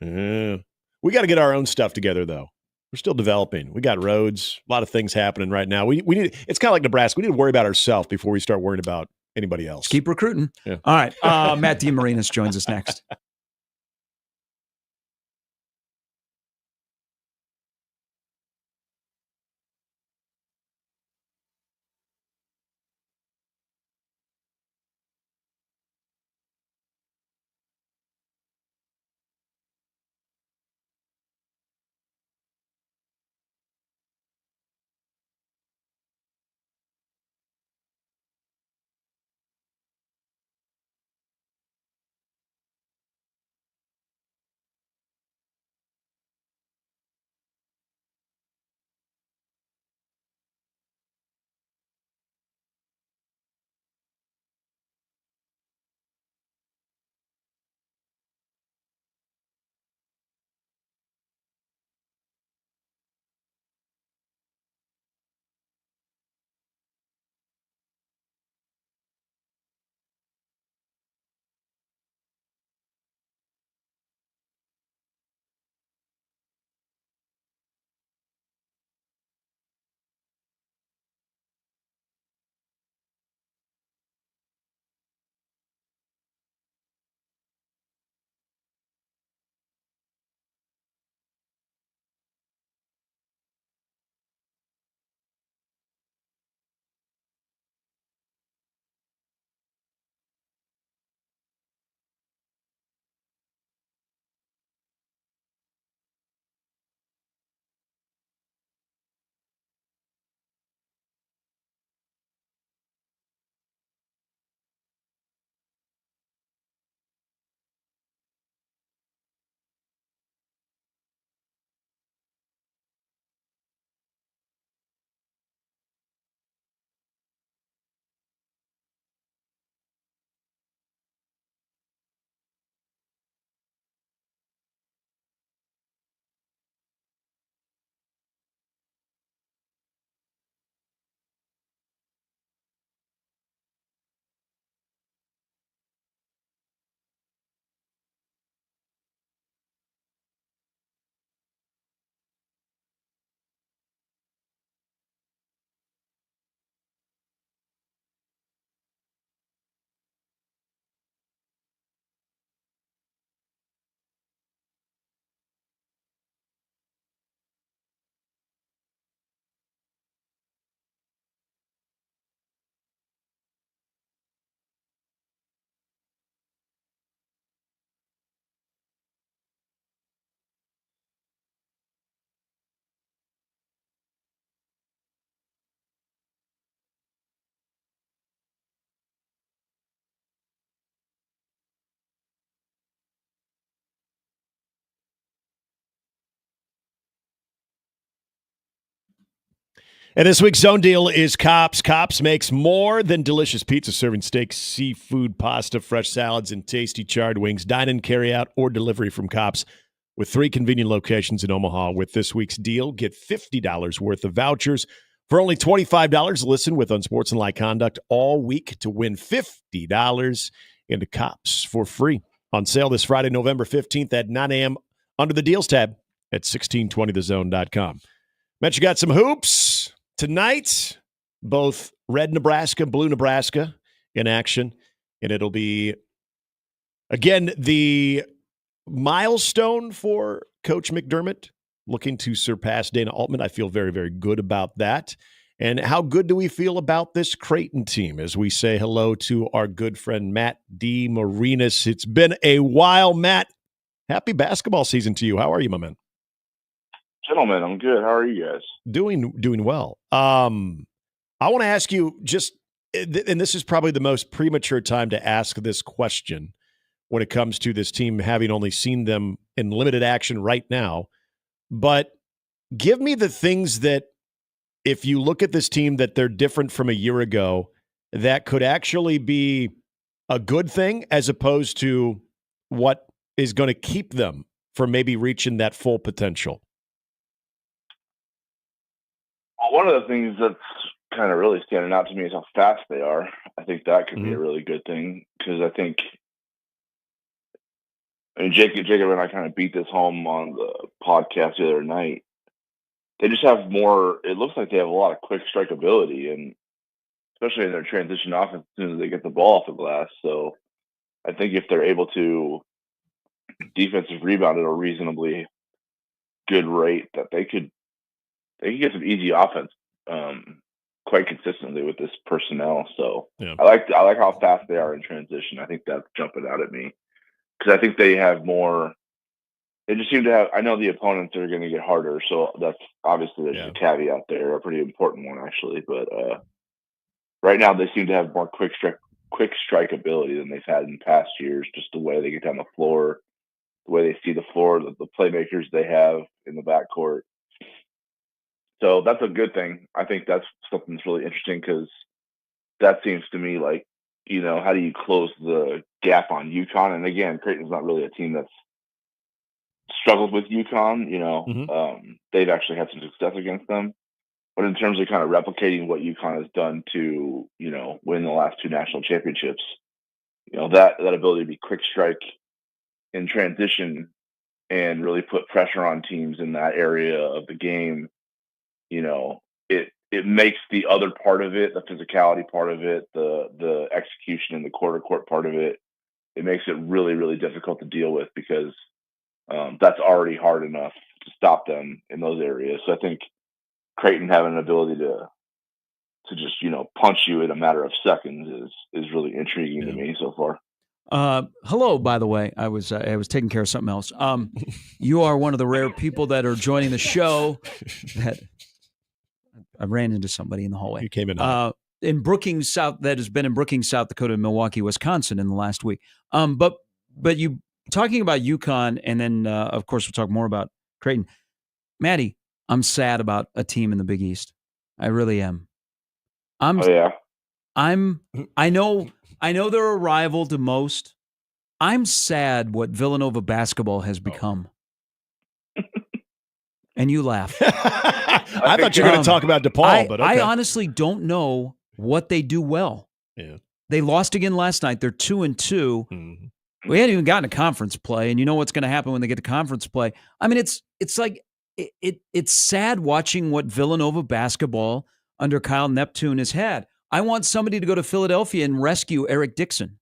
Speaker 21: We got to get our own stuff together, though. We're still developing. We got roads, a lot of things happening right now. We need. It's kind of like Nebraska. We need to worry about ourselves before we start worrying about anybody else.
Speaker 1: Keep recruiting.
Speaker 21: Yeah.
Speaker 1: All right. Matt DeMarinis joins us next.
Speaker 21: And this week's Zone Deal is Cops. Cops makes more than delicious pizza, serving steak, seafood, pasta, fresh salads, and tasty charred wings. Dine in, carry out, or delivery from Cops with 3 convenient locations in Omaha. With this week's deal, get $50 worth of vouchers for only $25. Listen with unsportsmanlike conduct all week to win $50 into Cops for free. On sale this Friday, November 15th at 9 a.m. under the Deals tab. at 1620thezone.com. Matt, you got some hoops tonight, both red Nebraska, blue Nebraska in action. And it'll be, again, the milestone for Coach McDermott, looking to surpass Dana Altman. I feel very, very good about that. And how good do we feel about this Creighton team as we say hello to our good friend Matt DeMarinis? It's been a while, Matt. Happy basketball season to you. How are you, my man?
Speaker 3: Gentlemen, I'm good. How are you guys?
Speaker 21: Doing well. I want to ask you just, and this is probably the most premature time to ask this question when it comes to this team, having only seen them in limited action right now. But give me the things that, if you look at this team, that they're different from a year ago, that could actually be a good thing as opposed to what is going to keep them from maybe reaching that full potential.
Speaker 3: Well, one of the things that's kind of really standing out to me is how fast they are. I think that could be a really good thing, because I think, Jacob and I kind of beat this home on the podcast the other night. They just have more. It looks like they have a lot of quick strike ability, and especially in their transition offense as soon as they get the ball off the glass. So I think if they're able to defensive rebound at a reasonably good rate, that they could get some easy offense quite consistently with this personnel. So I like how fast they are in transition. I think that's jumping out at me, because I think they have more. They just seem to have. I know the opponents are going to get harder, so that's obviously there's a caveat there, a pretty important one actually. But right now they seem to have more quick strike ability than they've had in past years. Just the way they get down the floor, the way they see the floor, the playmakers they have in the backcourt. So that's a good thing. I think that's something that's really interesting, because that seems to me like, how do you close the gap on UConn? And again, Creighton's not really a team that's struggled with UConn. They've actually had some success against them. But in terms of kind of replicating what UConn has done to, win the last two national championships, that ability to be quick strike in transition and really put pressure on teams in that area of the game, it makes the other part of it, the physicality part of it, the execution in the quarter-court part of it, it makes it really, really difficult to deal with, because that's already hard enough to stop them in those areas. So I think Creighton having an ability to just, punch you in a matter of seconds is really intriguing to me so far.
Speaker 1: Hello, by the way. I was taking care of something else. You are one of the rare people that are joining the show. That I ran into somebody in the hallway.
Speaker 21: You came
Speaker 1: in Brookings, South. That has been in Brookings, South Dakota, and Milwaukee, Wisconsin, in the last week. But you talking about UConn, and then of course we'll talk more about Creighton. Maddie, I'm sad about a team in the Big East. I really am. I know they're a rival to most. I'm sad what Villanova basketball has become. And you laugh.
Speaker 21: I thought you were going to talk about DePaul, but okay.
Speaker 1: I honestly don't know what they do well.
Speaker 21: Yeah.
Speaker 1: They lost again last night. They're 2-2. Mm-hmm. We hadn't even gotten to conference play, and you know what's going to happen when they get to conference play. I mean, it's like it's sad watching what Villanova basketball under Kyle Neptune has had. I want somebody to go to Philadelphia and rescue Eric Dixon.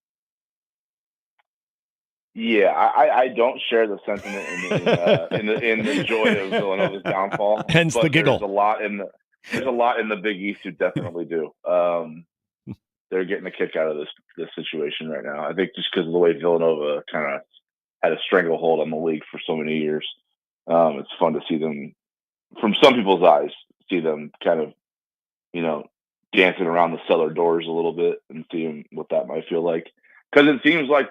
Speaker 3: Yeah, I don't share the sentiment in the joy of Villanova's downfall.
Speaker 21: Hence the giggle.
Speaker 3: There's a lot in the Big East who definitely do. They're getting a kick out of this situation right now. I think just because of the way Villanova kind of had a stranglehold on the league for so many years, it's fun to see them, from some people's eyes, see them kind of, dancing around the cellar doors a little bit and seeing what that might feel like. Because it seems like,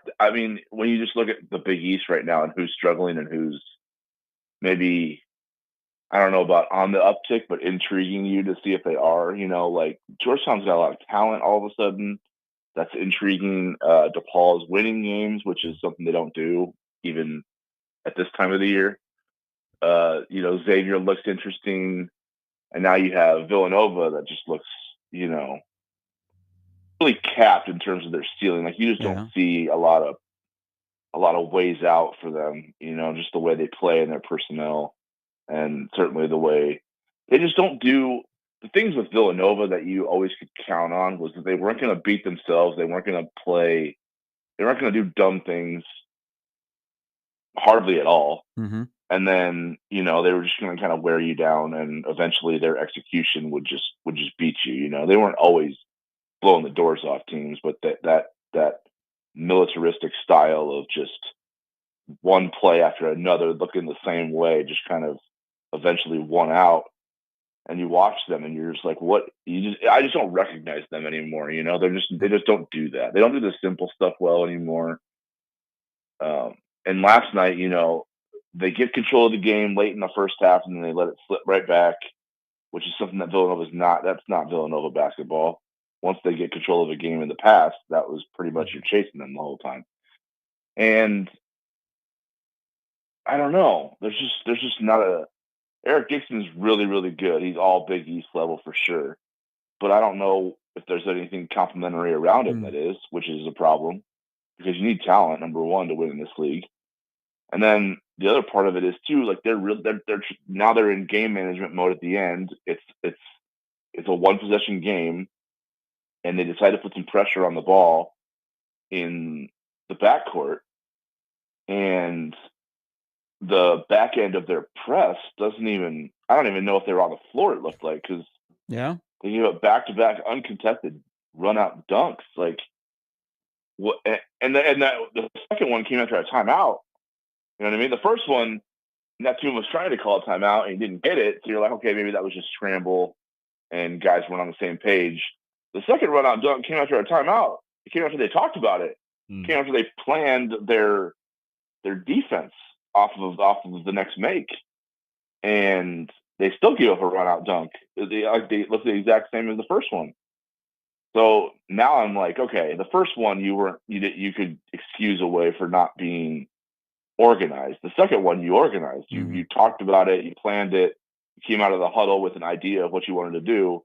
Speaker 3: when you just look at the Big East right now and who's struggling and who's maybe, I don't know about on the uptick, but intriguing you to see if they are, like Georgetown's got a lot of talent all of a sudden. That's intriguing. DePaul is winning games, which is something they don't do even at this time of the year. Xavier looks interesting. And now you have Villanova that just looks, really capped in terms of their ceiling. Like you just don't see a lot of ways out for them, just the way they play and their personnel. And certainly the way they just don't do the things with Villanova that you always could count on was that they weren't going to beat themselves. They weren't going to play. They weren't going to do dumb things hardly at all.
Speaker 1: Mm-hmm.
Speaker 3: And then, they were just going to kind of wear you down, and eventually their execution would just beat you. They weren't always blowing the doors off teams, but that militaristic style of just one play after another looking the same way just kind of eventually won out. And you watch them and you're just like, what? I just don't recognize them anymore. They just don't do that. They don't do the simple stuff well anymore. And last night, they get control of the game late in the first half and then they let it slip right back, which is something that Villanova's not. That's not Villanova basketball. Once they get control of a game in the past, that was pretty much you're chasing them the whole time. And I don't know. There's just not a. Eric Dixon's really, really good. He's all Big East level for sure. But I don't know if there's anything complimentary around him that is, which is a problem because you need talent, number one, to win in this league. And then the other part of it is too, like they're now they're in game management mode at the end. It's a one possession game, and they decide to put some pressure on the ball in the backcourt, and the back end of their press I don't even know if they were on the floor, it looked like, because
Speaker 1: they
Speaker 3: gave up back-to-back uncontested run-out dunks. Like, what? And the second one came after a timeout. You know what I mean? The first one, Neptune was trying to call a timeout and he didn't get it. So you're like, okay, maybe that was just scramble and guys weren't on the same page. The second run-out dunk came after a timeout. It came after they talked about it. It came after they planned their defense off of the next make, and they still gave up a run-out dunk. They looked the exact same as the first one. So now I'm like, okay, the first one you could excuse away for not being organized. The second one you organized. You talked about it, you planned it, you came out of the huddle with an idea of what you wanted to do,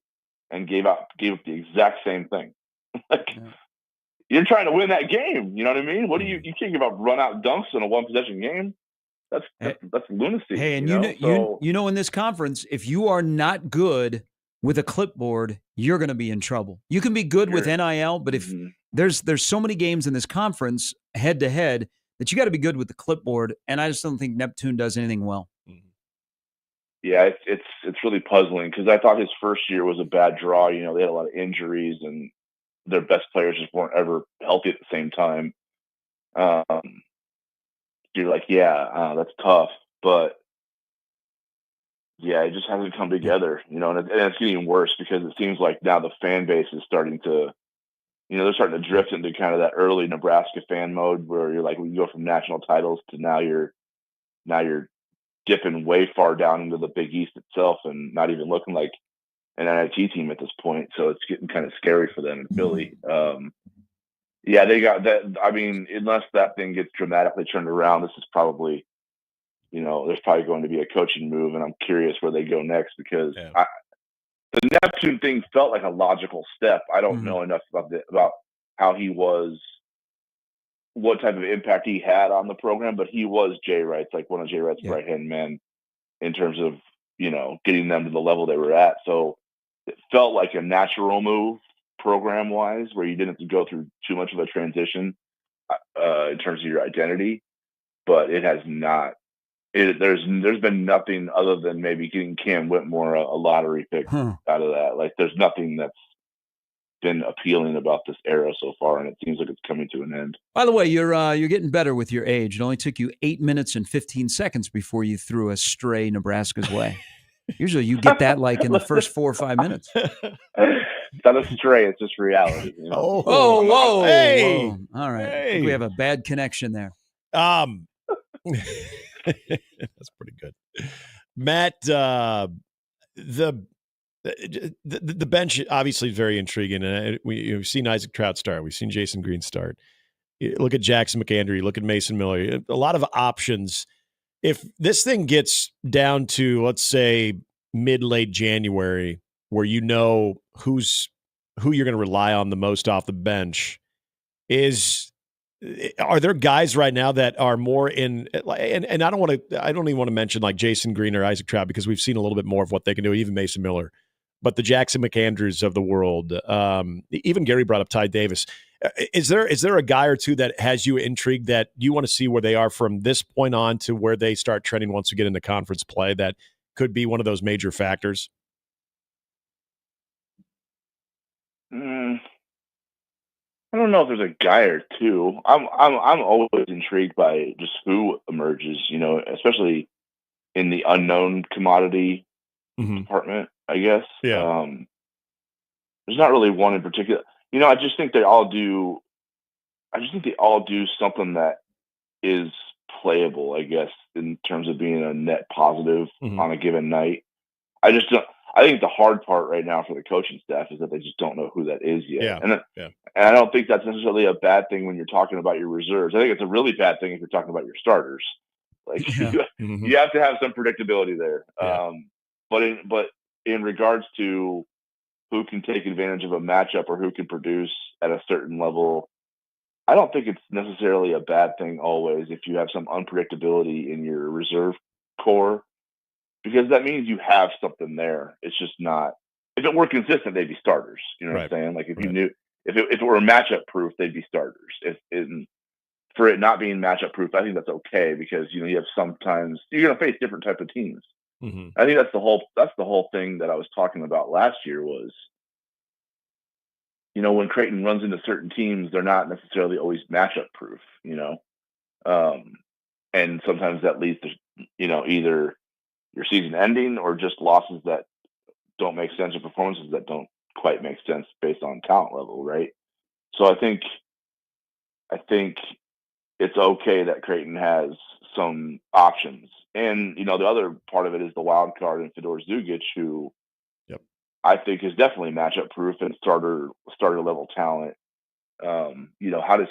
Speaker 3: and gave up the exact same thing. You're trying to win that game. You know what I mean? What do you can't give up run-out dunks in a one-possession game? That's lunacy.
Speaker 1: Hey, and in this conference, if you are not good with a clipboard, you're going to be in trouble. You can be good with NIL, but if there's so many games in this conference head to head that you got to be good with the clipboard, and I just don't think Neptune does anything well.
Speaker 3: Yeah, it's really puzzling because I thought his first year was a bad draw. They had a lot of injuries and their best players just weren't ever healthy at the same time. You're like, that's tough, but it just hasn't come together, and it's getting worse because it seems like now the fan base is starting to, they're starting to drift into kind of that early Nebraska fan mode where you're like, we go from national titles to now you're dipping way far down into the Big East itself and not even looking like an NIT team at this point. So it's getting kind of scary for them in Philly. They got that. I mean, unless that thing gets dramatically turned around, this is probably, there's probably going to be a coaching move, and I'm curious where they go next because the Neptune thing felt like a logical step. I don't know enough about how he was, what type of impact he had on the program, but he was Jay Wright's, like one of Jay Wright's right-hand men in terms of, getting them to the level they were at. So it felt like a natural move program-wise, where you didn't have to go through too much of a transition in terms of your identity, but it has not. There's been nothing other than maybe getting Cam Whitmore a lottery pick out of that. Like, there's nothing that's been appealing about this era so far, and it seems like it's coming to an end.
Speaker 1: By the way, you're getting better with your age. It only took you 8 minutes and 15 seconds before you threw a stray Nebraska's way. Usually you get that like in the first 4 or 5 minutes.
Speaker 3: It's not a stray, it's just reality.
Speaker 1: Whoa.
Speaker 21: Hey.
Speaker 1: Whoa. All right.
Speaker 21: Hey.
Speaker 1: I think we have a bad connection there.
Speaker 21: That's pretty good. Matt, the bench obviously is very intriguing. And we've seen Isaac Trout start. We've seen Jason Green start. You look at Jackson McAndrew. Look at Mason Miller. A lot of options. If this thing gets down to, let's say, mid-late January, where who you're going to rely on the most off the bench, is Are there guys right now that are more in, and I don't even want to mention like Jason Green or Isaac Trout because we've seen a little bit more of what they can do, even Mason Miller, but the Jackson McAndrews of the world, even Gary brought up Ty Davis. Is there a guy or two that has you intrigued that you want to see where they are from this point on to where they start trending once we get into conference play that could be one of those major factors?
Speaker 3: I don't know if there's a guy or two. I'm always intrigued by just who emerges, especially in the unknown commodity department, I guess.
Speaker 21: Yeah.
Speaker 3: There's not really one in particular. I just think they all do something that is playable, I guess, in terms of being a net positive on a given night. I think the hard part right now for the coaching staff is that they just don't know who that is yet.
Speaker 21: Yeah.
Speaker 3: And I don't think that's necessarily a bad thing when you're talking about your reserves. I think it's a really bad thing if you're talking about your starters. Like you have to have some predictability there.
Speaker 21: Yeah.
Speaker 3: But in regards to who can take advantage of a matchup or who can produce at a certain level, I don't think it's necessarily a bad thing always if you have some unpredictability in your reserve core. Because that means you have something there. It's just not. If it were consistent, they'd be starters. You know what I'm saying? Like if you knew, if it were matchup proof, they'd be starters. For it not being matchup proof, I think that's okay because you have sometimes you're going to face different type of teams. I think that's the whole thing that I was talking about last year was, when Creighton runs into certain teams, they're not necessarily always matchup proof. And sometimes that leads to either your season ending or just losses that don't make sense or performances that don't quite make sense based on talent level, right? So I think it's okay that Creighton has some options. And, the other part of it is the wild card in Fedor Zugic, who I think is definitely matchup proof and starter level talent. Where does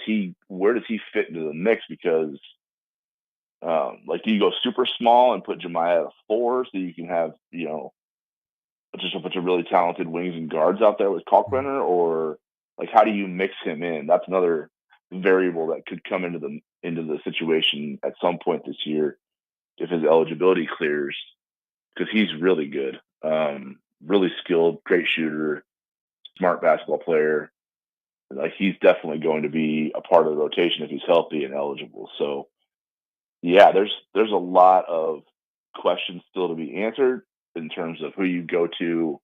Speaker 3: he fit into the mix? Because do you go super small and put Jemiah at a 4 so you can have, just a bunch of really talented wings and guards out there with Kalkbrenner, or how do you mix him in? That's another variable that could come into the situation at some point this year if his eligibility clears, because he's really good, really skilled, great shooter, smart basketball player. He's definitely going to be a part of the rotation if he's healthy and eligible. So yeah, there's a lot of questions still to be answered in terms of who you go to,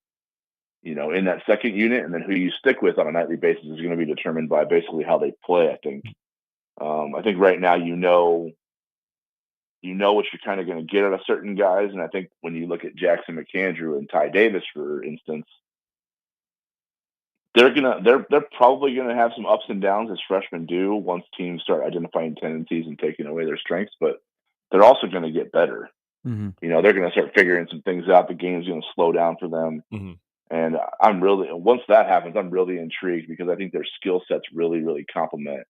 Speaker 3: in that second unit, and then who you stick with on a nightly basis is going to be determined by basically how they play. I think right now, what you're kind of going to get out of certain guys. And I think when you look at Jackson McAndrew and Ty Davis, for instance, they're probably gonna have some ups and downs as freshmen do once teams start identifying tendencies and taking away their strengths, but they're also going to get better. They're going to start figuring some things out. The game's going to slow down for them. And once that happens, I'm really intrigued because I think their skill sets really, really complement.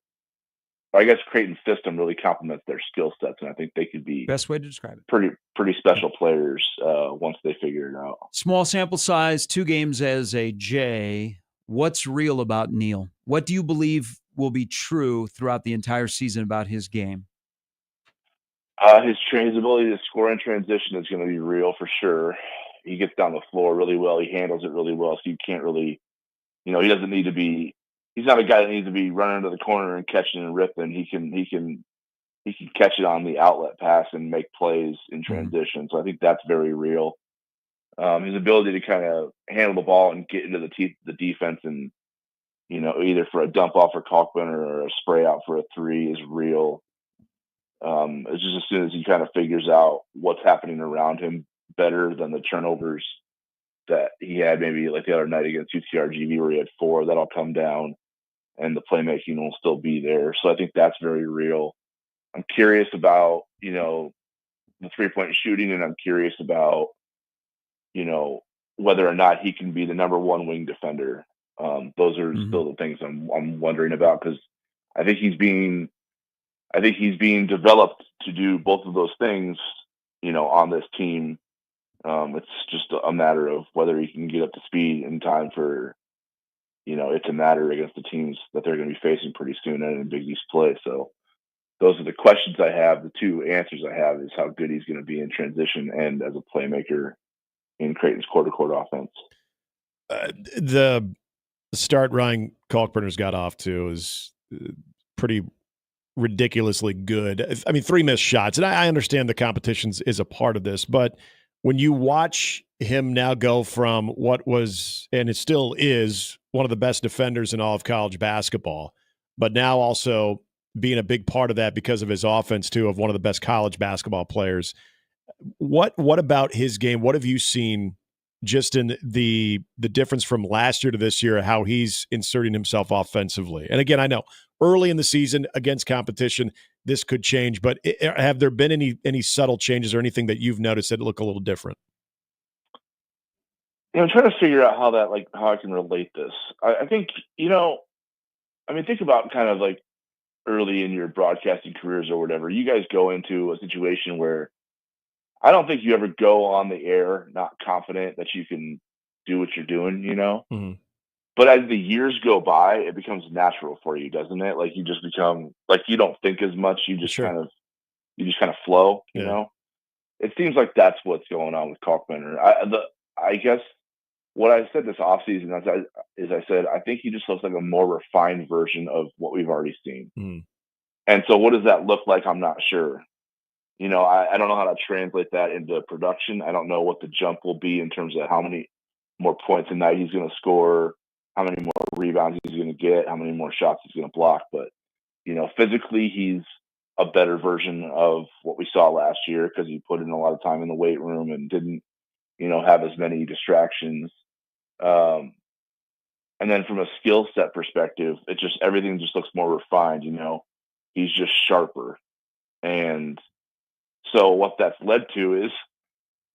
Speaker 3: I guess Creighton's system really complements their skill sets, and I think they could be
Speaker 1: best way to describe it.
Speaker 3: Pretty special players once they figure it out.
Speaker 1: Small sample size, 2 games as a J. What's real about Neal? What do you believe will be true throughout the entire season about his game?
Speaker 3: His ability to score in transition is going to be real for sure. He gets down the floor really well. He handles it really well. So you can't really, he doesn't need to be. He's not a guy that needs to be running into the corner and catching and ripping. He can catch it on the outlet pass and make plays in transition. So I think that's very real. His ability to kind of handle the ball and get into the defense and, either for a dump off for Kalkbrenner or a spray out for a 3 is real. It's just as soon as he kind of figures out what's happening around him better than the turnovers that he had maybe like the other night against UTRGV where he had 4, that'll come down and the playmaking will still be there. So I think that's very real. I'm curious about, the 3-point shooting, and I'm curious about, whether or not he can be the number 1 wing defender. Those are still the things I'm wondering about, because I think he's being developed to do both of those things, on this team. It's just a matter of whether he can get up to speed in time for, it's a matter against the teams that they're going to be facing pretty soon and in Big East play. So those are the questions I have. The two answers I have is how good he's going to be in transition and as a playmaker in Creighton's quarter-court offense.
Speaker 21: The start Ryan Kalkbrenner's got off to is pretty ridiculously good. I mean, 3 missed shots, and I understand the competitions is a part of this, but when you watch him now go from what was, and it still is, one of the best defenders in all of college basketball, but now also being a big part of that because of his offense too, of one of the best college basketball players. What about his game? What have you seen just in the difference from last year to this year, how he's inserting himself offensively? And again, I know early in the season against competition, this could change, but have there been any subtle changes or anything that you've noticed that look a little different?
Speaker 3: I'm trying to figure out how I can relate this. I think, think about kind of like early in your broadcasting careers or whatever, you guys go into a situation where I don't think you ever go on the air not confident that you can do what you're doing,
Speaker 21: Mm-hmm.
Speaker 3: But as the years go by, it becomes natural for you, doesn't it? Like you just become like you don't think as much. You just kind of flow. You know, it seems like that's what's going on with Kalkbrenner. I guess what I said this offseason is I said I think he just looks like a more refined version of what we've already seen.
Speaker 21: Mm.
Speaker 3: And so, what does that look like? I'm not sure. I don't know how to translate that into production. I don't know what the jump will be in terms of how many more points a night he's going to score, how many more rebounds he's going to get, how many more shots he's going to block. But, physically he's a better version of what we saw last year because he put in a lot of time in the weight room and didn't, have as many distractions. And then from a skill set perspective, everything just looks more refined. He's just sharper. And so what that's led to is,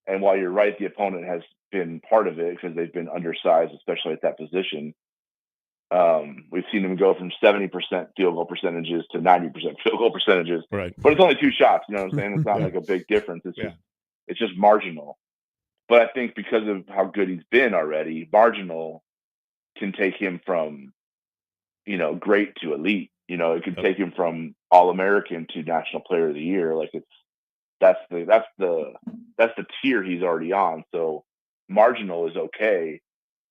Speaker 3: and while you're right, the opponent has been part of it because they've been undersized, especially at that position. We've seen them go from 70% field goal percentages to 90% field goal percentages.
Speaker 21: Right.
Speaker 3: But it's only 2 shots. You know what I'm saying? It's not like a big difference. It's just marginal. But I think because of how good he's been already, marginal can take him from, great to elite. It could take him from All-American to National Player of the Year. Like that's the tier he's already on. So marginal is okay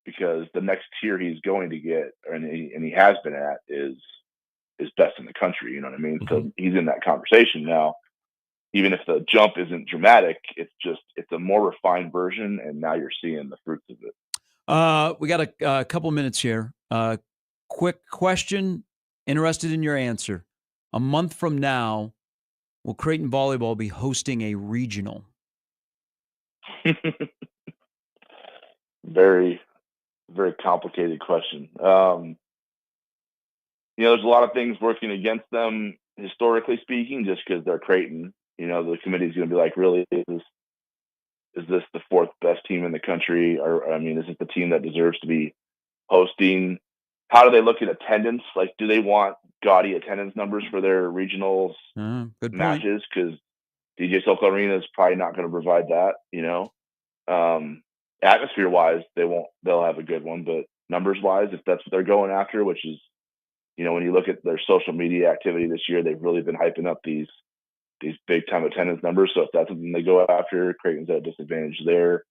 Speaker 3: because the next tier he's going to get, and he has been at, is best in the country. You know what I mean? Mm-hmm. So he's in that conversation now. Even if the jump isn't dramatic, it's a more refined version, and now you're seeing the fruits of it.
Speaker 1: We got a couple minutes here. Quick question. Interested in your answer. A month from now, will Creighton Volleyball be hosting a regional?
Speaker 3: Very, very complicated question. There's a lot of things working against them, historically speaking, just because they're Creighton. The committee's going to be like, really, is this the 4th best team in the country? Or, is it the team that deserves to be hosting? How do they look at attendance? Like, do they want gaudy attendance numbers for their regionals matches? Because DJ Sokol Arena is probably not going to provide that, Atmosphere-wise, they'll have a good one, but numbers-wise, if that's what they're going after, which is, when you look at their social media activity this year, they've really been hyping up these big-time attendance numbers. So if that's something they go after, Creighton's at a disadvantage there.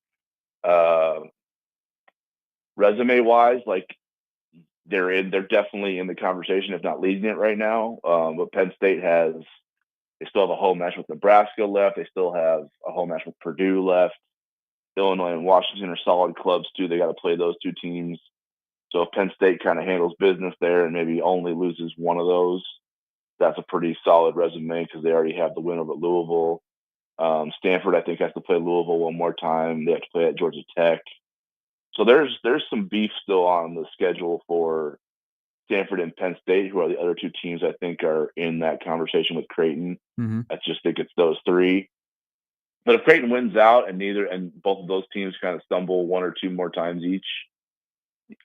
Speaker 3: Resume-wise, like, they're definitely in the conversation, if not leading it right now. But Penn State they still have a home match with Nebraska left. They still have a home match with Purdue left. Illinois and Washington are solid clubs too. They got to play those 2 teams. So if Penn State kind of handles business there and maybe only loses one of those, that's a pretty solid resume because they already have the win over Louisville. Stanford, I think, has to play Louisville one more time. They have to play at Georgia Tech. So there's some beef still on the schedule for Stanford and Penn State, who are the other 2 teams I think are in that conversation with Creighton.
Speaker 1: Mm-hmm.
Speaker 3: I just think it's those 3. But if Creighton wins out and both of those teams kind of stumble 1 or 2 more times each,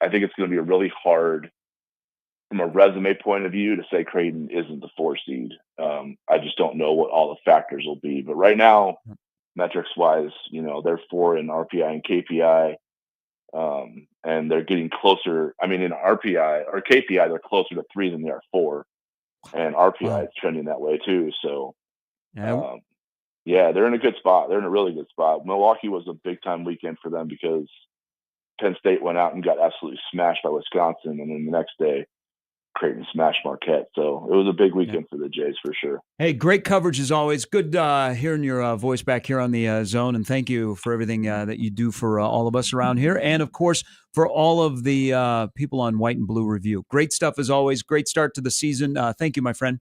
Speaker 3: I think it's going to be really hard from a resume point of view to say Creighton isn't the 4 seed. I just don't know what all the factors will be. But right now, metrics-wise, they're 4 in RPI and KPI. And they're getting closer. I mean, in RPI or KPI, they're closer to 3 than they are 4. And RPI is trending that way too. So, they're in a good spot. They're in a really good spot. Milwaukee was a big time weekend for them because Penn State went out and got absolutely smashed by Wisconsin. And then the next day, Creighton smashed Marquette. So it was a big weekend for the Jays for sure.
Speaker 1: Hey, great coverage as always. Good hearing your voice back here on the Zone, and thank you for everything that you do for all of us around here, and of course for all of the people on White and Blue Review. Great stuff as always. Great start to the season. Thank you, my friend.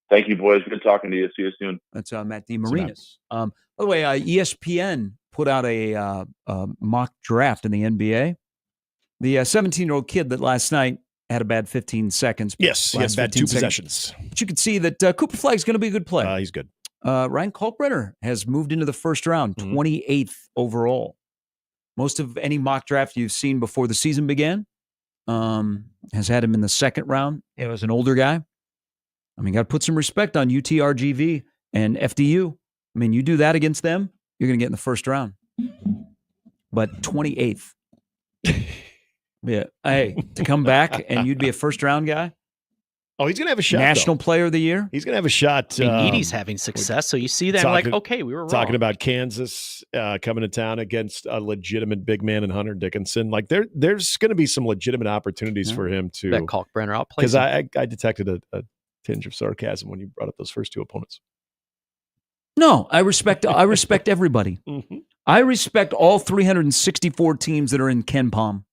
Speaker 3: Thank you, boys. Good talking to you. See you soon.
Speaker 1: That's Matt DeMarinis. By the way, ESPN put out a mock draft in the NBA. The 17-year-old kid that last night had a bad 15 seconds.
Speaker 21: Yes, he had bad 2 possessions.
Speaker 1: But you could see that Cooper Flagg's going to be a good player.
Speaker 21: He's good.
Speaker 1: Ryan Kalkbrenner has moved into the first round, 28th overall. Most of any mock draft you've seen before the season began has had him in the second round. He was an older guy. I mean, got to put some respect on UTRGV and FDU. I mean, you do that against them, you're going to get in the first round. But 28th. Yeah. Hey, to come back and you'd be a first-round guy?
Speaker 21: Oh, he's going to have a shot.
Speaker 1: National Player of the Year?
Speaker 21: He's going to have a shot.
Speaker 17: I mean, Edie's having success, so you see that like, okay, we were wrong.
Speaker 21: Talking about Kansas coming to town against a legitimate big man in Hunter Dickinson. Like, there's going to be some legitimate opportunities for him to.
Speaker 17: That Kalkbrenner outplays
Speaker 21: because I detected a tinge of sarcasm when you brought up those first 2 opponents.
Speaker 1: No, I respect everybody. I respect all 364 teams that are in Ken Palm.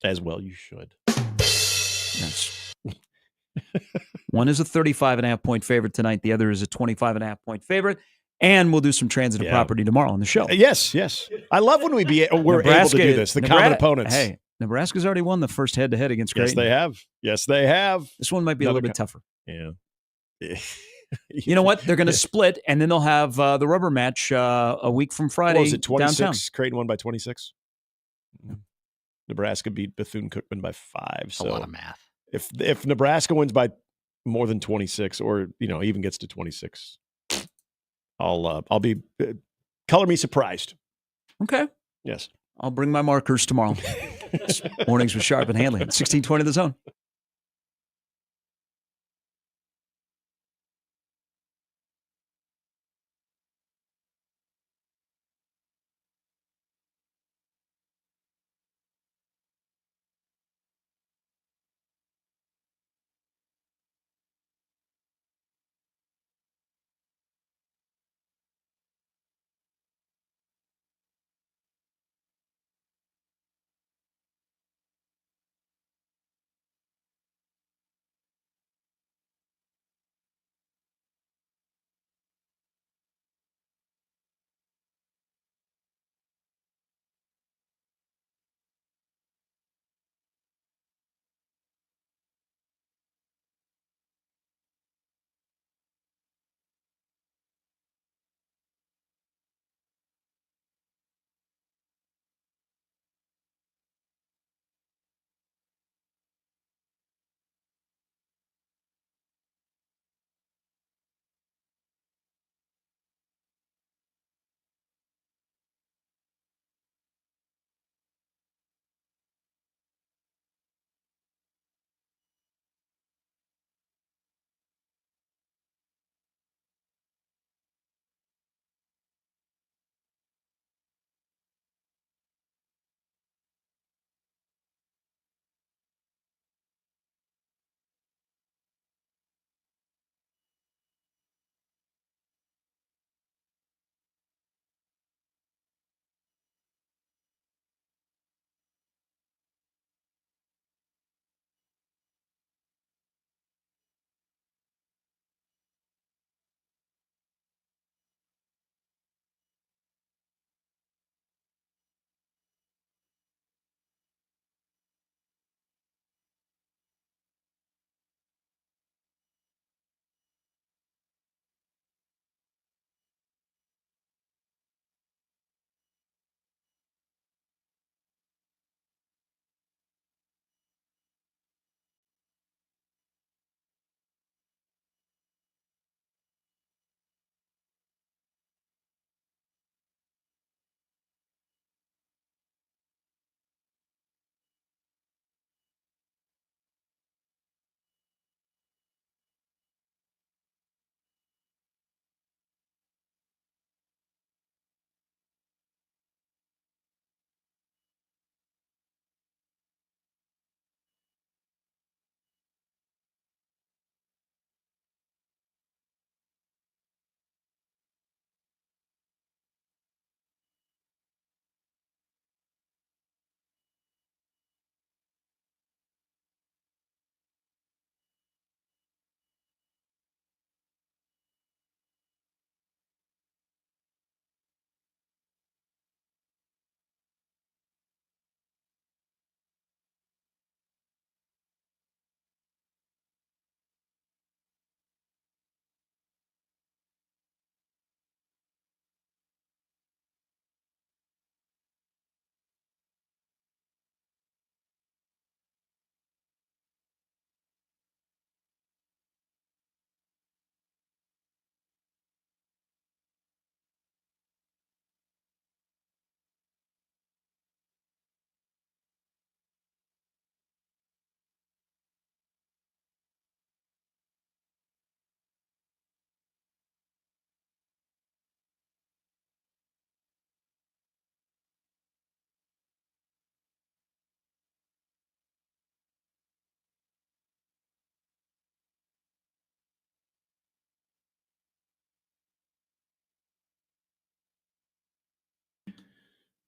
Speaker 21: As well, you should.
Speaker 1: Yes. One is a 35.5-point favorite tonight. The other is a 25.5-point favorite. And we'll do some transitive property tomorrow on the show.
Speaker 21: Yes. I love when we're able to do this. The common opponents.
Speaker 1: Hey, Nebraska's already won the first head-to-head against Creighton.
Speaker 21: Yes, they have.
Speaker 1: This one might be a little bit tougher.
Speaker 21: Yeah.
Speaker 1: You know what? They're going to split, and then they'll have the rubber match a week from Friday.
Speaker 21: What was it, 26?
Speaker 1: Downtown.
Speaker 21: Creighton won by 26? Nebraska beat Bethune-Cookman by 5. So
Speaker 17: a lot of math.
Speaker 21: If Nebraska wins by more than 26, or even gets to 26, I'll be color me surprised.
Speaker 1: Okay.
Speaker 21: Yes.
Speaker 1: I'll bring my markers tomorrow. Mornings with Sharp and Handley. 1620 The Zone.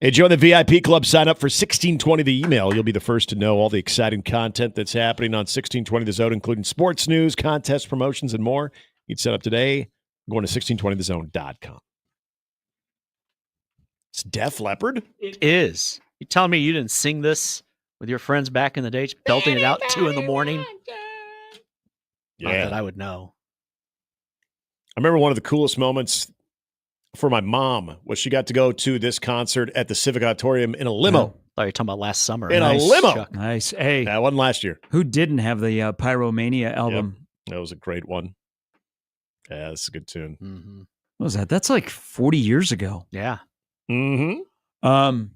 Speaker 21: Hey, join the VIP club. Sign up for 1620 The Email. You'll be the first to know all the exciting content that's happening on 1620 The Zone, including sports news, contests, promotions, and more. You can sign up today going to 1620thezone.com. It's Def Leppard?
Speaker 17: It is. You telling me you didn't sing this with your friends back in the day, just belting it out 2 a.m? Not that I would know.
Speaker 21: I remember one of the coolest moments for my mom was she got to go to this concert at the Civic Auditorium in a limo.
Speaker 17: I thought you were talking about last summer.
Speaker 21: In a limo.
Speaker 17: Chuck.
Speaker 1: Nice. Hey.
Speaker 21: That wasn't last year.
Speaker 1: Who didn't have the Pyromania album?
Speaker 21: Yep. That was a great one. Yeah, that's a good tune.
Speaker 17: Mm-hmm.
Speaker 1: What was that? That's like 40 years ago.
Speaker 17: Yeah.
Speaker 21: Mm-hmm.
Speaker 1: Hope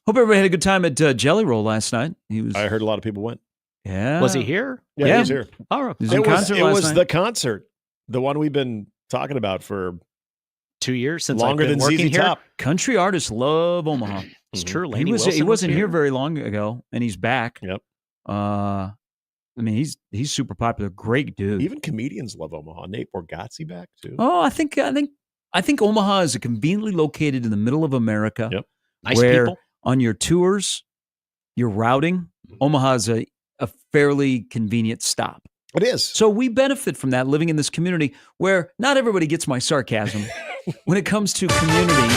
Speaker 1: everybody had a good time at Jelly Roll last night.
Speaker 21: I heard a lot of people went.
Speaker 1: Yeah.
Speaker 17: Was he here?
Speaker 21: Yeah, he was here.
Speaker 17: Oh,
Speaker 21: It was the concert. The one we've been talking about for
Speaker 17: 2 years since
Speaker 21: longer
Speaker 17: I've been
Speaker 21: than
Speaker 17: working
Speaker 21: ZZ
Speaker 17: here.
Speaker 21: Top.
Speaker 1: Country artists love Omaha.
Speaker 17: It's true.
Speaker 1: He
Speaker 17: Lainey Wilson
Speaker 1: wasn't here
Speaker 17: here
Speaker 1: very long ago, and he's back.
Speaker 21: Yep.
Speaker 1: I mean, he's super popular. Great dude.
Speaker 21: Even comedians love Omaha. Nate Bargatze back too.
Speaker 1: Oh, I think Omaha is conveniently located in the middle of America.
Speaker 21: Yep.
Speaker 17: Nice
Speaker 1: where
Speaker 17: people.
Speaker 1: On your tours, your routing, Omaha is a fairly convenient stop.
Speaker 21: It is.
Speaker 1: So we benefit from that living in this community where not everybody gets my sarcasm when it comes to community.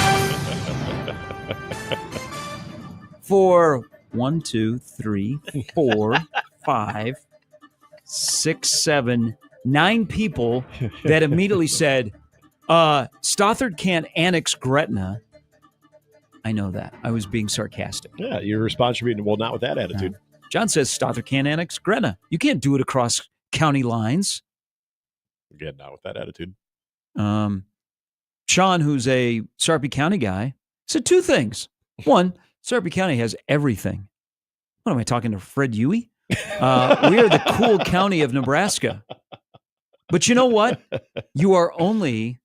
Speaker 1: For 1, 2, 3, 4, 5, 6, 7, 9 people that immediately said, Stothard can't annex Gretna. I know that. I was being sarcastic.
Speaker 21: Yeah, your response should be, well, not with that attitude.
Speaker 1: John says Stothard can't annex Gretna. You can't do it across county lines.
Speaker 21: Again, not with that attitude.
Speaker 1: Sean, who's a Sarpy County guy, said 2 things. One, Sarpy County has everything. What am I talking to, Fred Huey? We are the cool county of Nebraska. But you know what? You are only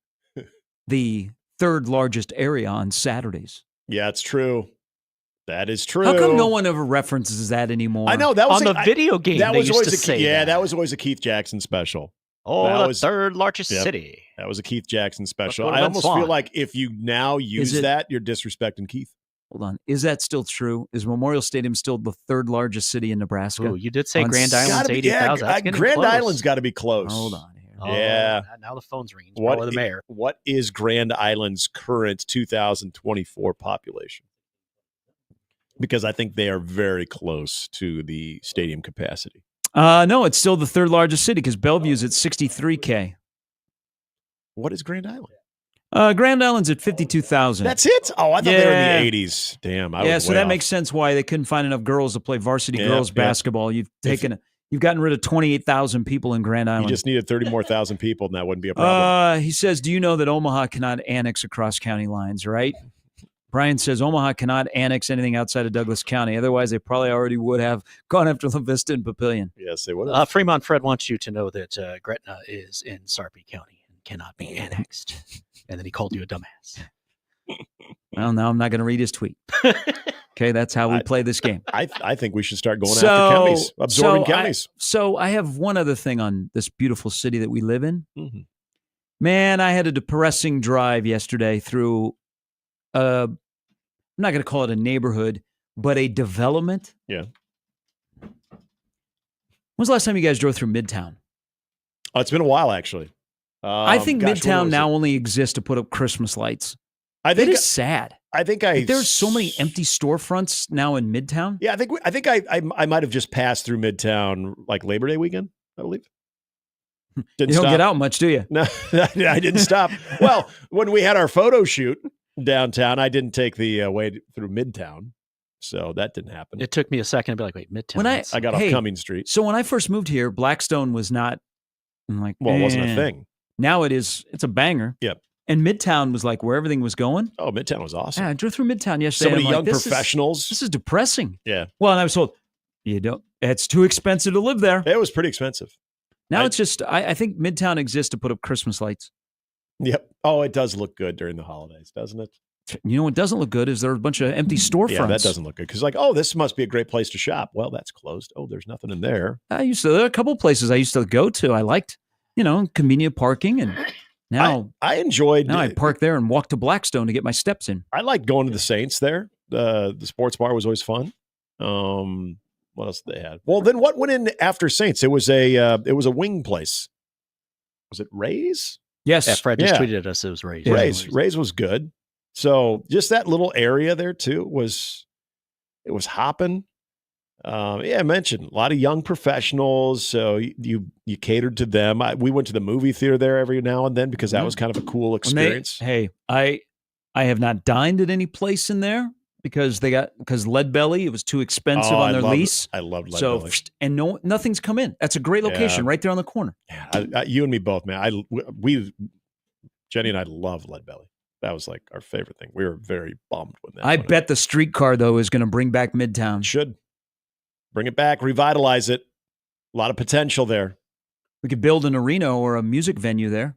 Speaker 1: the 3rd largest area on Saturdays.
Speaker 21: Yeah, it's true. That is true.
Speaker 1: How come no one ever references that anymore?
Speaker 21: I know that was
Speaker 17: on the video game.
Speaker 21: That
Speaker 17: they
Speaker 21: was
Speaker 17: used
Speaker 21: always
Speaker 17: to say
Speaker 21: that was always a Keith Jackson special.
Speaker 17: Oh,
Speaker 21: that
Speaker 17: the
Speaker 21: was,
Speaker 17: 3rd largest city.
Speaker 21: That was a Keith Jackson special.
Speaker 17: Let's go to
Speaker 21: I almost
Speaker 17: Swan.
Speaker 21: feel like if you now use that, you're disrespecting Keith.
Speaker 1: Hold on. Is that still true? Is Memorial Stadium still the 3rd largest city in Nebraska?
Speaker 17: Ooh, you did say Grand Island's 80,000.
Speaker 21: Yeah, Grand Island's got to be close.
Speaker 1: Hold on here.
Speaker 17: Oh,
Speaker 21: yeah.
Speaker 17: Now the phone's ringing. It's
Speaker 21: What
Speaker 17: probably the mayor.
Speaker 21: What is Grand Island's current 2024 population? Because I think they are very close to the stadium capacity.
Speaker 1: No, it's still the 3rd largest city because Bellevue's at 63K.
Speaker 21: What is Grand Island?
Speaker 1: Grand Island's at 52,000.
Speaker 21: That's it? Oh, I thought they were in the 80s. Damn.
Speaker 1: So that makes sense why they couldn't find enough girls to play varsity girls basketball. You've gotten rid of 28,000 people in Grand Island.
Speaker 21: You just needed 30 more thousand people, and that wouldn't be a problem.
Speaker 1: He says, do you know that Omaha cannot annex across county lines, right? Brian says Omaha cannot annex anything outside of Douglas County. Otherwise, they probably already would have gone after La Vista and Papillion.
Speaker 21: Yes, they would have.
Speaker 17: Fremont Fred wants you to know that Gretna is in Sarpy County and cannot be annexed. And then he called you a dumbass.
Speaker 1: Well, now I'm not going to read his tweet. Okay, that's how we play this game.
Speaker 21: I think we should start going after counties, absorbing counties.
Speaker 1: So I have one other thing on this beautiful city that we live in.
Speaker 21: Mm-hmm.
Speaker 1: Man, I had a depressing drive yesterday through, I'm not going to call it a neighborhood, but a development.
Speaker 21: Yeah.
Speaker 1: When was the last time you guys drove through Midtown?
Speaker 21: Oh, it's been a while, actually.
Speaker 1: I think Midtown now only exists to put up Christmas lights. It is sad.
Speaker 21: I think
Speaker 1: there's so many empty storefronts now in Midtown.
Speaker 21: Yeah, I think I might have just passed through Midtown like Labor Day weekend, I believe.
Speaker 1: You don't get out much, do you?
Speaker 21: No, I didn't stop. Well, when we had our photo shoot downtown, I didn't take the way through Midtown, so that didn't happen.
Speaker 17: It took me a second to be like, wait, Midtown.
Speaker 21: I got off Cummings Street.
Speaker 1: So when I first moved here, Blackstone was not. I'm like,
Speaker 21: well, it wasn't a thing.
Speaker 1: Now it is. It's a banger.
Speaker 21: Yep.
Speaker 1: And Midtown was like where everything was going.
Speaker 21: Oh, Midtown was awesome.
Speaker 1: Yeah, I drove through Midtown yesterday.
Speaker 21: So many young
Speaker 1: this
Speaker 21: professionals.
Speaker 1: This is depressing.
Speaker 21: Yeah.
Speaker 1: Well, and I was told, it's too expensive to live there.
Speaker 21: It was pretty expensive.
Speaker 1: Now it's just, I think Midtown exists to put up Christmas lights.
Speaker 21: Yep. Oh, it does look good during the holidays, doesn't it?
Speaker 1: You know what doesn't look good is there are a bunch of empty storefronts.
Speaker 21: Yeah, that doesn't look good. Because this must be a great place to shop. Well, that's closed. Oh, there's nothing in there.
Speaker 1: There are a couple places I used to go to. I liked, convenient parking and Now
Speaker 21: I enjoyed.
Speaker 1: Now I park there and walk to Blackstone to get my steps in.
Speaker 21: I like going to the Saints there. The sports bar was always fun. What else did they have? Well, then what went in after Saints? It was a wing place. Was it Ray's?
Speaker 1: Yes.
Speaker 17: Yeah, Fred just tweeted at us. It was Ray's.
Speaker 21: Yeah. Ray's was good. So just that little area there too was hopping. I mentioned a lot of young professionals. So you catered to them. We went to the movie theater there every now and then because that was kind of a cool experience.
Speaker 1: I have not dined at any place in there because Lead Belly, it was too expensive on their lease.
Speaker 21: I loved Lead Belly.
Speaker 1: And nothing's come in. That's a great location right there on the corner.
Speaker 21: Yeah, you and me both, man. Jenny and I love Lead Belly. That was like our favorite thing. We were very bummed when that.
Speaker 1: I bet the streetcar though is going to bring back Midtown.
Speaker 21: Should bring it back, revitalize it. A lot of potential there.
Speaker 1: We could build an arena or a music venue there.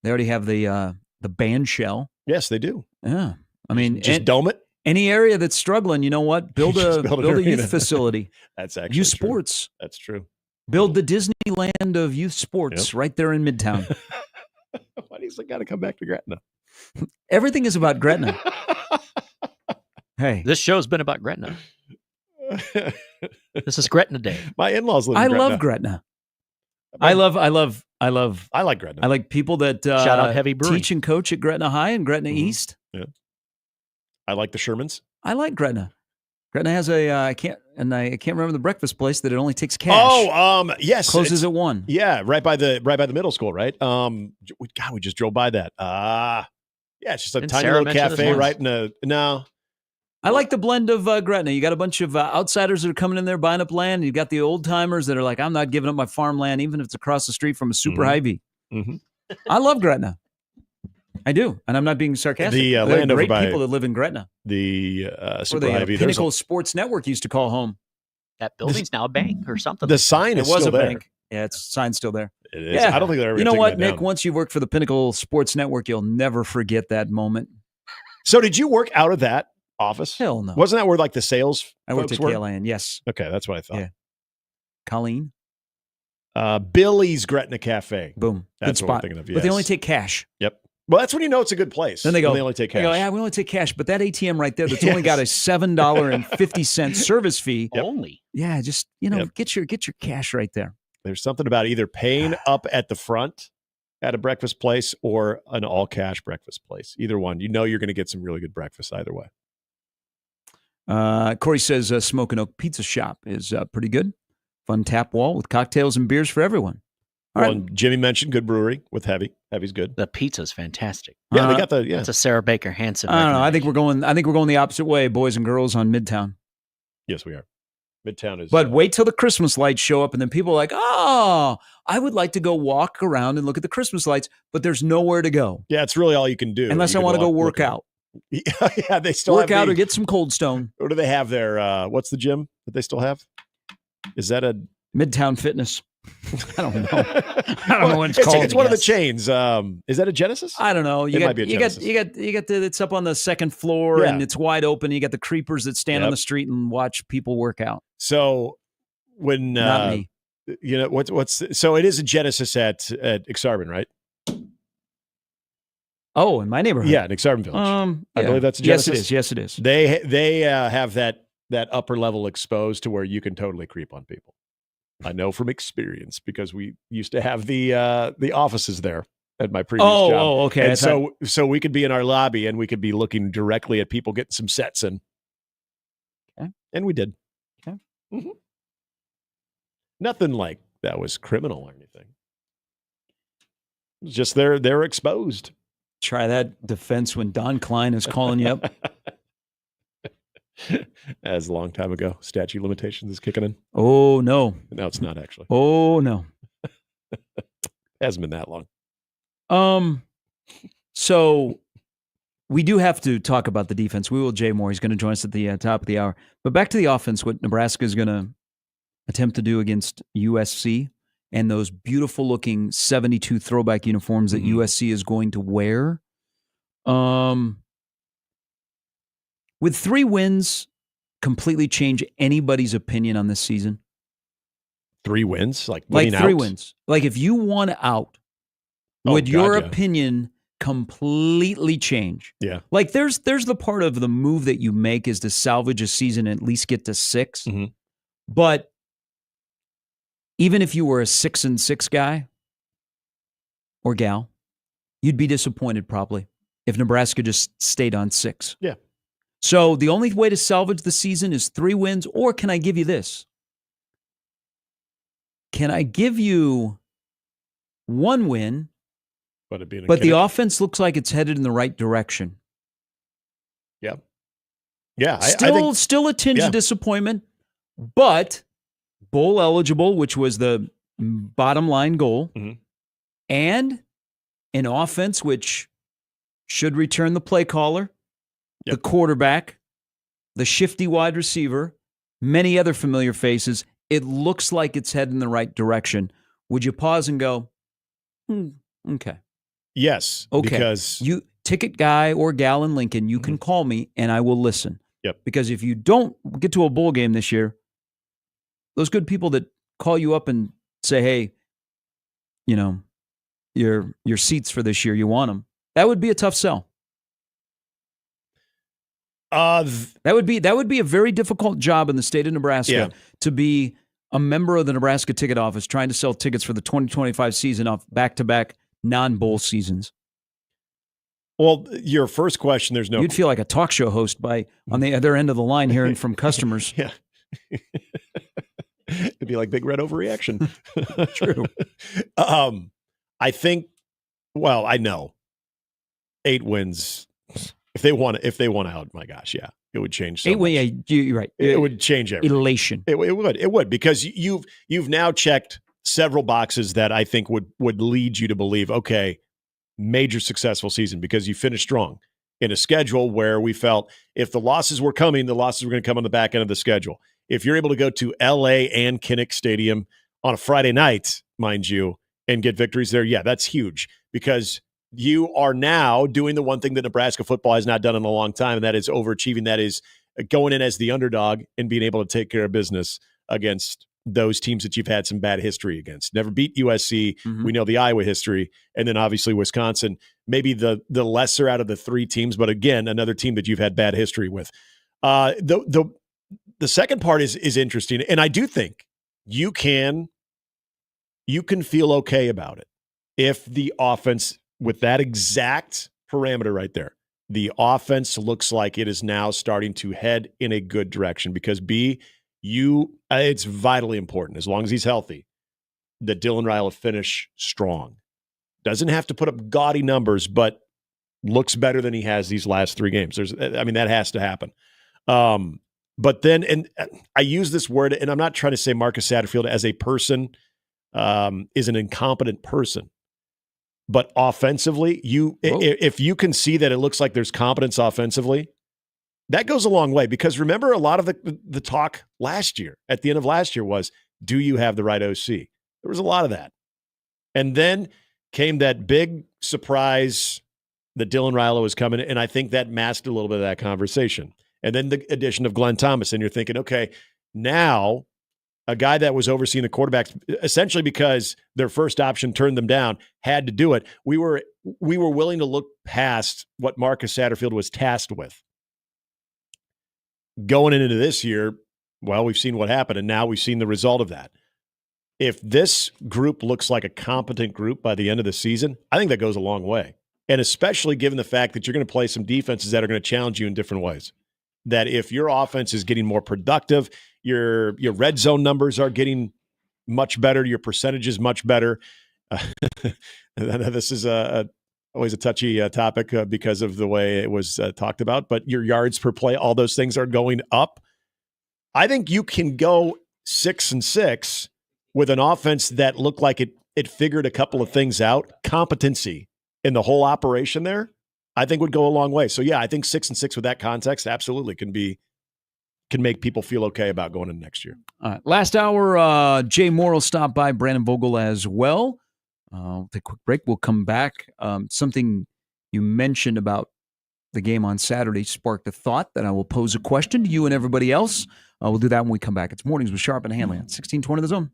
Speaker 1: They already have the band shell.
Speaker 21: Yes, they do.
Speaker 1: Yeah, I mean,
Speaker 21: just dome it.
Speaker 1: Any area that's struggling, you know what? Build a youth facility.
Speaker 21: That's actually
Speaker 1: youth
Speaker 21: true.
Speaker 1: sports.
Speaker 21: That's true.
Speaker 1: Build the Disneyland of youth sports right there in Midtown.
Speaker 21: Why do you got to come back to Gretna?
Speaker 1: Everything is about Gretna. Hey,
Speaker 17: this show's been about Gretna. This is Gretna Day.
Speaker 21: My in-laws live in Gretna.
Speaker 1: I love Gretna. I
Speaker 21: like Gretna.
Speaker 1: I like people that
Speaker 17: shout out Heavy Brewing.
Speaker 1: Teach and coach at Gretna High and Gretna East.
Speaker 21: Yeah. I like the Shermans.
Speaker 1: I like Gretna. Gretna has I can't remember the breakfast place that it only takes cash.
Speaker 21: Oh, yes.
Speaker 1: Closes at 1.
Speaker 21: Yeah, right by the middle school, right? We just drove by that. Yeah, it's just a tiny little cafe right in no.
Speaker 1: I like the blend of Gretna. You got a bunch of outsiders that are coming in there buying up land. You got the old timers that are like, I'm not giving up my farmland, even if it's across the street from a super Hy-Vee.
Speaker 21: Mm-hmm.
Speaker 1: I love Gretna. I do, and I'm not being sarcastic.
Speaker 21: The
Speaker 1: there
Speaker 21: land
Speaker 1: are
Speaker 21: over
Speaker 1: great
Speaker 21: by
Speaker 1: people that live in Gretna.
Speaker 21: The super
Speaker 1: where
Speaker 21: Hy-Vee.
Speaker 1: Pinnacle Sports Network used to call home.
Speaker 17: That building's now a bank or something.
Speaker 21: The sign is still there.
Speaker 1: Bank. Yeah, it's sign's still there.
Speaker 21: It is. Yeah. I don't think they're ever.
Speaker 1: You know what, Nick?
Speaker 21: Down.
Speaker 1: Once you work for the Pinnacle Sports Network, you'll never forget that moment.
Speaker 21: So, did you work out of that office?
Speaker 1: Hell no.
Speaker 21: Wasn't that where like the sales?
Speaker 1: I worked at
Speaker 21: were?
Speaker 1: KLAN. Yes.
Speaker 21: Okay, that's what I thought.
Speaker 1: Yeah. Colleen.
Speaker 21: Billy's Gretna Cafe.
Speaker 1: Boom.
Speaker 21: That's
Speaker 1: good
Speaker 21: what
Speaker 1: spot.
Speaker 21: I'm thinking of. Yes.
Speaker 1: But they only take cash.
Speaker 21: Yep. Well, that's when you know it's a good place.
Speaker 1: Then they go.
Speaker 21: They only take cash.
Speaker 1: They go, yeah, we only take cash, but that ATM right there that's only got a $7.50 service fee.
Speaker 21: Yep.
Speaker 17: Only.
Speaker 1: Yeah, just get your cash right there.
Speaker 21: There's something about either paying up at the front at a breakfast place or an all cash breakfast place. Either one, you know you're going to get some really good breakfast either way.
Speaker 1: Corey says Smoke and Oak Pizza Shop is pretty good. Fun tap wall with cocktails and beers for everyone.
Speaker 21: And Jimmy mentioned good brewery with Heavy. Heavy's good.
Speaker 17: The pizza's fantastic.
Speaker 21: Yeah, they got the
Speaker 17: It's a Sarah Baker Hansen.
Speaker 1: I don't know. I think we're going the opposite way, boys and girls, on Midtown.
Speaker 21: Yes, we are. Midtown is.
Speaker 1: But wait till the Christmas lights show up, and then people are like, "Oh, I would like to go walk around and look at the Christmas lights," but there's nowhere to go.
Speaker 21: Yeah, it's really all you can do
Speaker 1: unless I want to go work out.
Speaker 21: Yeah, they still
Speaker 1: work
Speaker 21: have
Speaker 1: out or get some Cold Stone.
Speaker 21: What do they have there? What's the gym that they still have? Is that a
Speaker 1: Midtown Fitness? I don't know. I don't know what it's called.
Speaker 21: It's one of the chains. Is that a Genesis?
Speaker 1: I don't know.
Speaker 21: It might be a Genesis.
Speaker 1: You got it's up on the second floor and it's wide open. You got the creepers that stand on the street and watch people work out.
Speaker 21: So when
Speaker 1: not me.
Speaker 21: You know what's so it is a Genesis at Exarban, right?
Speaker 1: Oh, in my neighborhood.
Speaker 21: Yeah, in Exarban Village. I believe that's a Genesis.
Speaker 1: Yes, it is.
Speaker 21: They have that upper level exposed to where you can totally creep on people. I know from experience because we used to have the offices there at my previous job.
Speaker 1: Oh, okay.
Speaker 21: And so we could be in our lobby and we could be looking directly at people getting some sets in.
Speaker 1: Okay.
Speaker 21: And we did.
Speaker 1: Okay.
Speaker 21: Mm-hmm. Nothing like that was criminal or anything. It was just they're exposed.
Speaker 1: Try that defense when Don Klein is calling you up.
Speaker 21: As a long time ago, statute limitations is kicking in.
Speaker 1: Oh no!
Speaker 21: No, it's not actually.
Speaker 1: Oh no!
Speaker 21: Hasn't been that long.
Speaker 1: So we do have to talk about the defense. We will. Jay Moore. He's going to join us at the top of the hour. But back to the offense. What Nebraska is going to attempt to do against USC and those beautiful looking 72 throwback uniforms that USC is going to wear. Would 3 wins completely change anybody's opinion on this season?
Speaker 21: 3 wins? Like
Speaker 1: 3 wins. Like if you won out would your
Speaker 21: yeah.
Speaker 1: opinion completely change?
Speaker 21: Yeah.
Speaker 1: Like there's the part of the move that you make is to salvage a season and at least get to 6.
Speaker 21: Mm-hmm.
Speaker 1: But even if you were a 6-6 guy or gal, you'd be disappointed probably if Nebraska just stayed on 6.
Speaker 21: Yeah.
Speaker 1: So the only way to salvage the season is 3 wins, or can I give you this? Can I give you 1 win, but the offense looks like it's headed in the right direction?
Speaker 21: Yeah. Yeah.
Speaker 1: Still a tinge of disappointment, but bowl eligible, which was the bottom line goal, and an offense which should return the play caller, the quarterback, the shifty wide receiver, many other familiar faces. It looks like it's heading in the right direction. Would you pause and go, okay.
Speaker 21: Yes.
Speaker 1: Okay.
Speaker 21: Because
Speaker 1: you ticket guy or gal in Lincoln, you can call me and I will listen.
Speaker 21: Yep.
Speaker 1: Because if you don't get to a bowl game this year, those good people that call you up and say, hey, you know, your seats for this year, you want them. That would be a tough sell. That would be a very difficult job in the state of Nebraska to be a member of the Nebraska ticket office trying to sell tickets for the 2025 season off back-to-back non-bowl seasons.
Speaker 21: Well, your first question, there's no...
Speaker 1: You'd feel like a talk show host on the other end of the line hearing from customers.
Speaker 21: Yeah. It'd be like Big Red overreaction.
Speaker 1: True.
Speaker 21: I think, well, I know 8 wins. If they want out, my gosh, yeah, it would change so much.
Speaker 1: Yeah, you're right.
Speaker 21: It would change everything.
Speaker 1: Elation.
Speaker 21: It would, because you've now checked several boxes that I think would lead you to believe, okay, major successful season, because you finished strong in a schedule where we felt if the losses were coming, the losses were going to come on the back end of the schedule. If you're able to go to LA and Kinnick Stadium on a Friday night, mind you, and get victories there, yeah, that's huge, because you are now doing the one thing that Nebraska football has not done in a long time, and that is overachieving. That is going in as the underdog and being able to take care of business against those teams that you've had some bad history against. Never beat USC. Mm-hmm. We know the Iowa history. And then obviously Wisconsin, maybe the lesser out of the 3 teams, but again, another team that you've had bad history with. The second part is interesting. And I do think you can feel okay about it if the offense, with that exact parameter right there, the offense looks like it is now starting to head in a good direction, because it's vitally important, as long as he's healthy, that Dylan Riley finish strong. Doesn't have to put up gaudy numbers, but looks better than he has these last 3 games. That has to happen. But then, and I use this word, and I'm not trying to say Marcus Satterfield as a person is an incompetent person. But offensively, if you can see that it looks like there's competence offensively, that goes a long way. Because remember, a lot of the talk last year, at the end of last year, was, do you have the right OC? There was a lot of that. And then came that big surprise that Dylan Riley was coming, and I think that masked a little bit of that conversation. And then the addition of Glenn Thomas, and you're thinking, okay, now a guy that was overseeing the quarterbacks, essentially because their first option turned them down, had to do it. We were willing to look past what Marcus Satterfield was tasked with. Going into this year, well, we've seen what happened, and now we've seen the result of that. If this group looks like a competent group by the end of the season, I think that goes a long way. And especially given the fact that you're going to play some defenses that are going to challenge you in different ways. That if your offense is getting more productive, your red zone numbers are getting much better, your percentage is much better. This is always a touchy topic because of the way it was talked about, but your yards per play, all those things are going up. I think you can go 6-6 with an offense that looked like it figured a couple of things out. Competency in the whole operation there, I think would go a long way. So yeah, I think 6-6 with that context absolutely can make people feel okay about going into next year.
Speaker 1: All right. Last hour, Jay Moore will stop by, Brandon Vogel as well. We'll take a quick break. We'll come back. Something you mentioned about the game on Saturday sparked a thought that I will pose a question to you and everybody else. We'll do that when we come back. It's Mornings with Sharp and Handley on 1620 The Zone.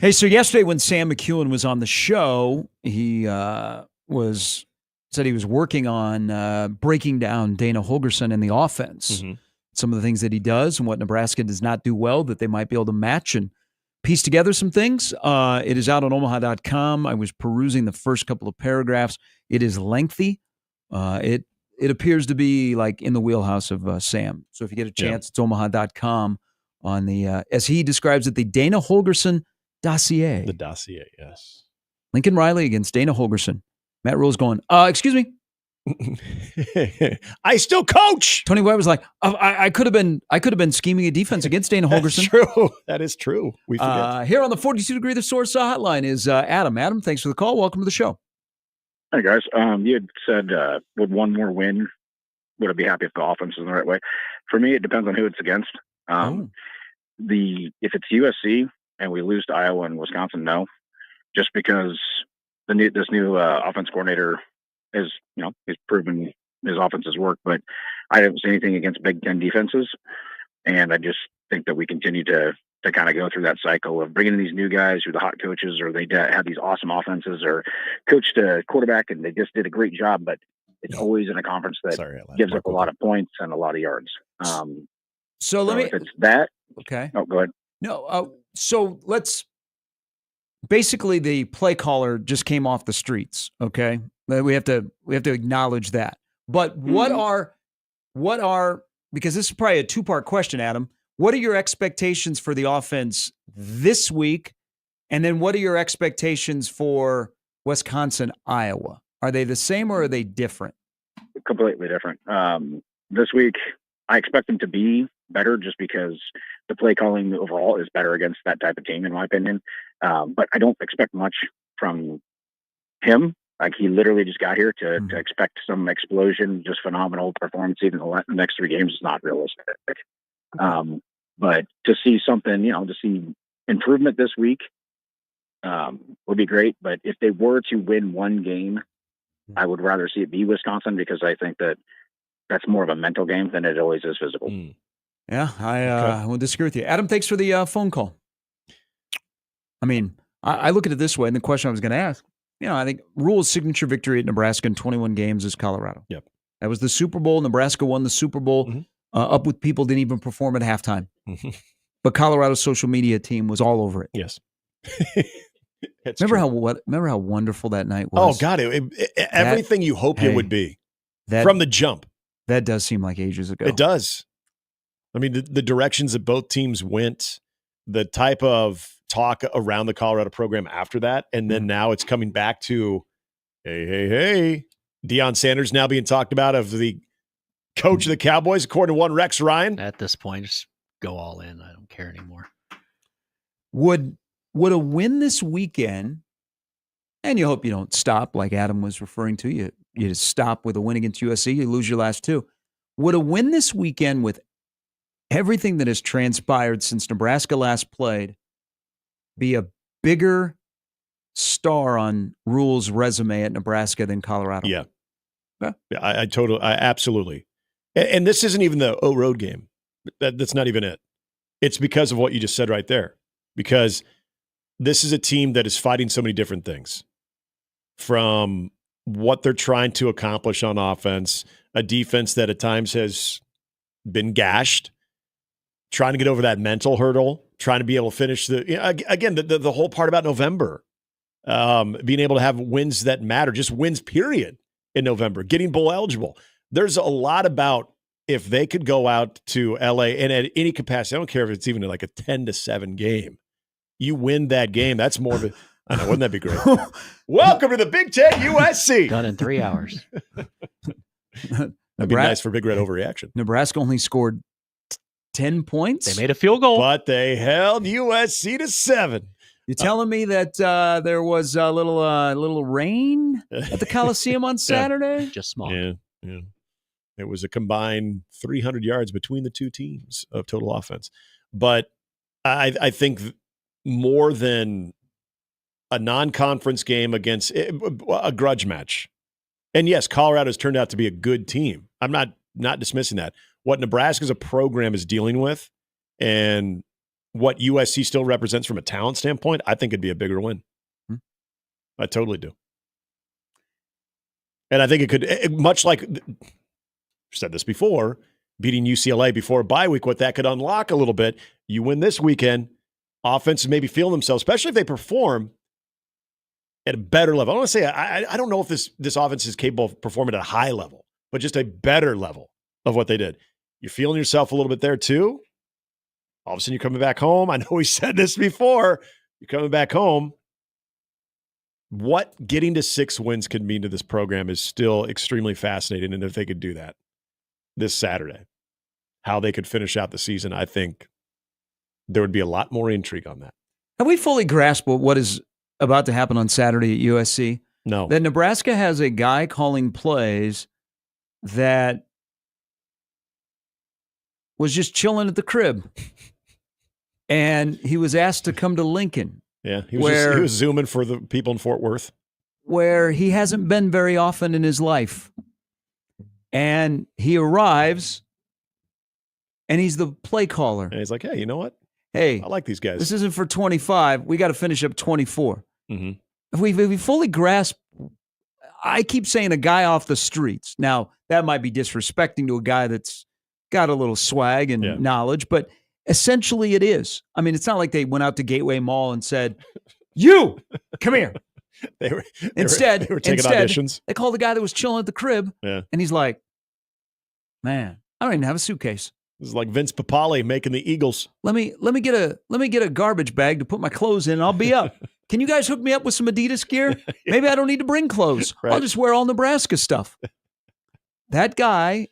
Speaker 1: Hey, so yesterday when Sam McEwen was on the show, he said he was working on breaking down Dana Holgorsen and the offense.
Speaker 21: Mm-hmm.
Speaker 1: Some of the things that he does and what Nebraska does not do well that they might be able to match and piece together some things. It is out on omaha.com. I was perusing the first couple of paragraphs. It is lengthy. It appears to be like in the wheelhouse of Sam. So if you get a chance, it's omaha.com on the, as he describes it, the Dana Holgorsen dossier.
Speaker 21: The dossier, yes.
Speaker 1: Lincoln Riley against Dana Holgorsen. Matt Rule's going, excuse me.
Speaker 21: I still coach.
Speaker 1: Tony White was like, I could have been scheming a defense against Dana Holgorsen.
Speaker 21: That's true. That is true. We forget.
Speaker 1: Here on the 42 Degree The Source hotline is Adam. Adam, thanks for the call. Welcome to the show.
Speaker 4: Hey guys, you had said would one more win, would I be happy if the offense is in the right way? For me, it depends on who it's against. If it's USC and we lose to Iowa and Wisconsin, no, just because this new offense coordinator is, he's proven his offenses work, but I haven't seen anything against Big Ten defenses, and I just think that we continue to kind of go through that cycle of bringing in these new guys who are the hot coaches, or they have these awesome offenses, or coached a quarterback and they just did a great job, but it's always in a conference that gives up a lot of points and a lot of yards.
Speaker 1: So let me.
Speaker 4: If it's that.
Speaker 1: Okay.
Speaker 4: Oh, go ahead.
Speaker 1: No. So let's. Basically, the play caller just came off the streets. Okay, we have to acknowledge that. But what are because this is probably a two-part question, Adam. What are your expectations for the offense this week? And then what are your expectations for Wisconsin, Iowa? Are they the same or are they different?
Speaker 4: Completely different. This week, I expect them to be better just because the play calling overall is better against that type of team, in my opinion. But I don't expect much from him. Like, he literally just got here to expect some explosion, just phenomenal performance. Even the next 3 games is not realistic. But to see something, to see improvement this week would be great. But if they were to win one game, I would rather see it be Wisconsin, because I think that that's more of a mental game than it always is physical.
Speaker 1: Yeah, I will disagree with you. Adam, thanks for the phone call. I mean, I look at it this way, and the question I was going to ask, I think Rule's signature victory at Nebraska in 21 games is Colorado.
Speaker 21: Yep.
Speaker 1: That was the Super Bowl. Nebraska won the Super Bowl. Up with people, didn't even perform at halftime. But Colorado's social media team was all over it.
Speaker 21: Yes.
Speaker 1: Remember how wonderful that night was?
Speaker 21: Oh, God. Everything you hoped it would be from the jump.
Speaker 1: That does seem like ages ago.
Speaker 21: It does. I mean, the directions that both teams went, the type of talk around the Colorado program after that, and then now it's coming back to, hey. Deion Sanders now being talked about of the coach of the Cowboys, according to one Rex Ryan.
Speaker 17: At this point, just go all in. I don't care anymore.
Speaker 1: Would a win this weekend, and you hope you don't stop like Adam was referring to, you just stop with a win against USC, you lose your last 2. Would a win this weekend with everything that has transpired since Nebraska last played be a bigger star on Rule's resume at Nebraska than Colorado?
Speaker 21: Yeah. I absolutely. And this isn't even the road game. That's not even it. It's because of what you just said right there. Because this is a team that is fighting so many different things, from what they're trying to accomplish on offense, a defense that at times has been gashed, trying to get over that mental hurdle, trying to be able to finish the whole part about November, being able to have wins that matter, just wins period in November, getting bowl eligible. There's a lot about, if they could go out to LA and at any capacity, I don't care if it's even like a 10-7 game, you win that game. That's more of a, I know, wouldn't that be great? Welcome to the Big Ten USC.
Speaker 17: Done in 3 hours.
Speaker 21: That'd be nice for Big Red overreaction.
Speaker 1: Nebraska only scored 10 points.
Speaker 17: They made a field goal,
Speaker 21: but they held USC to 7.
Speaker 1: You're telling me that there was a little rain at the Coliseum on Saturday?
Speaker 17: Just small.
Speaker 21: Yeah. It was a combined 300 yards between the two teams of total offense. But I think more than a non-conference game against a grudge match. And yes, Colorado's turned out to be a good team. I'm not dismissing that. What Nebraska's a program is dealing with, and what USC still represents from a talent standpoint, I think it'd be a bigger win. I totally do. And I think it could, much like, I've said this before, beating UCLA before a bye week, what that could unlock a little bit. You win this weekend, offenses maybe feel themselves, especially if they perform at a better level. I want to say, I don't know if this offense is capable of performing at a high level, but just a better level of what they did. You're feeling yourself a little bit there too. All of a sudden you're coming back home. I know we said this before. You're coming back home. What getting to 6 wins could mean to this program is still extremely fascinating. And if they could do that this Saturday, how they could finish out the season, I think there would be a lot more intrigue on that.
Speaker 1: Have we fully grasped what is about to happen on Saturday at USC?
Speaker 21: No.
Speaker 1: That Nebraska has a guy calling plays that was just chilling at the crib. And he was asked to come to Lincoln.
Speaker 21: Yeah, he was zooming for the people in Fort Worth.
Speaker 1: Where he hasn't been very often in his life. And he arrives, and he's the play caller.
Speaker 21: And he's like, hey, you know what?
Speaker 1: Hey,
Speaker 21: I like these guys.
Speaker 1: This isn't for 25. We got to finish up 24.
Speaker 21: Mm-hmm.
Speaker 1: If we fully grasp, I keep saying a guy off the streets. Now, that might be disrespecting to a guy that's got a little swag and knowledge, but essentially it is. I mean, it's not like they went out to Gateway Mall and said, you, come here.
Speaker 21: They were taking auditions.
Speaker 1: They called the guy that was chilling at the crib,
Speaker 21: and
Speaker 1: he's like, man, I don't even have a suitcase.
Speaker 21: This is like Vince Papale making the Eagles.
Speaker 1: Let me get a garbage bag to put my clothes in, and I'll be up. Can you guys hook me up with some Adidas gear? Maybe I don't need to bring clothes.
Speaker 21: Right.
Speaker 1: I'll just wear all Nebraska stuff. That guy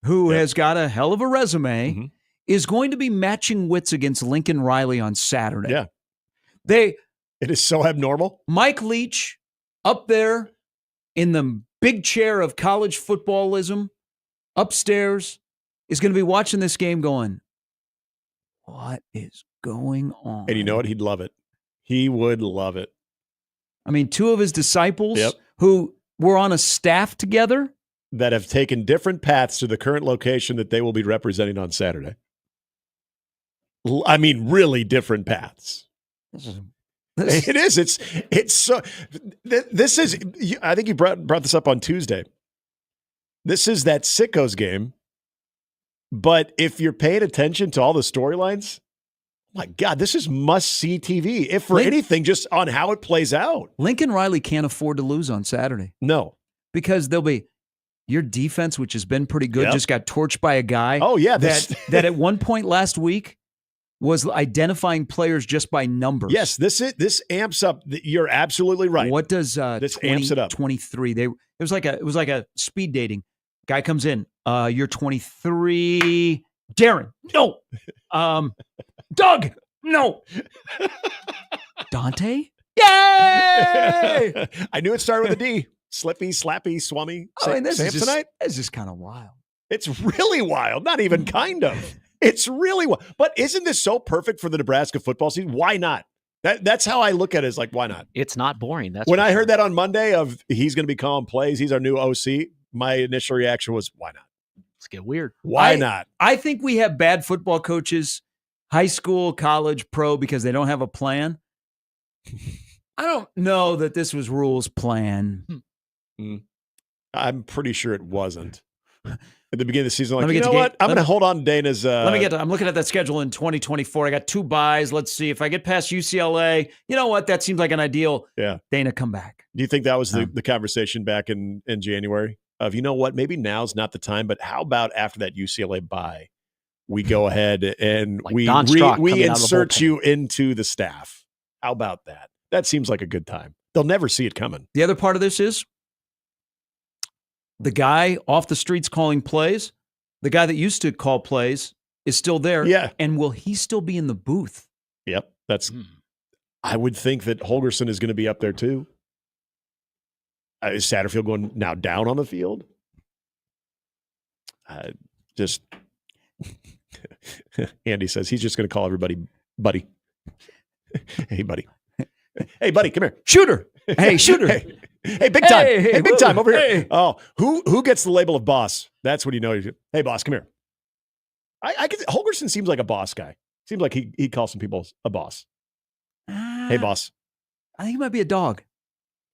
Speaker 1: who has got a hell of a resume is going to be matching wits against Lincoln Riley on Saturday.
Speaker 21: Yeah. It is so abnormal.
Speaker 1: Mike Leach up there in the big chair of college footballism upstairs is going to be watching this game going, what is going on?
Speaker 21: And you know what? He'd love it. He would love it.
Speaker 1: I mean, 2 of his disciples who were on a staff together
Speaker 21: that have taken different paths to the current location that they will be representing on Saturday. I mean, really different paths. It is. It's so. This is. I think you brought this up on Tuesday. This is that sickos game. But if you're paying attention to all the storylines, my God, this is must-see TV. If for anything, just on how it plays out.
Speaker 1: Lincoln Riley can't afford to lose on Saturday.
Speaker 21: No.
Speaker 1: Because there'll be your defense, which has been pretty good, just got torched by a guy.
Speaker 21: Oh, yeah.
Speaker 1: That at one point last week was identifying players just by numbers.
Speaker 21: Yes, this amps up. You're absolutely right.
Speaker 1: What does
Speaker 21: this amps it up?
Speaker 1: 23? It was like a speed dating. Guy comes in. You're 23. Darren, no. Doug, no. Dante, yay!
Speaker 21: I knew it started with a D. Slippy, slappy, swummy.
Speaker 1: This is just kind of wild.
Speaker 21: It's really wild. Not even kind of. It's really wild. But isn't this so perfect for the Nebraska football season? Why not? That's how I look at it. Is like, why not?
Speaker 17: It's not boring. That's
Speaker 21: when I heard that on Monday of he's going to be calling plays. He's our new OC. My initial reaction was, why not?
Speaker 17: Let's get weird.
Speaker 21: Why not?
Speaker 1: I think we have bad football coaches, high school, college, pro, because they don't have a plan. I don't know that this was Rule's plan.
Speaker 21: I'm pretty sure it wasn't. At the beginning of the season, like,
Speaker 1: you
Speaker 21: know what? I'm going to hold on to Dana's.
Speaker 1: I'm looking at that schedule in 2024. I got 2 buys. Let's see if I get past UCLA. You know what? That seems like an ideal.
Speaker 21: Yeah.
Speaker 1: Dana, come back.
Speaker 21: Do you think that was the conversation back in January of, you know what? Maybe now's not the time, but how about after that UCLA bye, we go ahead and
Speaker 17: like
Speaker 21: we insert you into the staff. How about that? That seems like a good time. They'll never see it coming.
Speaker 1: The other part of this is the guy off the streets calling plays, the guy that used to call plays is still there.
Speaker 21: Yeah.
Speaker 1: And will he still be in the booth?
Speaker 21: Yep. I would think that Holgerson is going to be up there too. Is Satterfield going now down on the field? Andy says he's just going to call everybody buddy. Hey, buddy. Hey, buddy, come here.
Speaker 1: Shooter. Hey, shooter.
Speaker 21: Hey, big time. Hey, big time over here.
Speaker 1: Hey.
Speaker 21: Oh, who gets the label of boss? That's what you know. Hey, boss, come here. Holgerson seems like a boss guy. Seems like he'd call some people a boss. Hey, boss.
Speaker 1: I think he might be a dog.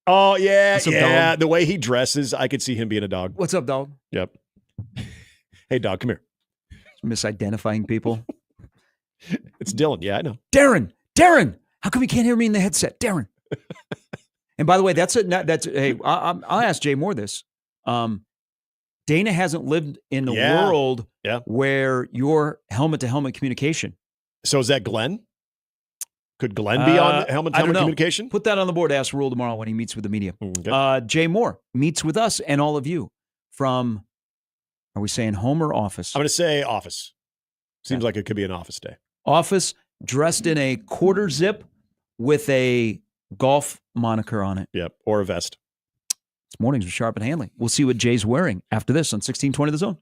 Speaker 21: Oh, yeah,
Speaker 1: What's up,
Speaker 21: yeah.
Speaker 1: dog?
Speaker 21: The way he dresses, I could see him being a dog.
Speaker 1: What's up, dog?
Speaker 21: Yep. Hey, dog, come here.
Speaker 1: Misidentifying people.
Speaker 21: It's Dylan. Yeah, I know.
Speaker 1: Darren. How come you can't hear me in the headset? Darren. And by the way, hey, I'll ask Jay Moore this. Dana hasn't lived in the world where you're helmet-to-helmet communication.
Speaker 21: So is that Glenn? Could Glenn be on helmet-to-helmet communication?
Speaker 1: Put that on the board. Ask Rule tomorrow when he meets with the media.
Speaker 21: Okay.
Speaker 1: Jay Moore meets with us and all of you from, are we saying home or office?
Speaker 21: I'm going to say office. Seems like it could be an office day.
Speaker 1: Office, dressed in a quarter zip with a golf moniker on it.
Speaker 21: Yep, or a vest.
Speaker 1: It's Mornings with Sharp and Handley. We'll see what Jay's wearing after this on 1620 The Zone.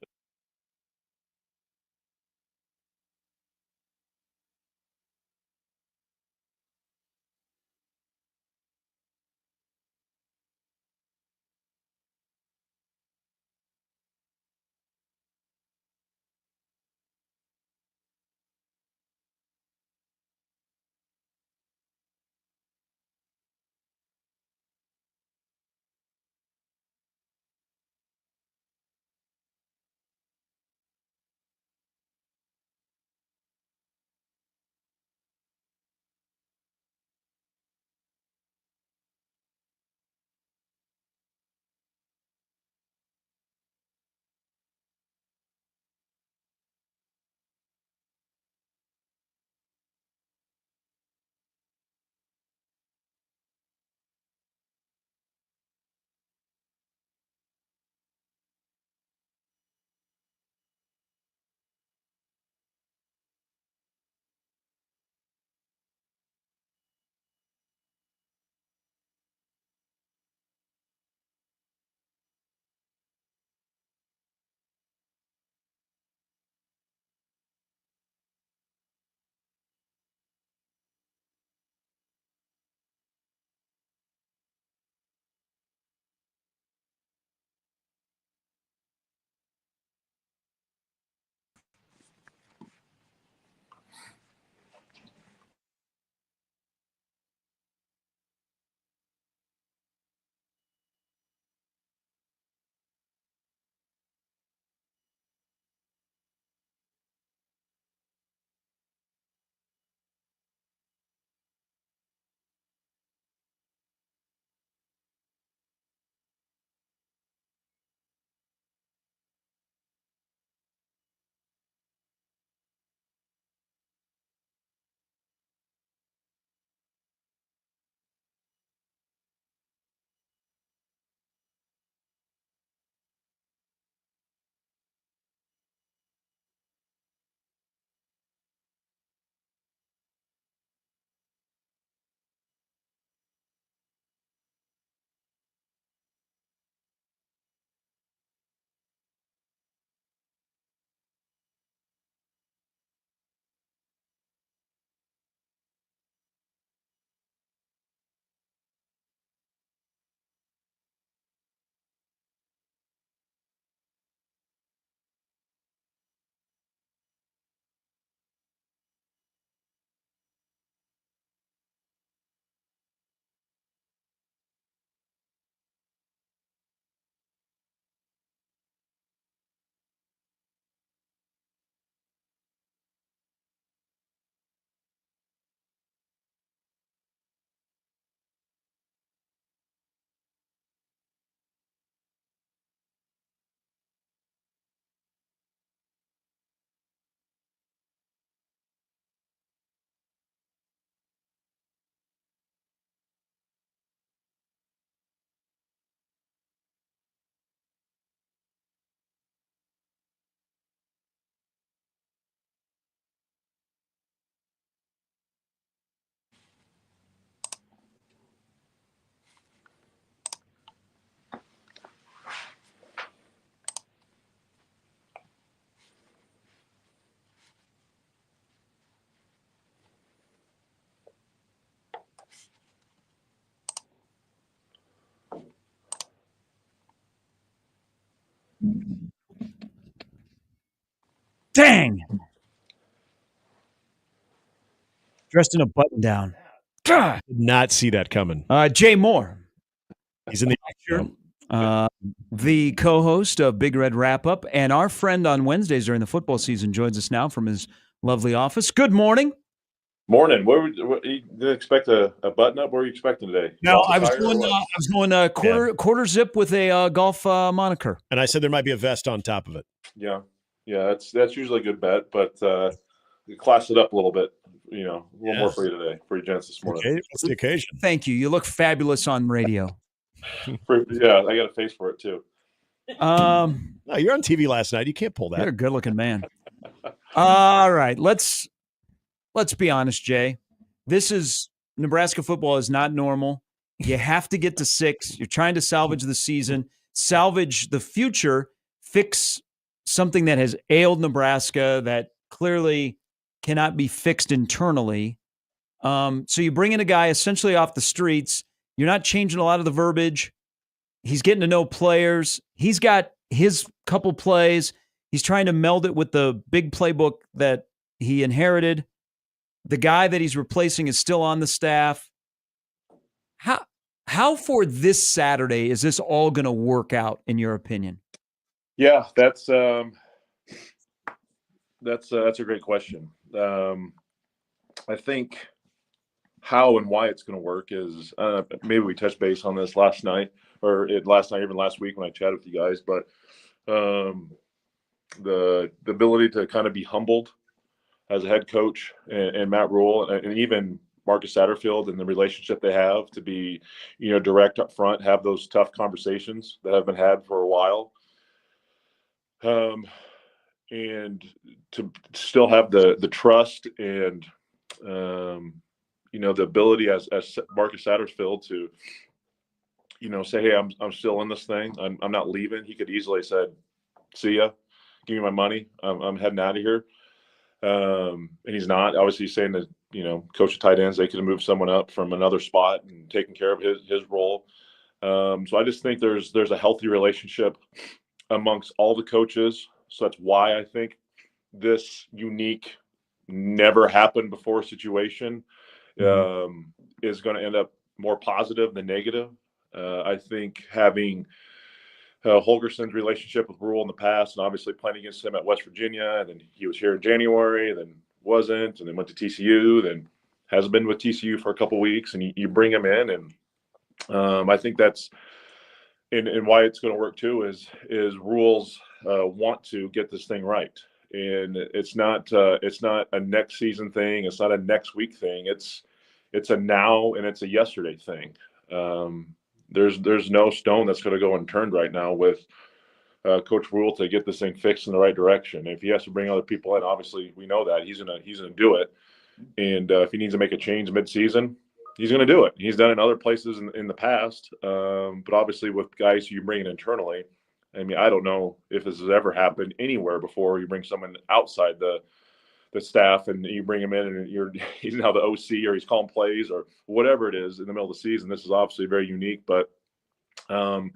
Speaker 1: Dang. Dressed in a button down. God.
Speaker 21: Did not see that coming.
Speaker 1: Jay Moore.
Speaker 21: He's in the
Speaker 1: the co-host of Big Red Wrap Up, and our friend on Wednesdays during the football season joins us now from his lovely office. Good morning.
Speaker 5: Morning. What you didn't expect a button up? What were you expecting today?
Speaker 1: No, I was going quarter zip with a golf moniker.
Speaker 21: And I said there might be a vest on top of it.
Speaker 5: Yeah. That's usually a good bet, but you class it up a little bit. A little more for you today, for you gents this morning.
Speaker 21: Okay, what's the occasion?
Speaker 1: Thank you. You look fabulous on radio.
Speaker 5: I got a face for it too.
Speaker 21: No, you're on TV last night. You can't pull that.
Speaker 1: You're a good-looking man. All right, let's be honest, Jay. Nebraska football is not normal. You have to get to 6. You're trying to salvage the season, salvage the future, fix something that has ailed Nebraska that clearly cannot be fixed internally. So you bring in a guy essentially off the streets. You're not changing a lot of the verbiage. He's getting to know players. He's got his couple plays. He's trying to meld it with the big playbook that he inherited. The guy that he's replacing is still on the staff. How for this Saturday is this all going to work out, in your opinion?
Speaker 5: Yeah, that's a great question. I think how and why it's going to work is maybe we touched base on this last night, even last week when I chatted with you guys. But the ability to kind of be humbled as a head coach and Matt Rule and even Marcus Satterfield and the relationship they have to be, direct up front, have those tough conversations that have been had for a while. And to still have the trust and, the ability as Marcus Satterfield to, say, hey, I'm still in this thing. I'm not leaving. He could easily have said, see ya, give me my money. I'm heading out of here. And he's not. Obviously, he's saying that, coach of tight ends, they could have moved someone up from another spot and taken care of his role. So I just think there's a healthy relationship amongst all the coaches. So that's why I think this unique, never happened before situation is going to end up more positive than negative. I think having Holgerson's relationship with Rule in the past, and obviously playing against him at West Virginia, and then he was here in January, and then wasn't, and then went to TCU, then hasn't been with TCU for a couple of weeks, and you bring him in, and I think that's and why it's going to work too is Rules want to get this thing right, and it's not a next season thing, it's not a next week thing, it's a now and it's a yesterday thing. There's no stone that's going to go unturned right now with Coach Rule to get this thing fixed in the right direction. If he has to bring other people in, obviously we know that he's gonna do it. And if he needs to make a change mid-season, he's going to do it. He's done it in other places in the past. But obviously with guys you bring in internally, I mean, I don't know if this has ever happened anywhere before. You bring someone outside the staff and you bring him in and he's now the OC or he's calling plays or whatever it is in the middle of the season. This is obviously very unique, but Coach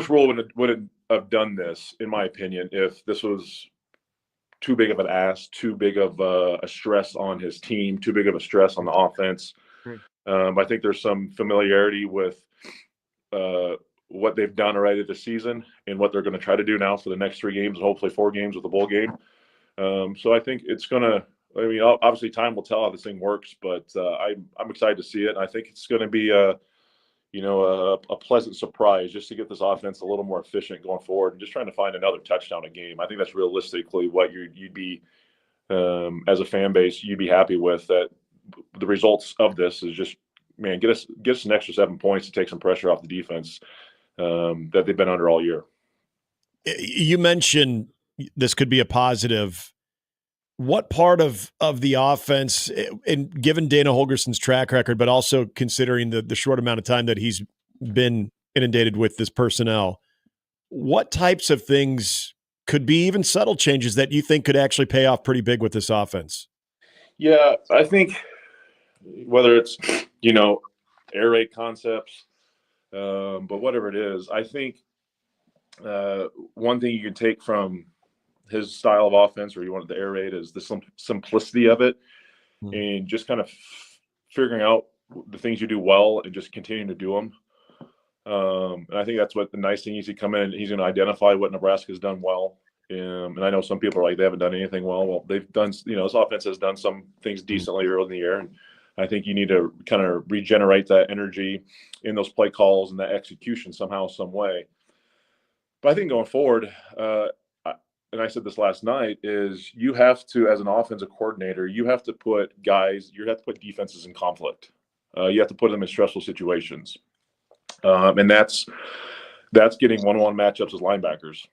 Speaker 5: Rule wouldn't have done this, in my opinion, if this was too big of an ask, too big of a stress on his team, too big of a stress on the offense. I think there's some familiarity with what they've done already this season and what they're going to try to do now for the next 3 games and hopefully 4 games with the bowl game. So I think it's going to, obviously time will tell how this thing works, but I'm excited to see it. And I think it's going to be a pleasant surprise just to get this offense a little more efficient going forward and just trying to find another touchdown a game. I think that's realistically what you'd be, as a fan base, you'd be happy with. That the results of this is just, man, get us an extra 7 points to take some pressure off the defense that they've been under all year.
Speaker 21: You mentioned this could be a positive. What part of the offense, and given Dana Holgerson's track record, but also considering the short amount of time that he's been inundated with this personnel, what types of things could be even subtle changes that you think could actually pay off pretty big with this offense?
Speaker 5: Yeah, I think whether it's, air raid concepts, but whatever it is, I think one thing you can take from his style of offense, or you want the air raid, is the simplicity of it, and just kind of figuring out the things you do well and just continuing to do them. And I think that's what the nice thing is. He come in and he's going to identify what Nebraska's done well. And I know some people are like, they haven't done anything well. Well, they've done, this offense has done some things decently early in the year. And I think you need to kind of regenerate that energy in those play calls and that execution somehow, some way. But I think going forward, and I said this last night, is you have to, as an offensive coordinator, you have to put defenses in conflict. You have to put them in stressful situations. And that's getting one-on-one matchups as linebackers.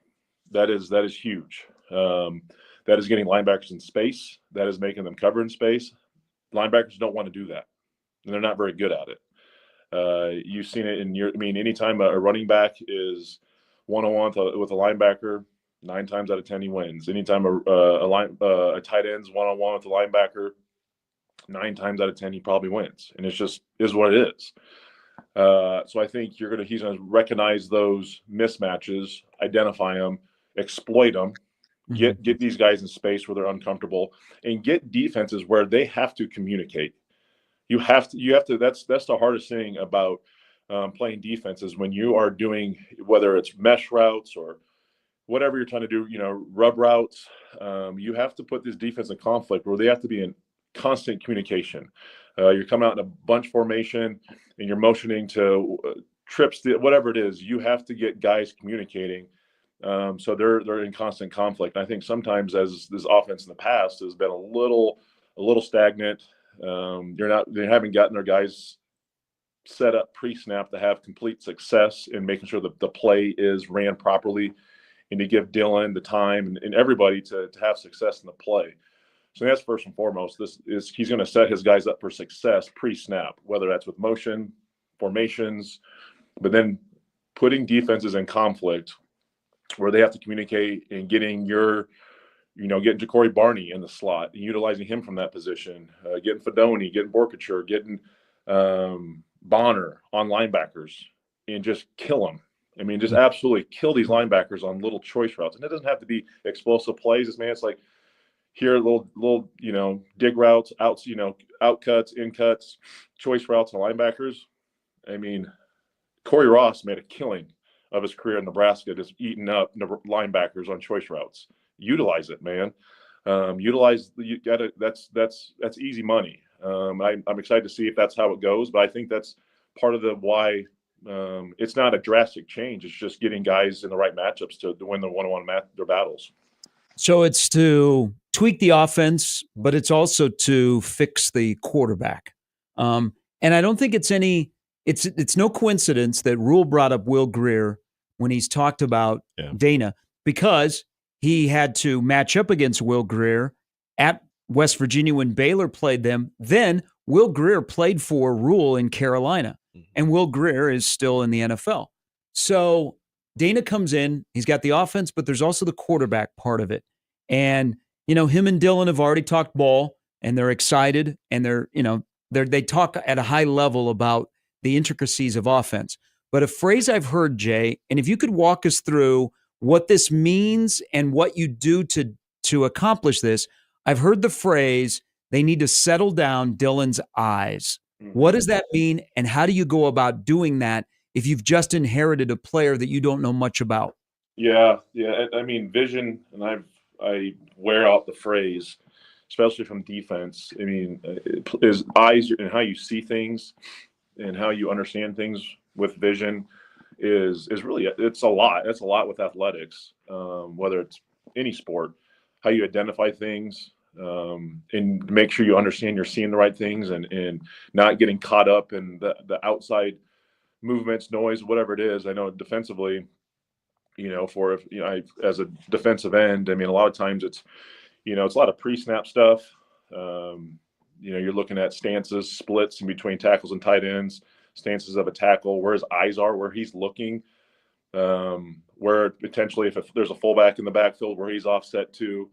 Speaker 5: That is huge. That is getting linebackers in space. That is making them cover in space. Linebackers don't want to do that, and they're not very good at it. You've seen it anytime a running back is one-on-one with a linebacker, 9 times out of 10 he wins. Anytime a tight end's one-on-one with a linebacker, 9 times out of 10 he probably wins, and it's just is what it is. So I think he's gonna recognize those mismatches, identify them, exploit them, get these guys in space where they're uncomfortable, and get defenses where they have to communicate. You have to. That's the hardest thing about playing defenses when you are doing, whether it's mesh routes or whatever you're trying to do, rub routes. You have to put this defense in conflict where they have to be in constant communication. You're coming out in a bunch formation and you're motioning to trips, whatever it is. You have to get guys communicating. So they're in constant conflict. And I think sometimes, as this offense in the past has been a little stagnant, they haven't gotten their guys set up pre-snap to have complete success in making sure that the play is ran properly, and to give Dylan the time and everybody to have success in the play. So that's first and foremost. He's going to set his guys up for success pre-snap, whether that's with motion, formations, but then putting defenses in conflict where they have to communicate, and getting getting Ja'Cory Barney in the slot and utilizing him from that position, getting Fedoni, getting Borkature, getting Bonner on linebackers, and just kill them. Just absolutely kill these linebackers on little choice routes. And it doesn't have to be explosive plays. It's like here, little dig routes, outs, outcuts, in cuts, choice routes on linebackers. Corey Ross made a killing of his career in Nebraska, just eating up linebackers on choice routes. Utilize it, man. That's easy money. I'm excited to see if that's how it goes, but I think that's part of why it's not a drastic change. It's just getting guys in the right matchups to win the one-on-one their battles.
Speaker 1: So it's to tweak the offense, but it's also to fix the quarterback. And I don't think it's no coincidence that Rule brought up Will Grier when he's talked about Dana, because he had to match up against Will Grier at West Virginia when Baylor played them. Then Will Grier played for Rule in Carolina, and Will Grier is still in the NFL. So Dana comes in, he's got the offense, but there's also the quarterback part of it. And, him and Dylan have already talked ball, and they're excited, and they talk at a high level about the intricacies of offense. But a phrase I've heard, Jay, and if you could walk us through what this means and what you do to accomplish this, I've heard the phrase, they need to settle down Dylan's eyes. What does that mean, and how do you go about doing that if you've just inherited a player that you don't know much about?
Speaker 5: Yeah. Vision, and I wear out the phrase, especially from defense. Is eyes and how you see things and how you understand things with vision is really, it's a lot. It's a lot with athletics, whether it's any sport, how you identify things, and make sure you understand you're seeing the right things, and not getting caught up in the outside movements, noise, whatever it is. I know defensively, as a defensive end, a lot of times it's a lot of pre-snap stuff. You're looking at stances, splits in between tackles and tight ends, stances of a tackle, where his eyes are, where he's looking, where potentially if there's a fullback in the backfield, where he's offset to,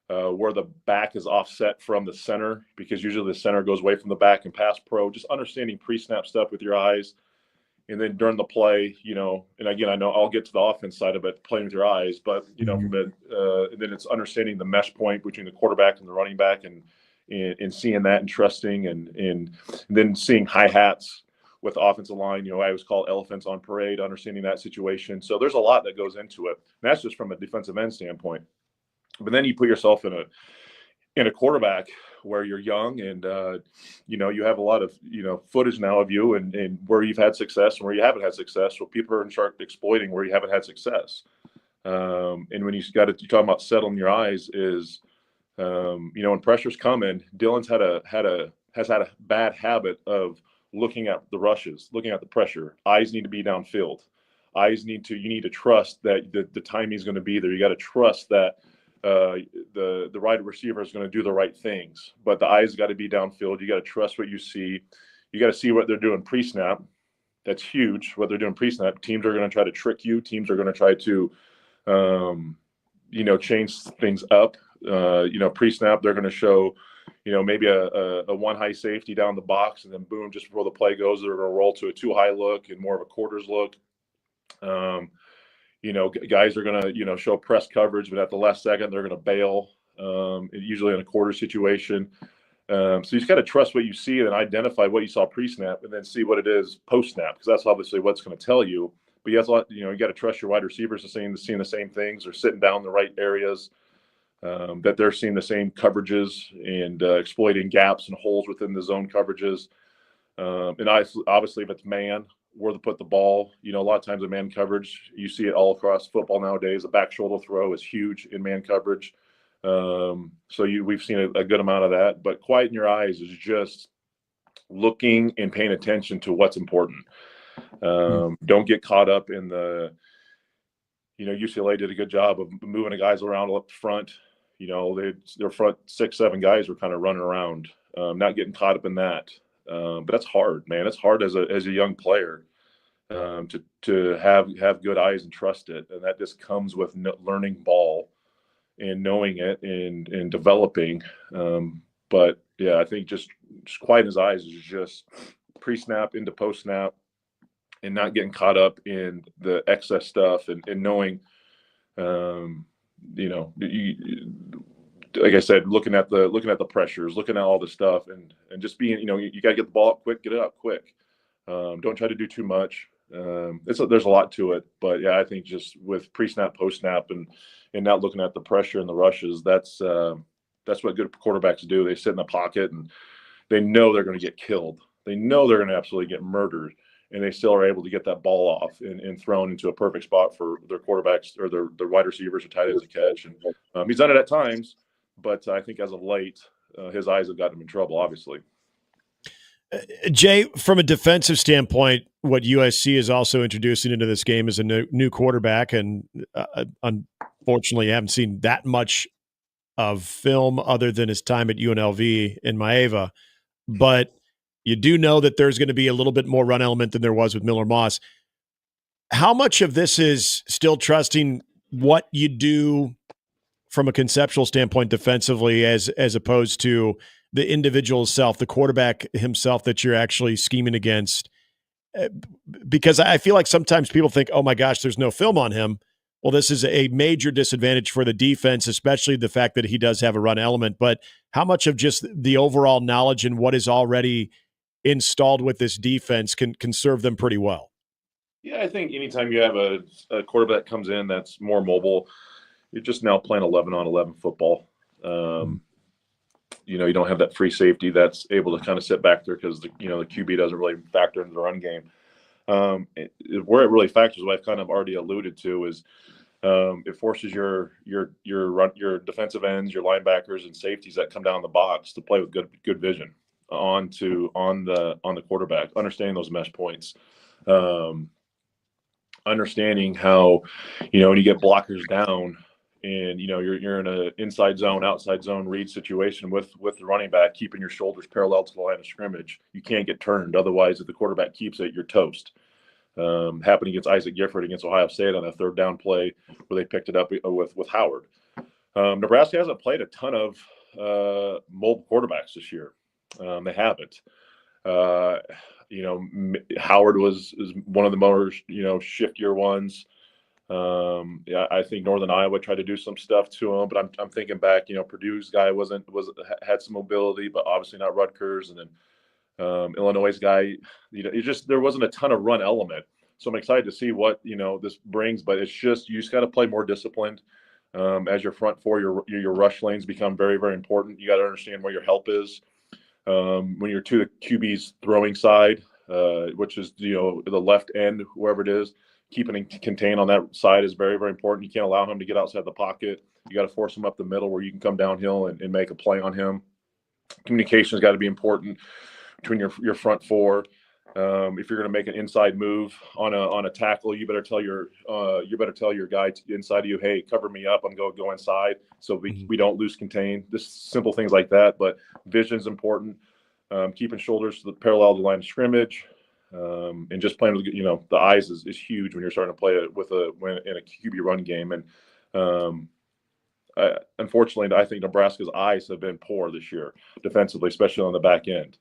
Speaker 5: where the back is offset from the center, because usually the center goes away from the back in pass pro. Just understanding pre-snap stuff with your eyes, And then during the play, and again, I know I'll get to the offense side of it, playing with your eyes, but from it, and then it's understanding the mesh point between the quarterback and the running back, and seeing that and trusting, and then seeing hi-hats with the offensive line. I always call it elephants on parade, understanding that situation. So there's a lot that goes into it. And that's just from a defensive end standpoint. But then you put yourself in a quarterback where you're young, and you have a lot of footage now of you, and where you've had success and where you haven't had success. Well, people are in start exploiting where you haven't had success. And when you're talking about settling your eyes is, when pressure's coming, Dylan's has had a bad habit of looking at the rushes, looking at the pressure. Eyes need to be downfield. You need to trust that the timing is going to be there. You got to trust that the right receiver is going to do the right things, but the eyes got to be downfield. You got to trust what you see. You got to see what they're doing pre-snap. That's huge. What they're doing pre-snap. Teams are going to try to trick you. Teams are going to try to, change things up. Pre-snap, they're going to show, maybe a one high safety down the box, and then boom, just before the play goes, they're going to roll to a two high look and more of a quarters look. Guys are going to, show press coverage, but at the last second, they're going to bail, usually in a quarter situation. So you just got to trust what you see and identify what you saw pre-snap, and then see what it is post-snap, because that's obviously what's going to tell you. But you got to trust your wide receivers to seeing the same things, or sitting down in the right areas, that they're seeing the same coverages and exploiting gaps and holes within the zone coverages. And obviously, if it's man, where to put the ball. A lot of times in man coverage, you see it all across football nowadays. A back shoulder throw is huge in man coverage. We've seen a good amount of that. But quiet in your eyes is just looking and paying attention to what's important. Don't get caught up in the, UCLA did a good job of moving the guys around up front. Their front 6-7 guys were kind of running around, not getting caught up in that. But that's hard, man. It's hard as a young player to have good eyes and trust it, and that just comes with learning ball and knowing it and developing. But yeah, I think just quiet his eyes is just pre-snap into post-snap, and not getting caught up in the excess stuff, and knowing, like I said, looking at the pressures, looking at all the stuff, and just being, you got to get the ball up quick, get it up quick. Don't try to do too much. There's a lot to it, but yeah, I think just with pre-snap, post-snap, and not looking at the pressure and the rushes, that's what good quarterbacks do. They sit in the pocket, and they know they're going to get killed. They know they're going to absolutely get murdered, and they still are able to get that ball off and thrown into a perfect spot for their quarterbacks or their wide receivers or tight ends to catch. And he's done it at times, but I think as of late, his eyes have gotten him in trouble, obviously.
Speaker 21: Jay, from a defensive standpoint, what USC is also introducing into this game is a new quarterback, and unfortunately, I haven't seen that much of film other than his time at UNLV in Maeva. But you do know that there's going to be a little bit more run element than there was with Miller Moss. How much of this is still trusting what you do from a conceptual standpoint defensively as opposed to the individual self, the quarterback himself that you're actually scheming against? Because I feel like sometimes people think, oh my gosh, there's no film on him. Well, this is a major disadvantage for the defense, especially the fact that he does have a run element. But how much of just the overall knowledge and what is already installed with this defense can serve them pretty well?
Speaker 5: Yeah, I think anytime you have a quarterback that comes in that's more mobile, you're just now playing 11-on-11 football. You don't have that free safety that's able to kind of sit back there because the QB doesn't really factor into the run game. Where it really factors, what I've kind of already alluded to, is it forces your defensive ends, your linebackers, and safeties that come down the box to play with good vision on the quarterback, understanding those mesh points, understanding how when you get blockers down and you're in an inside zone, outside zone read situation with the running back, keeping your shoulders parallel to the line of scrimmage. You can't get turned. Otherwise, if the quarterback keeps it, you're toast. Happened against Isaac Gifford against Ohio State on a third down play where they picked it up with Howard. Nebraska hasn't played a ton of mobile quarterbacks this year. They haven't. Howard is one of the more, shiftier ones. I think Northern Iowa tried to do some stuff to him, but I'm thinking back, Purdue's guy had some mobility, but obviously not Rutgers. And then Illinois' guy, there wasn't a ton of run element. So I'm excited to see what, this brings, but it's just, you just got to play more disciplined. As your front four, your rush lanes become very, very important. You got to understand where your help is. When you're to the QB's throwing side, which is, the left end, whoever it is, keeping it contained on that side is very, very important. You can't allow him to get outside the pocket. You got to force him up the middle where you can come downhill and make a play on him. Communication has got to be important between your front four. If you're going to make an inside move on a tackle, you better tell your guy inside of you, hey, cover me up. I'm going to go inside so we don't lose contain. Just simple things like that. But vision's important. Keeping shoulders parallel to the line of scrimmage. And just playing with, the eyes is huge when you're starting to play it in a QB run game. And unfortunately, I think Nebraska's eyes have been poor this year defensively, especially on the back end.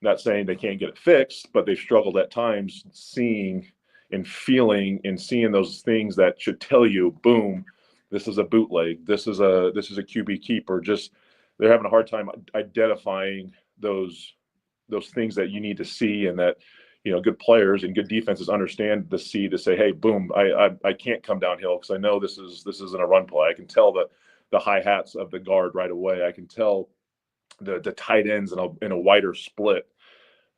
Speaker 5: Not saying they can't get it fixed, but they've struggled at times seeing and feeling and seeing those things that should tell you, boom, this is a bootleg, this is a QB keeper. Just they're having a hard time identifying those things that you need to see, and that good players and good defenses understand the see to say, hey, boom, I can't come downhill because I know this isn't a run play. I can tell the hi hats of the guard right away. I can tell the tight ends in a wider split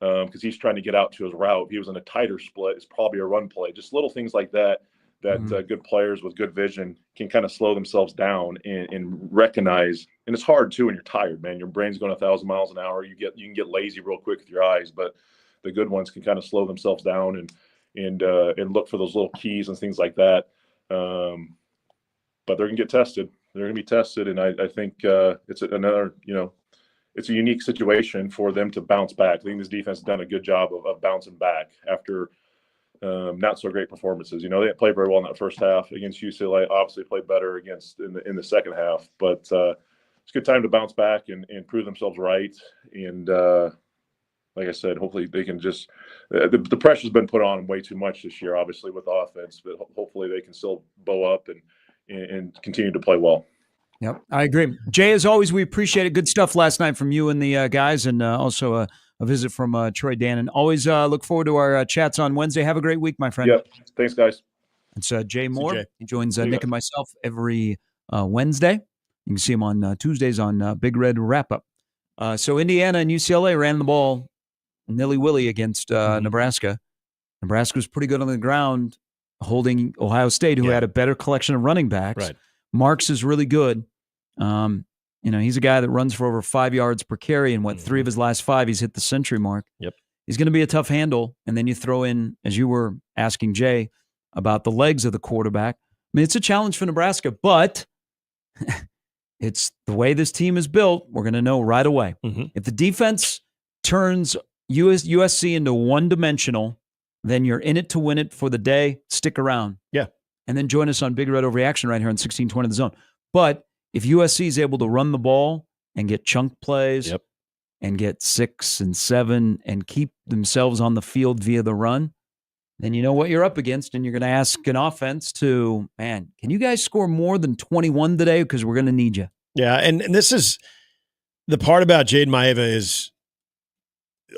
Speaker 5: because he's trying to get out to his route. If he was in a tighter split, it's probably a run play. Just little things like that good players with good vision can kind of slow themselves down and recognize. And it's hard too when you're tired, man. Your brain's going 1,000 miles an hour. You can get lazy real quick with your eyes, but the good ones can kind of slow themselves down and look for those little keys and things like that. But they're going to get tested. They're going to be tested, and I think it's another, it's a unique situation for them to bounce back. I think this defense has done a good job of bouncing back after not so great performances. They didn't play very well in that first half against UCLA. Obviously played better against in the second half, but it's a good time to bounce back and prove themselves right. And like I said, hopefully they can just the pressure's been put on way too much this year, obviously with offense, but hopefully they can still bow up and continue to play well.
Speaker 1: Yep, I agree. Jay, as always, we appreciate it. Good stuff last night from you and the guys, and also a visit from Troy Dan. And always look forward to our chats on Wednesday. Have a great week, my friend.
Speaker 5: Yep. Thanks, guys.
Speaker 1: It's Jay Moore.
Speaker 21: Jay.
Speaker 1: He joins Nick and myself every Wednesday. You can see him on Tuesdays on Big Red Wrap-Up. So Indiana and UCLA ran the ball nilly-willy against Nebraska. Nebraska was pretty good on the ground, holding Ohio State, who had a better collection of running backs.
Speaker 21: Right.
Speaker 1: Marks is really good. He's a guy that runs for over 5 yards per carry, and 3 of his last 5, he's hit the century mark.
Speaker 21: Yep.
Speaker 1: He's going to be a tough handle. And then you throw in, as you were asking Jay, about the legs of the quarterback. I mean, it's a challenge for Nebraska, but it's the way this team is built. We're going to know right away. If the defense turns USC into one-dimensional, then you're in it to win it for the day. Stick around.
Speaker 21: Yeah.
Speaker 1: And then join us on Big Red Overreaction right here on 1620 The Zone. But if USC is able to run the ball and get chunk plays and get 6 and 7 and keep themselves on the field via the run, then you know what you're up against, and you're going to ask an offense to, man, can you guys score more than 21 today? Because we're going to need you.
Speaker 21: Yeah, and this is the part about Jaden Maeva is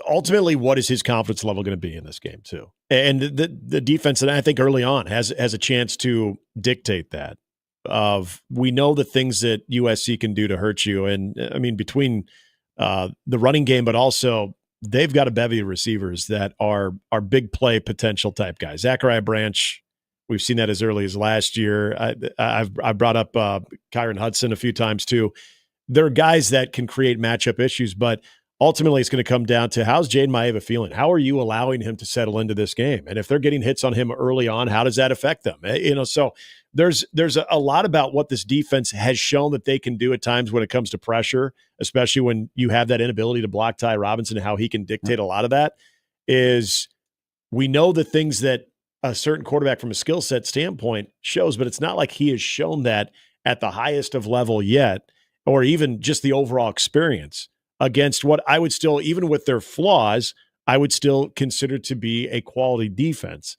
Speaker 21: ultimately what is his confidence level going to be in this game too. And the defense, and I think early on has a chance to dictate that. We know the things that USC can do to hurt you. And I mean, between the running game, but also they've got a bevy of receivers that are big play potential type guys. Zachariah Branch, we've seen that as early as last year. I've brought up Kyron Hudson a few times too. There are guys that can create matchup issues, but ultimately, it's going to come down to how's Jaden Maeva feeling? How are you allowing him to settle into this game? And if they're getting hits on him early on, how does that affect them? So there's a lot about what this defense has shown that they can do at times when it comes to pressure, especially when you have that inability to block Ty Robinson and how he can dictate a lot of that. Is we know the things that a certain quarterback from a skill set standpoint shows, but it's not like he has shown that at the highest of level yet, or even just the overall experience against what I would still, even with their flaws, I would still consider to be a quality defense.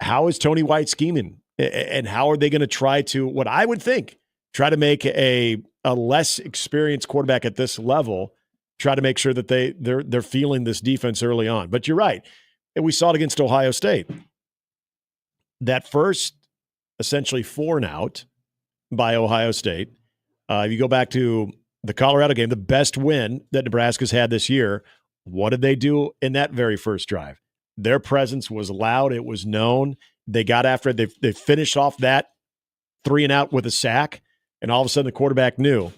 Speaker 21: How is Tony White scheming? And how are they going to try to, what I would think, try to make a less experienced quarterback at this level, try to make sure that they're feeling this defense early on. But you're right. And we saw it against Ohio State. That first, essentially 4-and-out by Ohio State. You go back to the Colorado game, the best win that Nebraska's had this year. What did they do in that very first drive? Their presence was loud. It was known. They got after it. They finished off that 3-and-out with a sack, and all of a sudden the quarterback knew,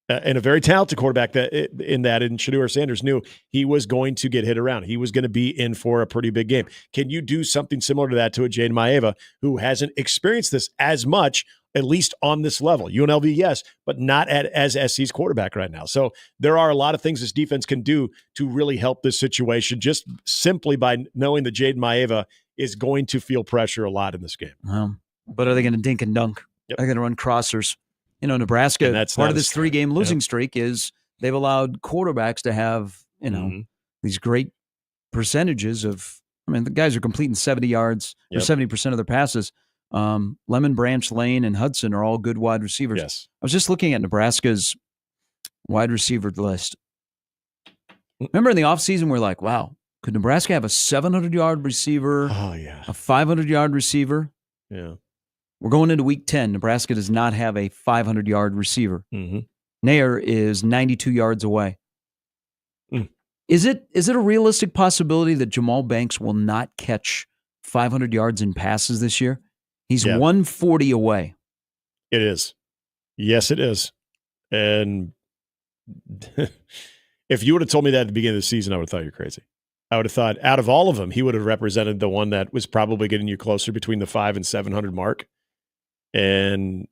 Speaker 21: and a very talented quarterback in Shedeur Sanders knew he was going to get hit around. He was going to be in for a pretty big game. Can you do something similar to that to a Jaden Maeva who hasn't experienced this as much, at least on this level? UNLV, yes, but not as SC's quarterback right now. So there are a lot of things this defense can do to really help this situation, just simply by knowing that Jaden Maeva is going to feel pressure a lot in this game.
Speaker 1: But are they going to dink and dunk?
Speaker 21: Yep.
Speaker 1: Are they going to run crossers? Nebraska, part of this 3-game losing streak is they've allowed quarterbacks to have, these great percentages of, the guys are completing 70 yards or 70% of their passes. Lemon, Branch, Lane, and Hudson are all good wide receivers.
Speaker 21: Yes.
Speaker 1: I was just looking at Nebraska's wide receiver list. Remember in the offseason, we're like, wow, could Nebraska have a 700-yard receiver?
Speaker 21: Oh, yeah.
Speaker 1: A 500-yard receiver?
Speaker 21: Yeah.
Speaker 1: We're going into week 10. Nebraska does not have a 500-yard receiver.
Speaker 21: Mm-hmm.
Speaker 1: Nair is 92 yards away. Is it a realistic possibility that Jamal Banks will not catch 500 yards in passes this year? He's 140 away.
Speaker 21: It is. Yes, it is. And if you would have told me that at the beginning of the season, I would have thought you're crazy. I would have thought out of all of them, he would have represented the one that was probably getting you closer between the 500 and 700 mark. And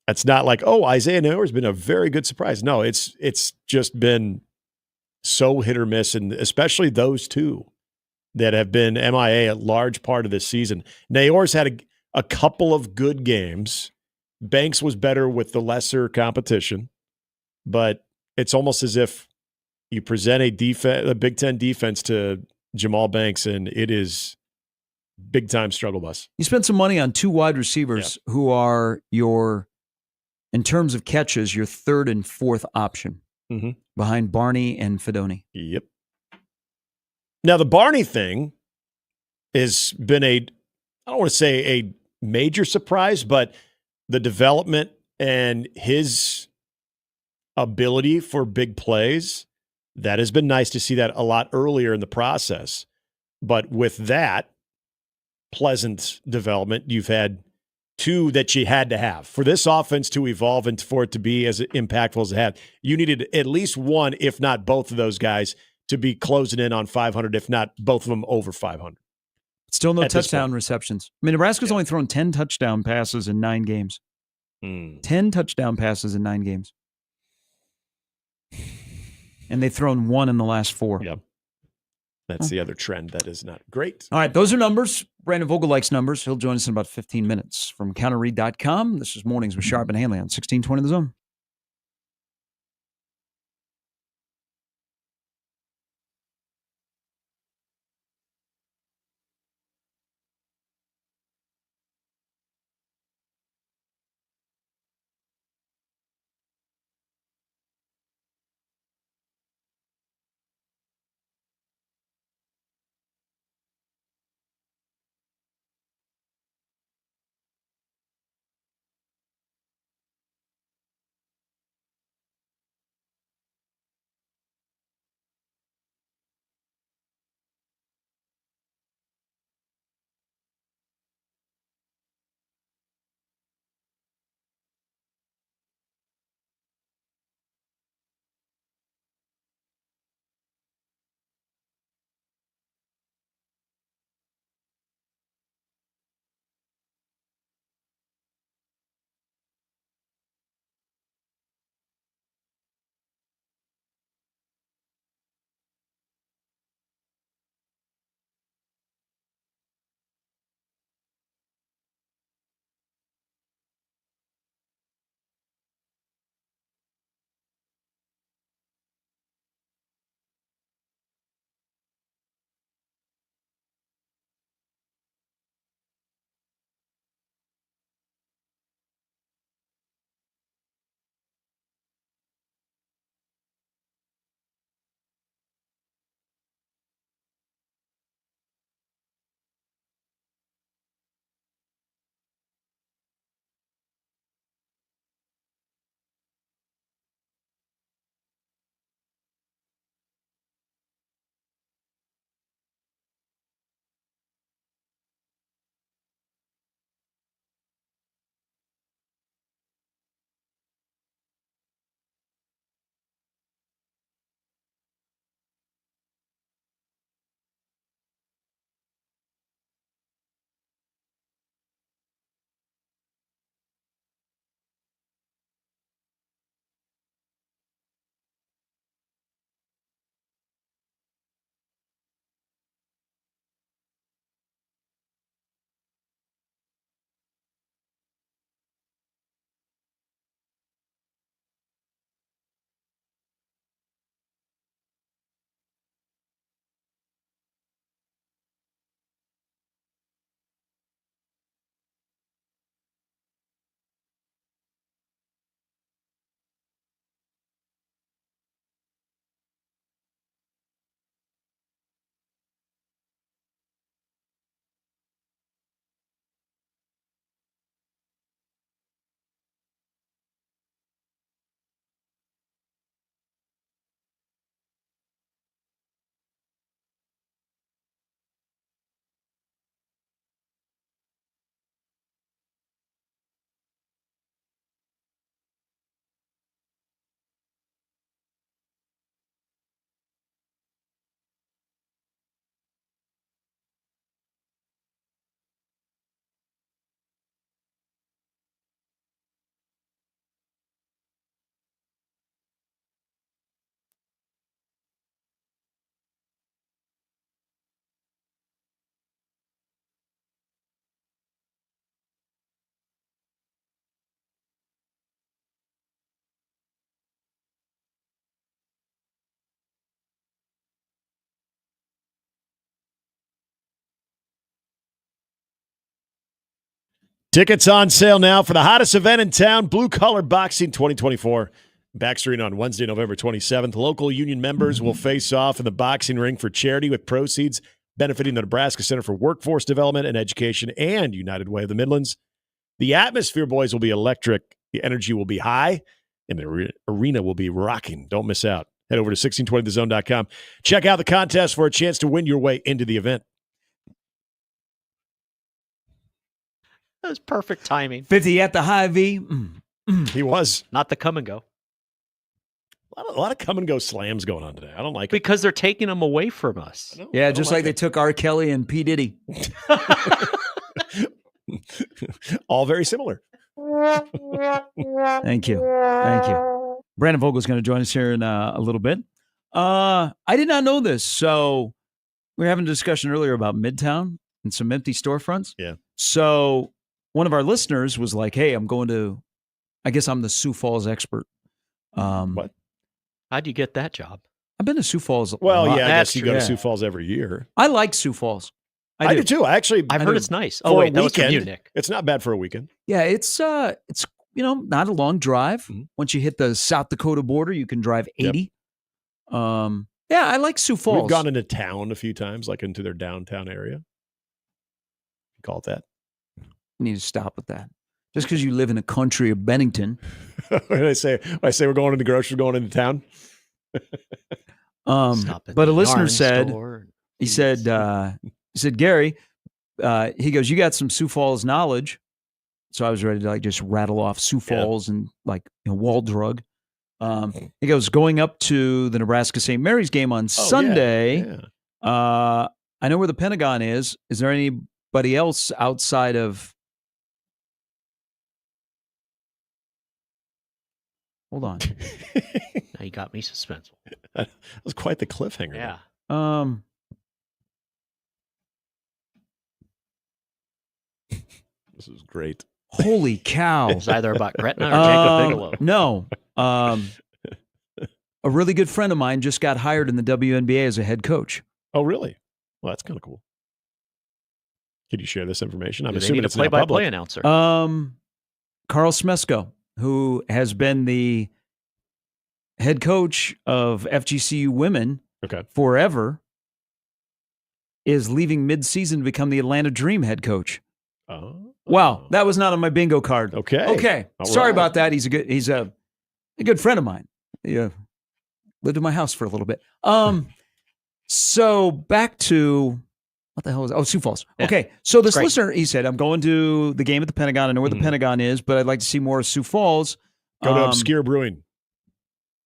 Speaker 21: it's not like, Isaiah Nair has been a very good surprise. No, it's just been so hit or miss, and especially those two that have been MIA a large part of this season. Nayor's had a couple of good games. Banks was better with the lesser competition, but it's almost as if you present a Big Ten defense to Jamal Banks, and it is big time struggle bus.
Speaker 1: You spent some money on two wide receivers who are in terms of catches, your third and fourth option behind Barney and Fedoni.
Speaker 21: Yep. Now, the Barney thing has been I don't want to say a major surprise, but the development and his ability for big plays, that has been nice to see that a lot earlier in the process. But with that pleasant development, you've had two that you had to have. For this offense to evolve and for it to be as impactful as it had, you needed at least one, if not both of those guys, to be closing in on 500, if not both of them over 500.
Speaker 1: Still no touchdown receptions. Nebraska's only thrown 10 touchdown passes in 9 games. 10 touchdown passes in 9 games. And they've thrown 1 in the last 4.
Speaker 21: Yep. That's the other trend that is not great.
Speaker 1: All right, those are numbers. Brandon Vogel likes numbers. He'll join us in about 15 minutes. From counterread.com, this is Mornings with Sharp and Handley on 1620 The Zone.
Speaker 21: Tickets on sale now for the hottest event in town, Blue Collar Boxing 2024. Baxter Arena on Wednesday, November 27th. Local union members will face off in the boxing ring for charity with proceeds benefiting the Nebraska Center for Workforce Development and Education and United Way of the Midlands. The atmosphere, boys, will be electric. The energy will be high, and the arena will be rocking. Don't miss out. Head over to 1620thezone.com. Check out the contest for a chance to win your way into the event.
Speaker 17: That was perfect timing.
Speaker 1: 50 at the high V.
Speaker 21: He was.
Speaker 17: Not the come and go.
Speaker 21: A lot of come and go slams going on today. I don't like it.
Speaker 17: Because they're taking them away from us.
Speaker 1: Yeah, just like they took R. Kelly and P. Diddy.
Speaker 21: All very similar.
Speaker 1: Thank you. Thank you. Brandon Vogel's going to join us here in a little bit. I did not know this. So we were having a discussion earlier about Midtown and some empty storefronts.
Speaker 21: Yeah.
Speaker 1: So one of our listeners was like, hey, I guess I'm the Sioux Falls expert.
Speaker 21: What?
Speaker 17: How'd you get that job?
Speaker 1: I've been to Sioux Falls.
Speaker 21: Well,
Speaker 1: I
Speaker 21: guess you go to Sioux Falls every year.
Speaker 1: I like Sioux Falls.
Speaker 21: I do too.
Speaker 17: I've heard it's nice. Oh, wait, that was from you, Nick.
Speaker 21: It's not bad for a weekend.
Speaker 1: Yeah, it's not a long drive. Once you hit the South Dakota border, you can drive 80. Yep. Yeah, I like Sioux Falls.
Speaker 21: We've gone into town a few times, like into their downtown area. You call it that?
Speaker 1: You need to stop with that. Just because you live in the country of Bennington.
Speaker 21: When I say we're going to the grocery, going into town.
Speaker 1: But a listener said, he said, Gary, he goes, you got some Sioux Falls knowledge. So I was ready to just rattle off Sioux Falls and Wall Drug. He goes, going up to the Nebraska St. Mary's game on Sunday. Yeah. I know where the Pentagon is. Is there anybody else outside of? Hold on.
Speaker 17: Now you got me suspenseful.
Speaker 21: That was quite the cliffhanger.
Speaker 17: Yeah.
Speaker 21: This is great.
Speaker 1: Holy cow.
Speaker 17: It's either about Gretna or Jacob Bigelow.
Speaker 1: No. A really good friend of mine just got hired in the WNBA as a head coach.
Speaker 21: Oh, really? Well, that's kind of cool. Could you share this information? I'm
Speaker 17: They
Speaker 21: assuming
Speaker 17: need
Speaker 21: it's
Speaker 17: a
Speaker 21: not
Speaker 17: play-by-play
Speaker 21: public.
Speaker 17: announcer.
Speaker 1: Carl Smesko, who has been the head coach of FGCU women forever, is leaving mid-season to become the Atlanta Dream head coach.
Speaker 21: Oh.
Speaker 1: Wow, that was not on my bingo card.
Speaker 21: Okay. All
Speaker 1: Sorry
Speaker 21: right.
Speaker 1: about that. He's a good friend of mine. He lived in my house for a little bit. So back to what the hell is Sioux Falls.
Speaker 17: Yeah.
Speaker 1: Okay, so this
Speaker 17: Great.
Speaker 1: listener, he said, I'm going to the game at the Pentagon. I know where the Pentagon is, but I'd like to see more of Sioux Falls.
Speaker 21: Go to Obscure Brewing.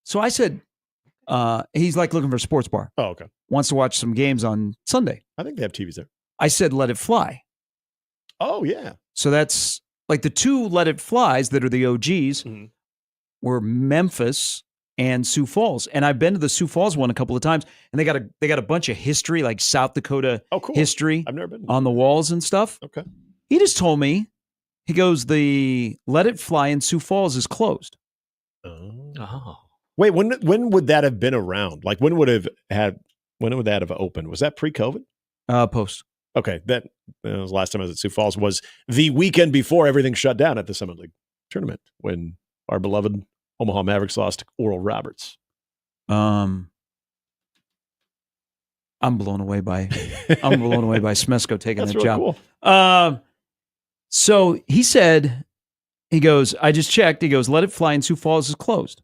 Speaker 1: So I said, he's like looking for a sports bar.
Speaker 21: Oh, okay.
Speaker 1: Wants to watch some games on Sunday.
Speaker 21: I think they have TVs there.
Speaker 1: I said, Let It Fly.
Speaker 21: Oh, yeah.
Speaker 1: So that's like the two Let It Flies that are the OGs were Memphis and Sioux Falls. And I've been to the Sioux Falls one a couple of times, and they got a bunch of history, like South Dakota history
Speaker 21: I've never been
Speaker 1: on the walls and stuff.
Speaker 21: Okay.
Speaker 1: He just told me, he goes, the Let It Fly in Sioux Falls is closed.
Speaker 17: Oh.
Speaker 21: Wait, when would that have been around? Like when would that have opened? Was that pre-COVID?
Speaker 1: Post.
Speaker 21: Okay, that was the last time I was at Sioux Falls was the weekend before everything shut down at the Summit League tournament when our beloved Omaha Mavericks lost to Oral Roberts.
Speaker 1: I'm blown away by Smesko taking
Speaker 21: That's
Speaker 1: that
Speaker 21: really
Speaker 1: job.
Speaker 21: cool.
Speaker 1: So he said, he goes, I just checked. He goes, Let It Fly in Sioux Falls is closed.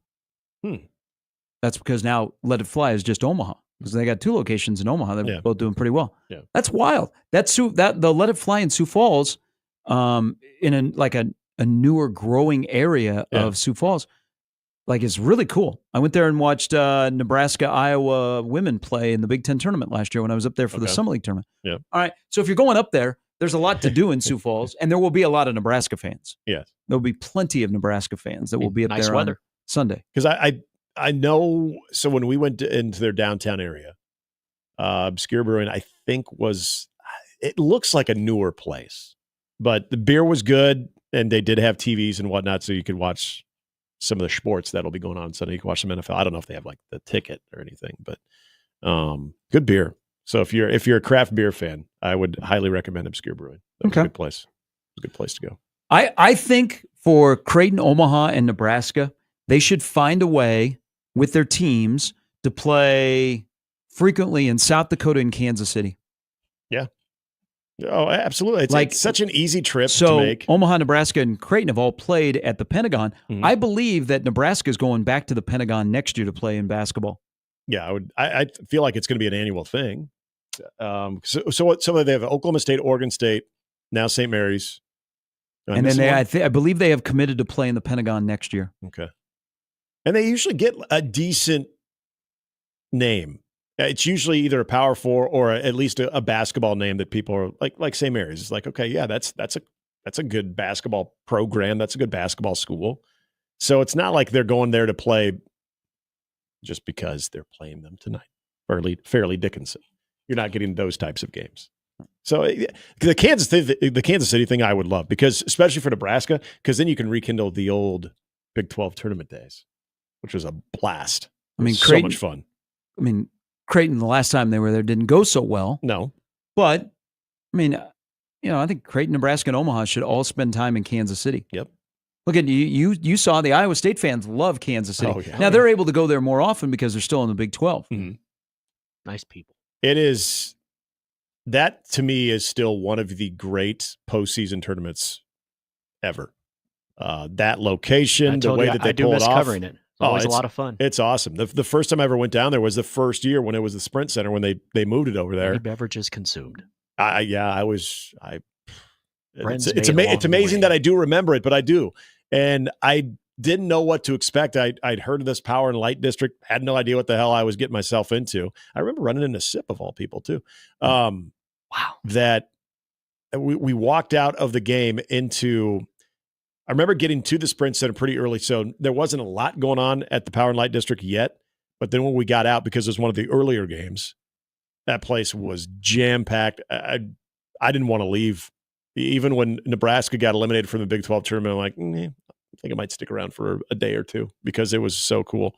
Speaker 1: That's because now Let It Fly is just Omaha, because they got two locations in Omaha. They're both doing pretty well.
Speaker 21: Yeah.
Speaker 1: That's wild. The Let It Fly in Sioux Falls, in a newer growing area of Sioux Falls, like it's really cool. I went there and watched Nebraska, Iowa women play in the Big Ten tournament last year when I was up there for the Summit League tournament.
Speaker 21: Yeah.
Speaker 1: All right. So if you're going up there, there's a lot to do in Sioux Falls, and there will be a lot of Nebraska fans.
Speaker 21: Yes.
Speaker 1: There'll be plenty of Nebraska fans that will be up
Speaker 17: Nice
Speaker 1: there
Speaker 17: weather.
Speaker 1: on Sunday.
Speaker 21: Because I know, so when we went into their downtown area, Obscure Brewing, I think it looks like a newer place, but the beer was good, and they did have TVs and whatnot, so you could watch some of the sports that'll be going on Sunday. You can watch some NFL. I don't know if they have like the ticket or anything, but good beer. So if you're a craft beer fan, I would highly recommend Obscure Brewing. That was a good place. It's a good place to go.
Speaker 1: I think for Creighton, Omaha, and Nebraska, they should find a way with their teams to play frequently in South Dakota and Kansas City.
Speaker 21: Yeah. Oh, absolutely. It's such an easy trip to make.
Speaker 1: Omaha, Nebraska, and Creighton have all played at the Pentagon.
Speaker 21: Mhm.
Speaker 1: I believe that Nebraska is going back to the Pentagon next year to play in basketball.
Speaker 21: Yeah, I feel like it's going to be an annual thing. So they have Oklahoma State, Oregon State, now St. Mary's.
Speaker 1: And then I believe they have committed to play in the Pentagon next year.
Speaker 21: Okay. And they usually get a decent name. It's usually either a Power Four or at least a basketball name that people are like St. Mary's. It's like, okay, yeah, that's a good basketball program. That's a good basketball school. So it's not like they're going there to play just because they're playing them tonight. Fairleigh Dickinson. You're not getting those types of games. So the Kansas City thing I would love, because especially for Nebraska, because then you can rekindle the old Big 12 tournament days, which was a blast.
Speaker 1: I mean,
Speaker 21: so much fun.
Speaker 1: I mean, Creighton, the last time they were there, didn't go so well.
Speaker 21: No.
Speaker 1: But, I mean, I think Creighton, Nebraska, and Omaha should all spend time in Kansas City.
Speaker 21: Yep.
Speaker 1: Look at you saw the Iowa State fans love Kansas City.
Speaker 21: Oh, yeah.
Speaker 1: Now, they're able to go there more often because they're still in the Big 12.
Speaker 21: Mm-hmm.
Speaker 17: Nice people.
Speaker 21: It is. That, to me, is still one of the great postseason tournaments ever. That location, the way that they pull it off.
Speaker 17: Covering it. It's always a lot of fun.
Speaker 21: It's awesome. The first time I ever went down there was the first year when it was the Sprint Center, when they moved it over there.
Speaker 17: Many beverages consumed.
Speaker 21: It's
Speaker 17: Friends
Speaker 21: amazing that I do remember it, but I do. And I didn't know what to expect. I'd heard of this Power and Light District, had no idea what the hell I was getting myself into. I remember running into SIP of all people too.
Speaker 17: Wow.
Speaker 21: That we walked out of the game I remember getting to the Sprint Center pretty early, so there wasn't a lot going on at the Power and Light District yet. But then when we got out, because it was one of the earlier games, that place was jam-packed. I didn't want to leave. Even when Nebraska got eliminated from the Big 12 tournament, I'm like, I think I might stick around for a day or two because it was so cool.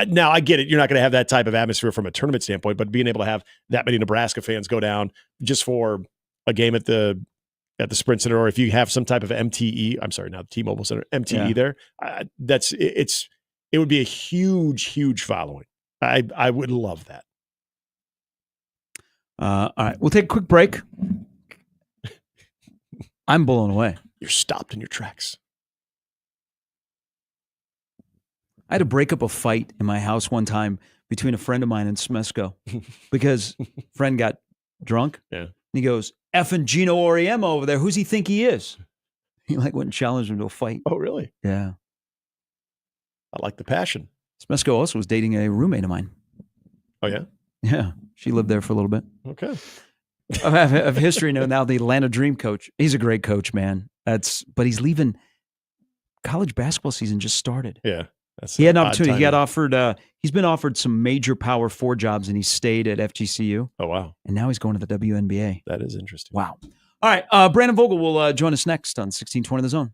Speaker 21: Now, I get it. You're not going to have that type of atmosphere from a tournament standpoint, but being able to have that many Nebraska fans go down just for a game at the Sprint Center, or if you have some type of MTE, I'm sorry, not T-Mobile Center, MTE there, it would be a huge, huge following. I would love that.
Speaker 1: All right, we'll take a quick break. I'm blown away.
Speaker 21: You're stopped in your tracks.
Speaker 1: I had to break up a fight in my house one time between a friend of mine and Smesco because friend got drunk.
Speaker 21: Yeah.
Speaker 1: And he goes, effing Gino Auriemma over there. Who's he think he is? He went and challenged him to a fight.
Speaker 21: Oh, really?
Speaker 1: Yeah.
Speaker 21: I like the passion.
Speaker 1: Smesco also was dating a roommate of mine.
Speaker 21: Oh, yeah?
Speaker 1: Yeah. She lived there for a little bit.
Speaker 21: Okay.
Speaker 1: of history now, the Atlanta Dream coach. He's a great coach, man. But he's leaving. College basketball season just started.
Speaker 21: Yeah.
Speaker 1: He had an opportunity. He got offered. He's been offered some major Power 4 jobs, and he stayed at FGCU.
Speaker 21: Oh, wow.
Speaker 1: And now he's going to the WNBA.
Speaker 21: That is interesting.
Speaker 1: Wow. All right. Brandon Vogel will join us next on 1620 The Zone.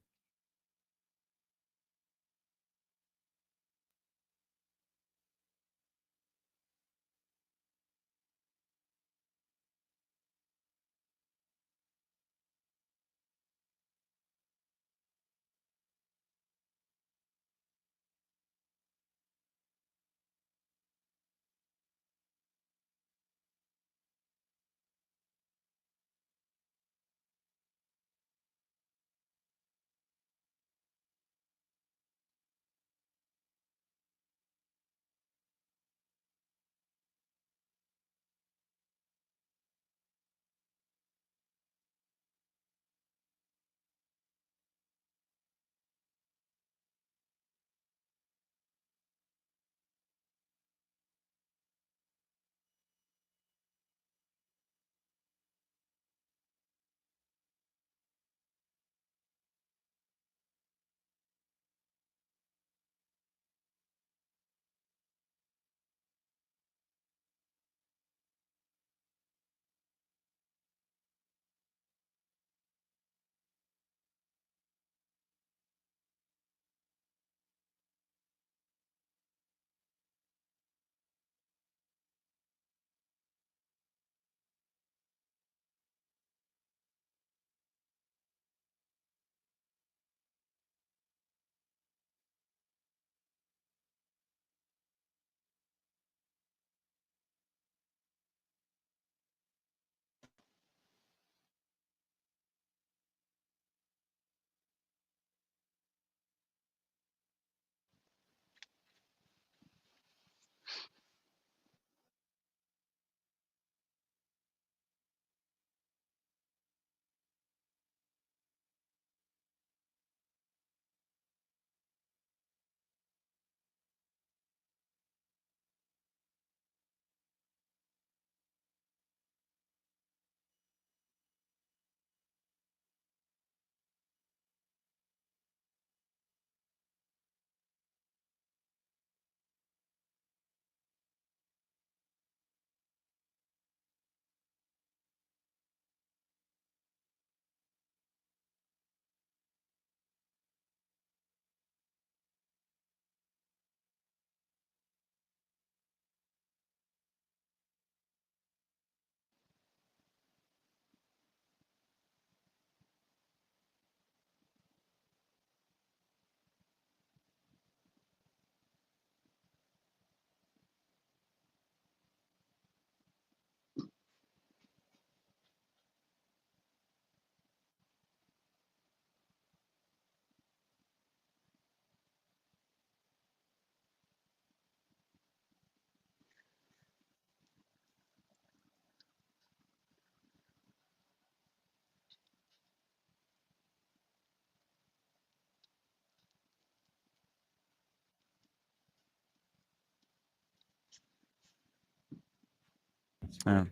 Speaker 1: All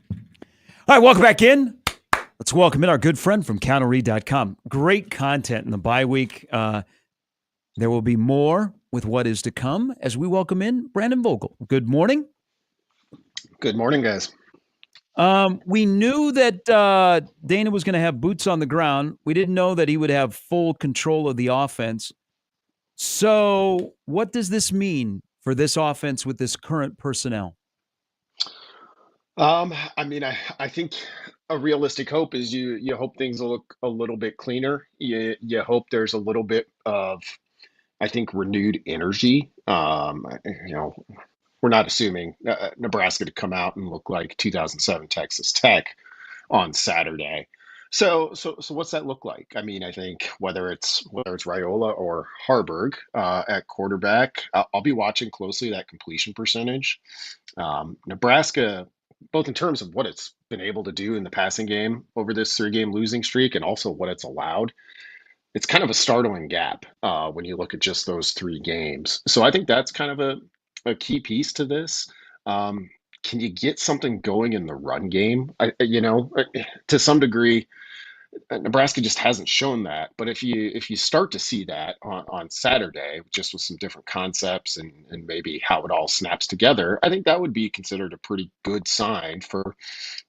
Speaker 1: right, welcome back in. Let's welcome in our good friend from counterread.com. Great content in the bye week. There will be more with what is to come as we welcome in Brandon Vogel. Good morning.
Speaker 6: Good morning, guys.
Speaker 1: We knew that Dana was going to have boots on the ground. We didn't know that he would have full control of the offense. So what does this mean for this offense with this current personnel?
Speaker 6: I mean, I think a realistic hope is you hope things will look a little bit cleaner. You hope there's a little bit of, I think, renewed energy. We're not assuming Nebraska to come out and look like 2007 Texas Tech on Saturday. So what's that look like? I mean, I think whether it's Raiola or Harburg at quarterback, I'll be watching closely that completion percentage. Nebraska, both in terms of what it's been able to do in the passing game over this 3-game losing streak and also what it's allowed, it's kind of a startling gap when you look at just those 3 games. So I think that's kind of a key piece to this. Can you get something going in the run game? To some degree, Nebraska just hasn't shown that. But if you start to see that on Saturday, just with some different concepts and maybe how it all snaps together, I think that would be considered a pretty good sign for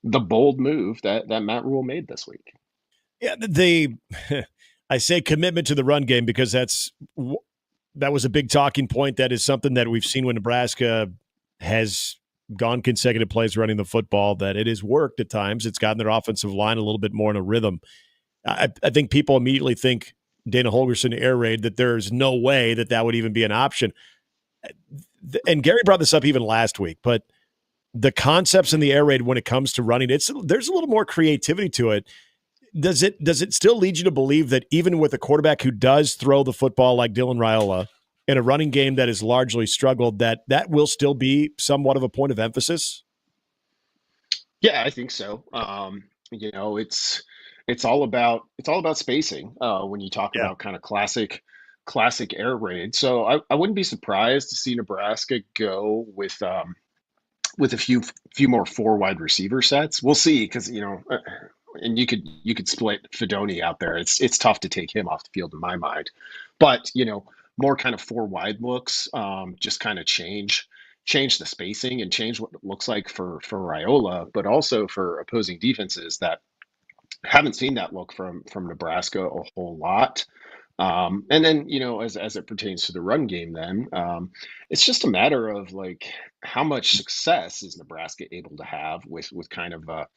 Speaker 6: the bold move that Matt Rule made this week.
Speaker 21: Yeah, I say commitment to the run game because that was a big talking point. That is something that we've seen when Nebraska has gone consecutive plays running the football, that it has worked at times. It's gotten their offensive line a little bit more in a rhythm. I think people immediately think Dana Holgorsen air raid, that there's no way that would even be an option. And Gary brought this up even last week, but the concepts in the air raid when it comes to running, there's a little more creativity to it. Does it still lead you to believe that even with a quarterback who does throw the football like Dylan Raiola in a running game that has largely struggled, that will still be somewhat of a point of emphasis?
Speaker 6: Yeah, I think so. It's all about spacing when you talk about kind of classic air raid. So I wouldn't be surprised to see Nebraska go with a few more 4 wide receiver sets. We'll see, because and you could split Fedoni out there. It's tough to take him off the field in my mind, but more kind of 4 wide looks, just kind of change the spacing and change what it looks like for Raiola, but also for opposing defenses that haven't seen that look from Nebraska a whole lot. And then, as it pertains to the run game, then it's just a matter of like how much success is Nebraska able to have with kind of a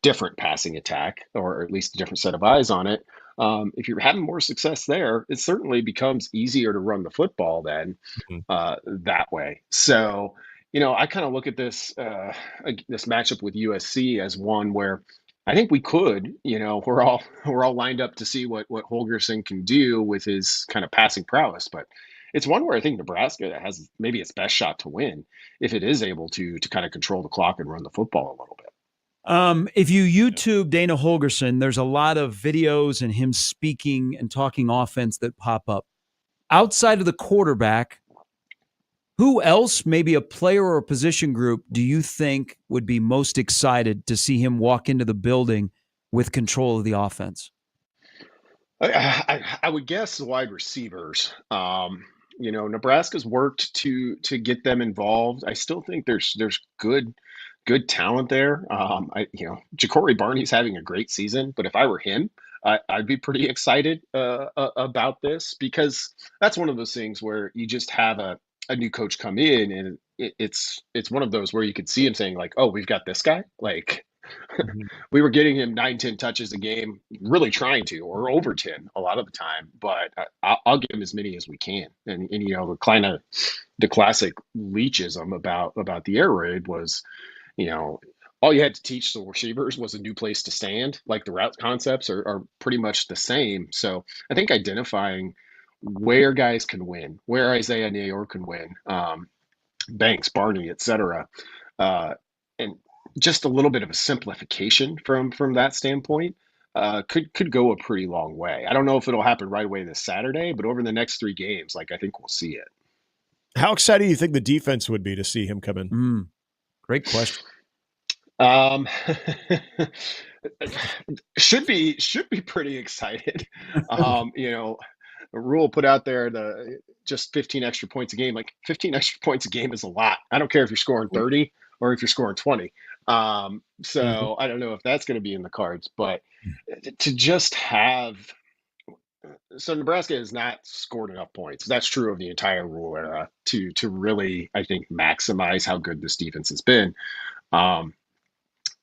Speaker 6: different passing attack, or at least a different set of eyes on it. If you're having more success there, it certainly becomes easier to run the football then that way. So, I kind of look at this matchup with USC as one where I think we could, we're all lined up to see what Holgorsen can do with his kind of passing prowess, but it's one where I think Nebraska has maybe its best shot to win if it is able to kind of control the clock and run the football a little bit.
Speaker 1: If you YouTube Dana Holgorsen, there's a lot of videos and him speaking and talking offense that pop up. Outside of the quarterback, who else, maybe a player or a position group, do you think would be most excited to see him walk into the building with control of the offense?
Speaker 6: I would guess the wide receivers. Nebraska's worked to get them involved. I still think there's good talent there. Ja'Cory Barney's having a great season, but if I were him, I'd be pretty excited about this, because that's one of those things where you just have a new coach come in, and it's one of those where you could see him saying like, oh, we've got this guy. Like we were getting him 9-10 touches a game, really trying to, or over 10 a lot of the time, but I'll give him as many as we can. And the classic Leachism about the air raid was, all you had to teach the receivers was a new place to stand. Like the route concepts are pretty much the same. So I think identifying where guys can win, where Isaiah Nayor can win, Banks, Barney, etc., and just a little bit of a simplification from that standpoint could go a pretty long way. I don't know if it'll happen right away this Saturday, but over the next 3 games, I think we'll see it.
Speaker 21: How excited do you think the defense would be to see him come in?
Speaker 1: Great question.
Speaker 6: Um, should be pretty excited. The rule put out there, the just 15 extra points a game. Like 15 extra points a game is a lot. I don't care if you're scoring 30 or if you're scoring 20. So I don't know if that's going to be in the cards, but to just have. So Nebraska has not scored enough points. That's true of the entire rule era to really, I think, maximize how good this defense has been. Um,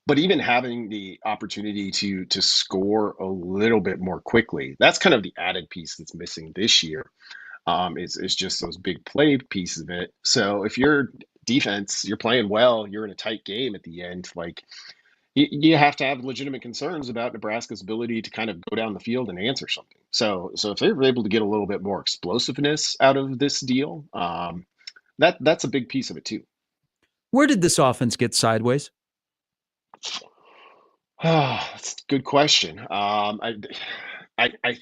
Speaker 6: but even having the opportunity to score a little bit more quickly, that's kind of the added piece that's missing this year. Is just those big play pieces of it. So if your defense, you're playing well, you're in a tight game at the end, like you have to have legitimate concerns about Nebraska's ability to kind of go down the field and answer something. So if they were able to get a little bit more explosiveness out of this deal, that's a big piece of it too.
Speaker 1: Where did this offense get sideways?
Speaker 6: That's a good question. I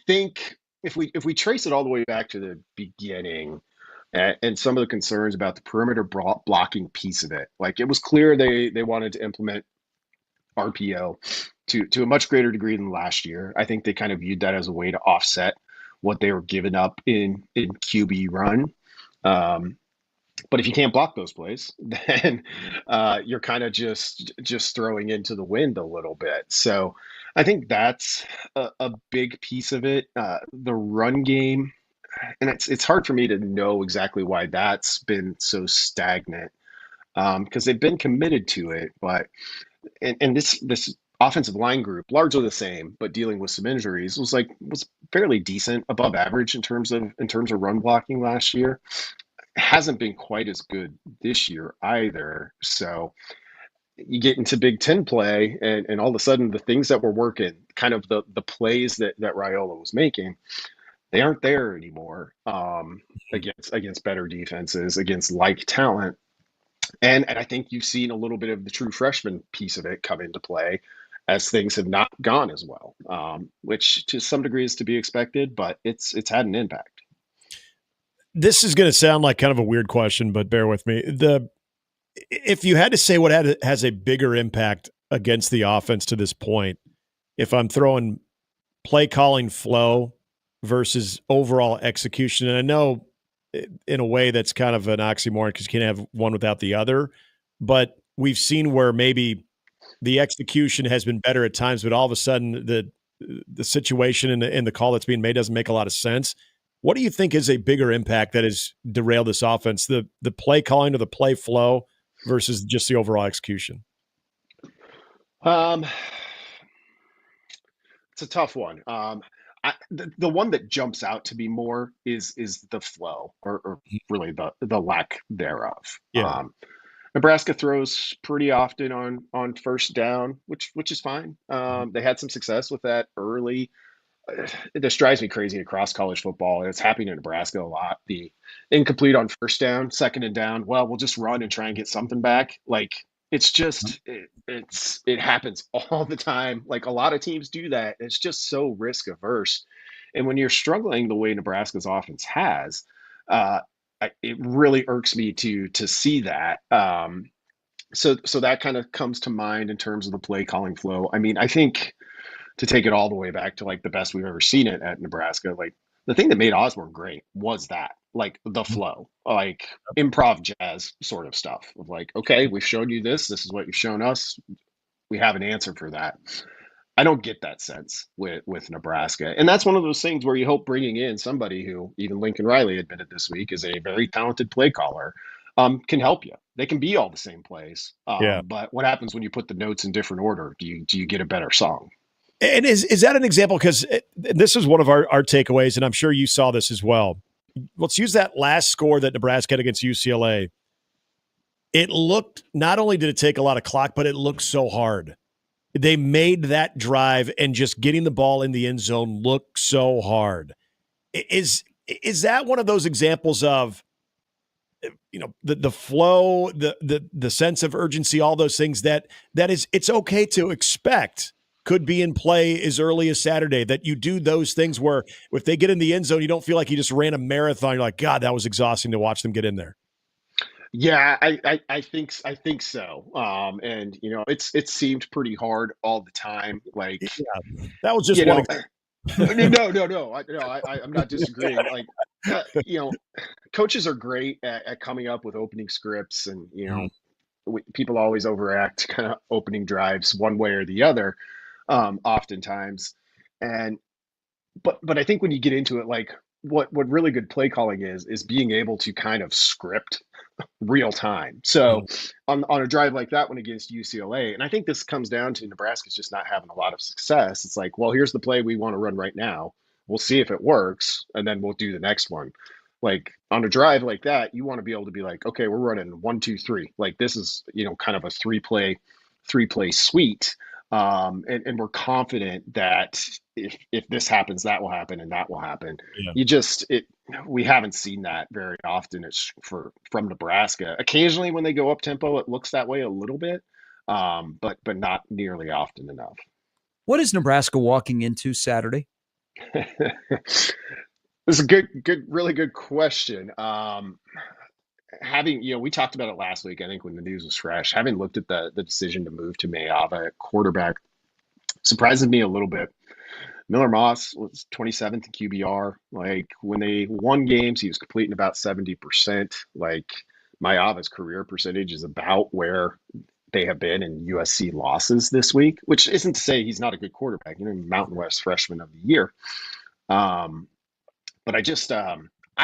Speaker 6: think if we trace it all the way back to the beginning, and some of the concerns about the perimeter blocking piece of it, like it was clear they wanted to implement RPO to a much greater degree than last year. I think they kind of viewed that as a way to offset what they were giving up in QB run. But if you can't block those plays, then you're kind of just throwing into the wind a little bit. So I think that's a big piece of it. The run game, and it's hard for me to know exactly why that's been so stagnant, because they've been committed to it. But and this offensive line group, largely the same, but dealing with some injuries, was fairly decent, above average in terms of run blocking last year. Hasn't been quite as good this year either. So you get into Big Ten play, and all of a sudden the things that were working, kind of the plays that Raiola was making, they aren't there anymore against better defenses, against like talent. And I think you've seen a little bit of the true freshman piece of it come into play as things have not gone as well, which to some degree is to be expected, but it's had an impact.
Speaker 21: This is going to sound like kind of a weird question, but bear with me. If you had to say what has a bigger impact against the offense to this point, if I'm throwing play calling flow versus overall execution, and I know in a way that's kind of an oxymoron because you can't have one without the other, but we've seen where maybe the execution has been better at times, but all of a sudden the situation and the call that's being made doesn't make a lot of sense. What do you think is a bigger impact that has derailed this offense, the play calling or the play flow versus just the overall execution?
Speaker 6: It's a tough one. The one that jumps out to me more is the flow, or really the lack thereof.
Speaker 21: Yeah.
Speaker 6: Nebraska throws pretty often on first down, which is fine. They had some success with that early. It just drives me crazy across college football, and it's happening in Nebraska a lot. The incomplete on first down, second and down. Well, we'll just run and try and get something back. Like it's just it happens all the time. Like a lot of teams do that. It's just so risk averse, and when you're struggling the way Nebraska's offense has, it really irks me to see that. So that kind of comes to mind in terms of the play calling flow. I mean, I think, to take it all the way back to like the best we've ever seen it at Nebraska, like the thing that made Osborne great was that, like the flow, like improv jazz sort of stuff of like, okay, we've shown you this is what you've shown us. We have an answer for that. I don't get that sense with Nebraska. And that's one of those things where you hope bringing in somebody who, even Lincoln Riley admitted this week, is a very talented play caller, can help you. They can be all the same plays. But what happens when you put the notes in different order? Do you get a better song?
Speaker 21: And is that an example? Because this is one of our takeaways, and I'm sure you saw this as well. Let's use that last score that Nebraska had against UCLA. It looked, not only did it take a lot of clock, but it looked so hard. They made that drive and just getting the ball in the end zone look so hard. Is that one of those examples of, the flow, the sense of urgency, all those things that is, it's okay to expect could be in play as early as Saturday, that you do those things where if they get in the end zone, you don't feel like you just ran a marathon. You're like, God, that was exhausting to watch them get in there.
Speaker 6: Yeah, I think so. And it seemed pretty hard all the time. Like,
Speaker 21: Yeah, that was just
Speaker 6: you
Speaker 21: one.
Speaker 6: know, I'm not disagreeing. Like, uh, you know, coaches are great at coming up with opening scripts, and people always overact kind of opening drives one way or the other, oftentimes. And but I think when you get into it, like what really good play calling is being able to kind of script real time. So on a drive like that one against UCLA, and I think this comes down to Nebraska's just not having a lot of success. It's like, well, here's the play we want to run right now. We'll see if it works, and then we'll do the next one. Like on a drive like that, you want to be able to be like, okay, we're running 1, 2, 3. Like this is, kind of a three play suite. And we're confident that if this happens, that will happen and that will happen.
Speaker 21: Yeah.
Speaker 6: We haven't seen that very often. It's from Nebraska. Occasionally when they go up tempo, it looks that way a little bit, but not nearly often enough.
Speaker 1: What is Nebraska walking into Saturday?
Speaker 6: This is a really good question. We talked about it last week, I think, when the news was fresh. Having looked at the decision to move to Mayava at quarterback surprises me a little bit. Miller Moss was 27th in QBR. Like when they won games, he was completing about 70%. Like Mayava's career percentage is about where they have been in USC losses this week, which isn't to say he's not a good quarterback. Mountain West Freshman of the Year. But I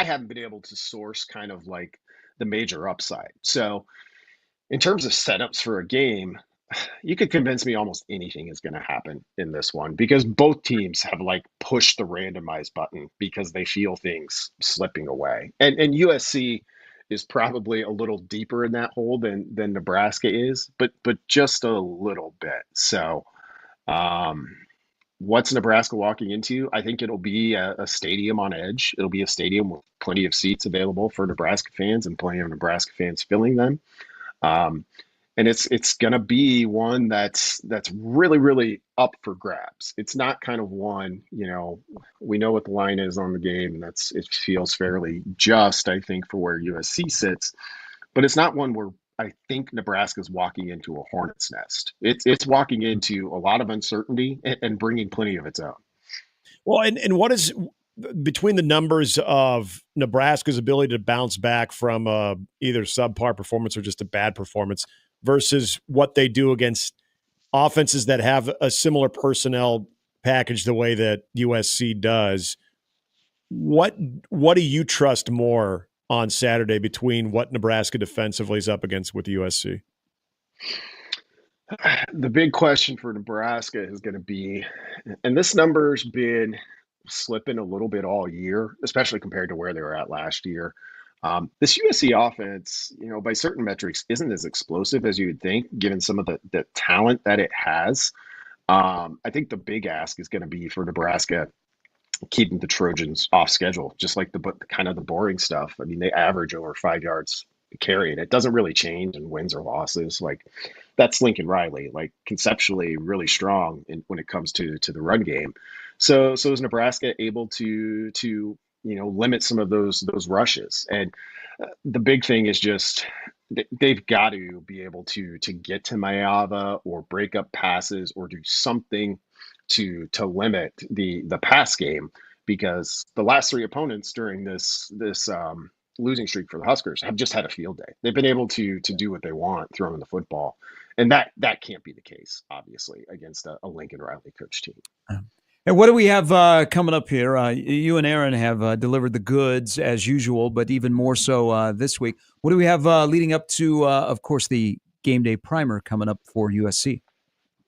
Speaker 6: haven't been able to source kind of like the major upside. So in terms of setups for a game, you could convince me almost anything is going to happen in this one because both teams have like pushed the randomize button because they feel things slipping away. And USC is probably a little deeper in that hole than Nebraska is, but just a little bit. So what's Nebraska walking into? I think it'll be a stadium on edge. It'll be a stadium with plenty of seats available for Nebraska fans and plenty of Nebraska fans filling them. And it's going to be one that's really, really up for grabs. It's not kind of one, we know what the line is on the game, and it feels fairly just, I think, for where USC sits. But it's not one where I think Nebraska's walking into a hornet's nest. It's walking into a lot of uncertainty and bringing plenty of its own.
Speaker 21: Well, and what is between the numbers of Nebraska's ability to bounce back from either subpar performance or just a bad performance versus what they do against offenses that have a similar personnel package the way that USC does, what do you trust more on Saturday between what Nebraska defensively is up against with USC?
Speaker 6: The big question for Nebraska is going to be, and this number's been slipping a little bit all year, especially compared to where they were at last year. This USC offense, by certain metrics, isn't as explosive as you would think, given some of the talent that it has. I think the big ask is going to be for Nebraska keeping the Trojans off schedule, just like the kind of the boring stuff. I mean, they average over 5 yards a carry, and it doesn't really change in wins or losses. Like that's Lincoln Riley, like conceptually really strong when it comes to the run game. So is Nebraska able to limit some of those rushes? And the big thing is just they've got to be able to get to Mayava or break up passes or do something to limit the pass game, because the last 3 opponents during this losing streak for the Huskers have just had a field day. They've been able to do what they want throwing the football, and that can't be the case, obviously, against a Lincoln Riley coach team.
Speaker 1: And what do we have coming up here? You and Aaron have delivered the goods as usual, but even more so this week. What do we have leading up to, of course, the game day primer coming up for USC?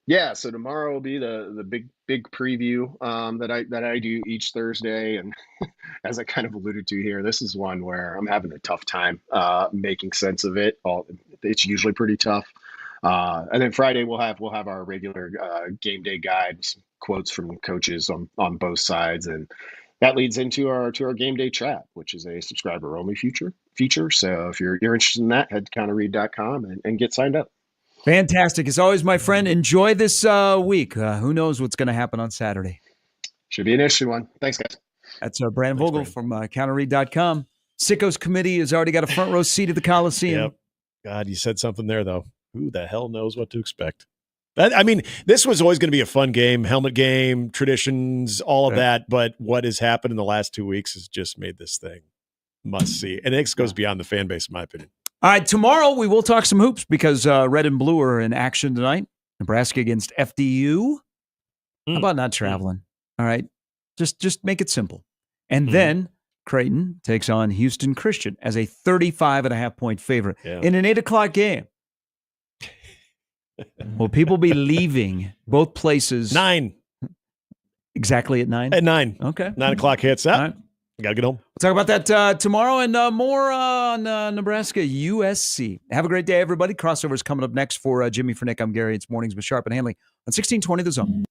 Speaker 6: Yeah, so tomorrow will be the big preview that I do each Thursday, and as I kind of alluded to here, this is one where I'm having a tough time making sense of it. It's usually pretty tough. And then Friday we'll have our regular game day guide, some quotes from coaches on both sides, and that leads into our game day chat, which is a subscriber only feature. So if you're interested in that, head to counterread.com and get signed up.
Speaker 1: Fantastic. As always, my friend, enjoy this week. Who knows what's going to happen on Saturday?
Speaker 6: Should be an interesting one. Thanks, guys.
Speaker 1: That's Brandon Vogel from counterread.com. Sickos Committee has already got a front row seat at the Coliseum.
Speaker 21: Yep. God, you said something there, though. Who the hell knows what to expect? I mean, this was always going to be a fun game, helmet game, traditions, all of that. But what has happened in the last 2 weeks has just made this thing must see. And it goes beyond the fan base, in my opinion.
Speaker 1: All right, tomorrow we will talk some hoops because red and blue are in action tonight. Nebraska against FDU. How about not traveling? All right, just make it simple. And then Creighton takes on Houston Christian as a 35.5-point favorite in an 8 o'clock game. Will people be leaving both places?
Speaker 21: 9.
Speaker 1: Exactly at 9?
Speaker 21: At 9.
Speaker 1: Okay.
Speaker 21: 9 o'clock hits. All
Speaker 1: right.
Speaker 21: Got to get home.
Speaker 1: We'll talk about that tomorrow and more on Nebraska USC. Have a great day, everybody. Crossover's coming up next for Jimmy, for Nick. I'm Gary. It's Mornings with Sharp and Handley on 1620 The Zone.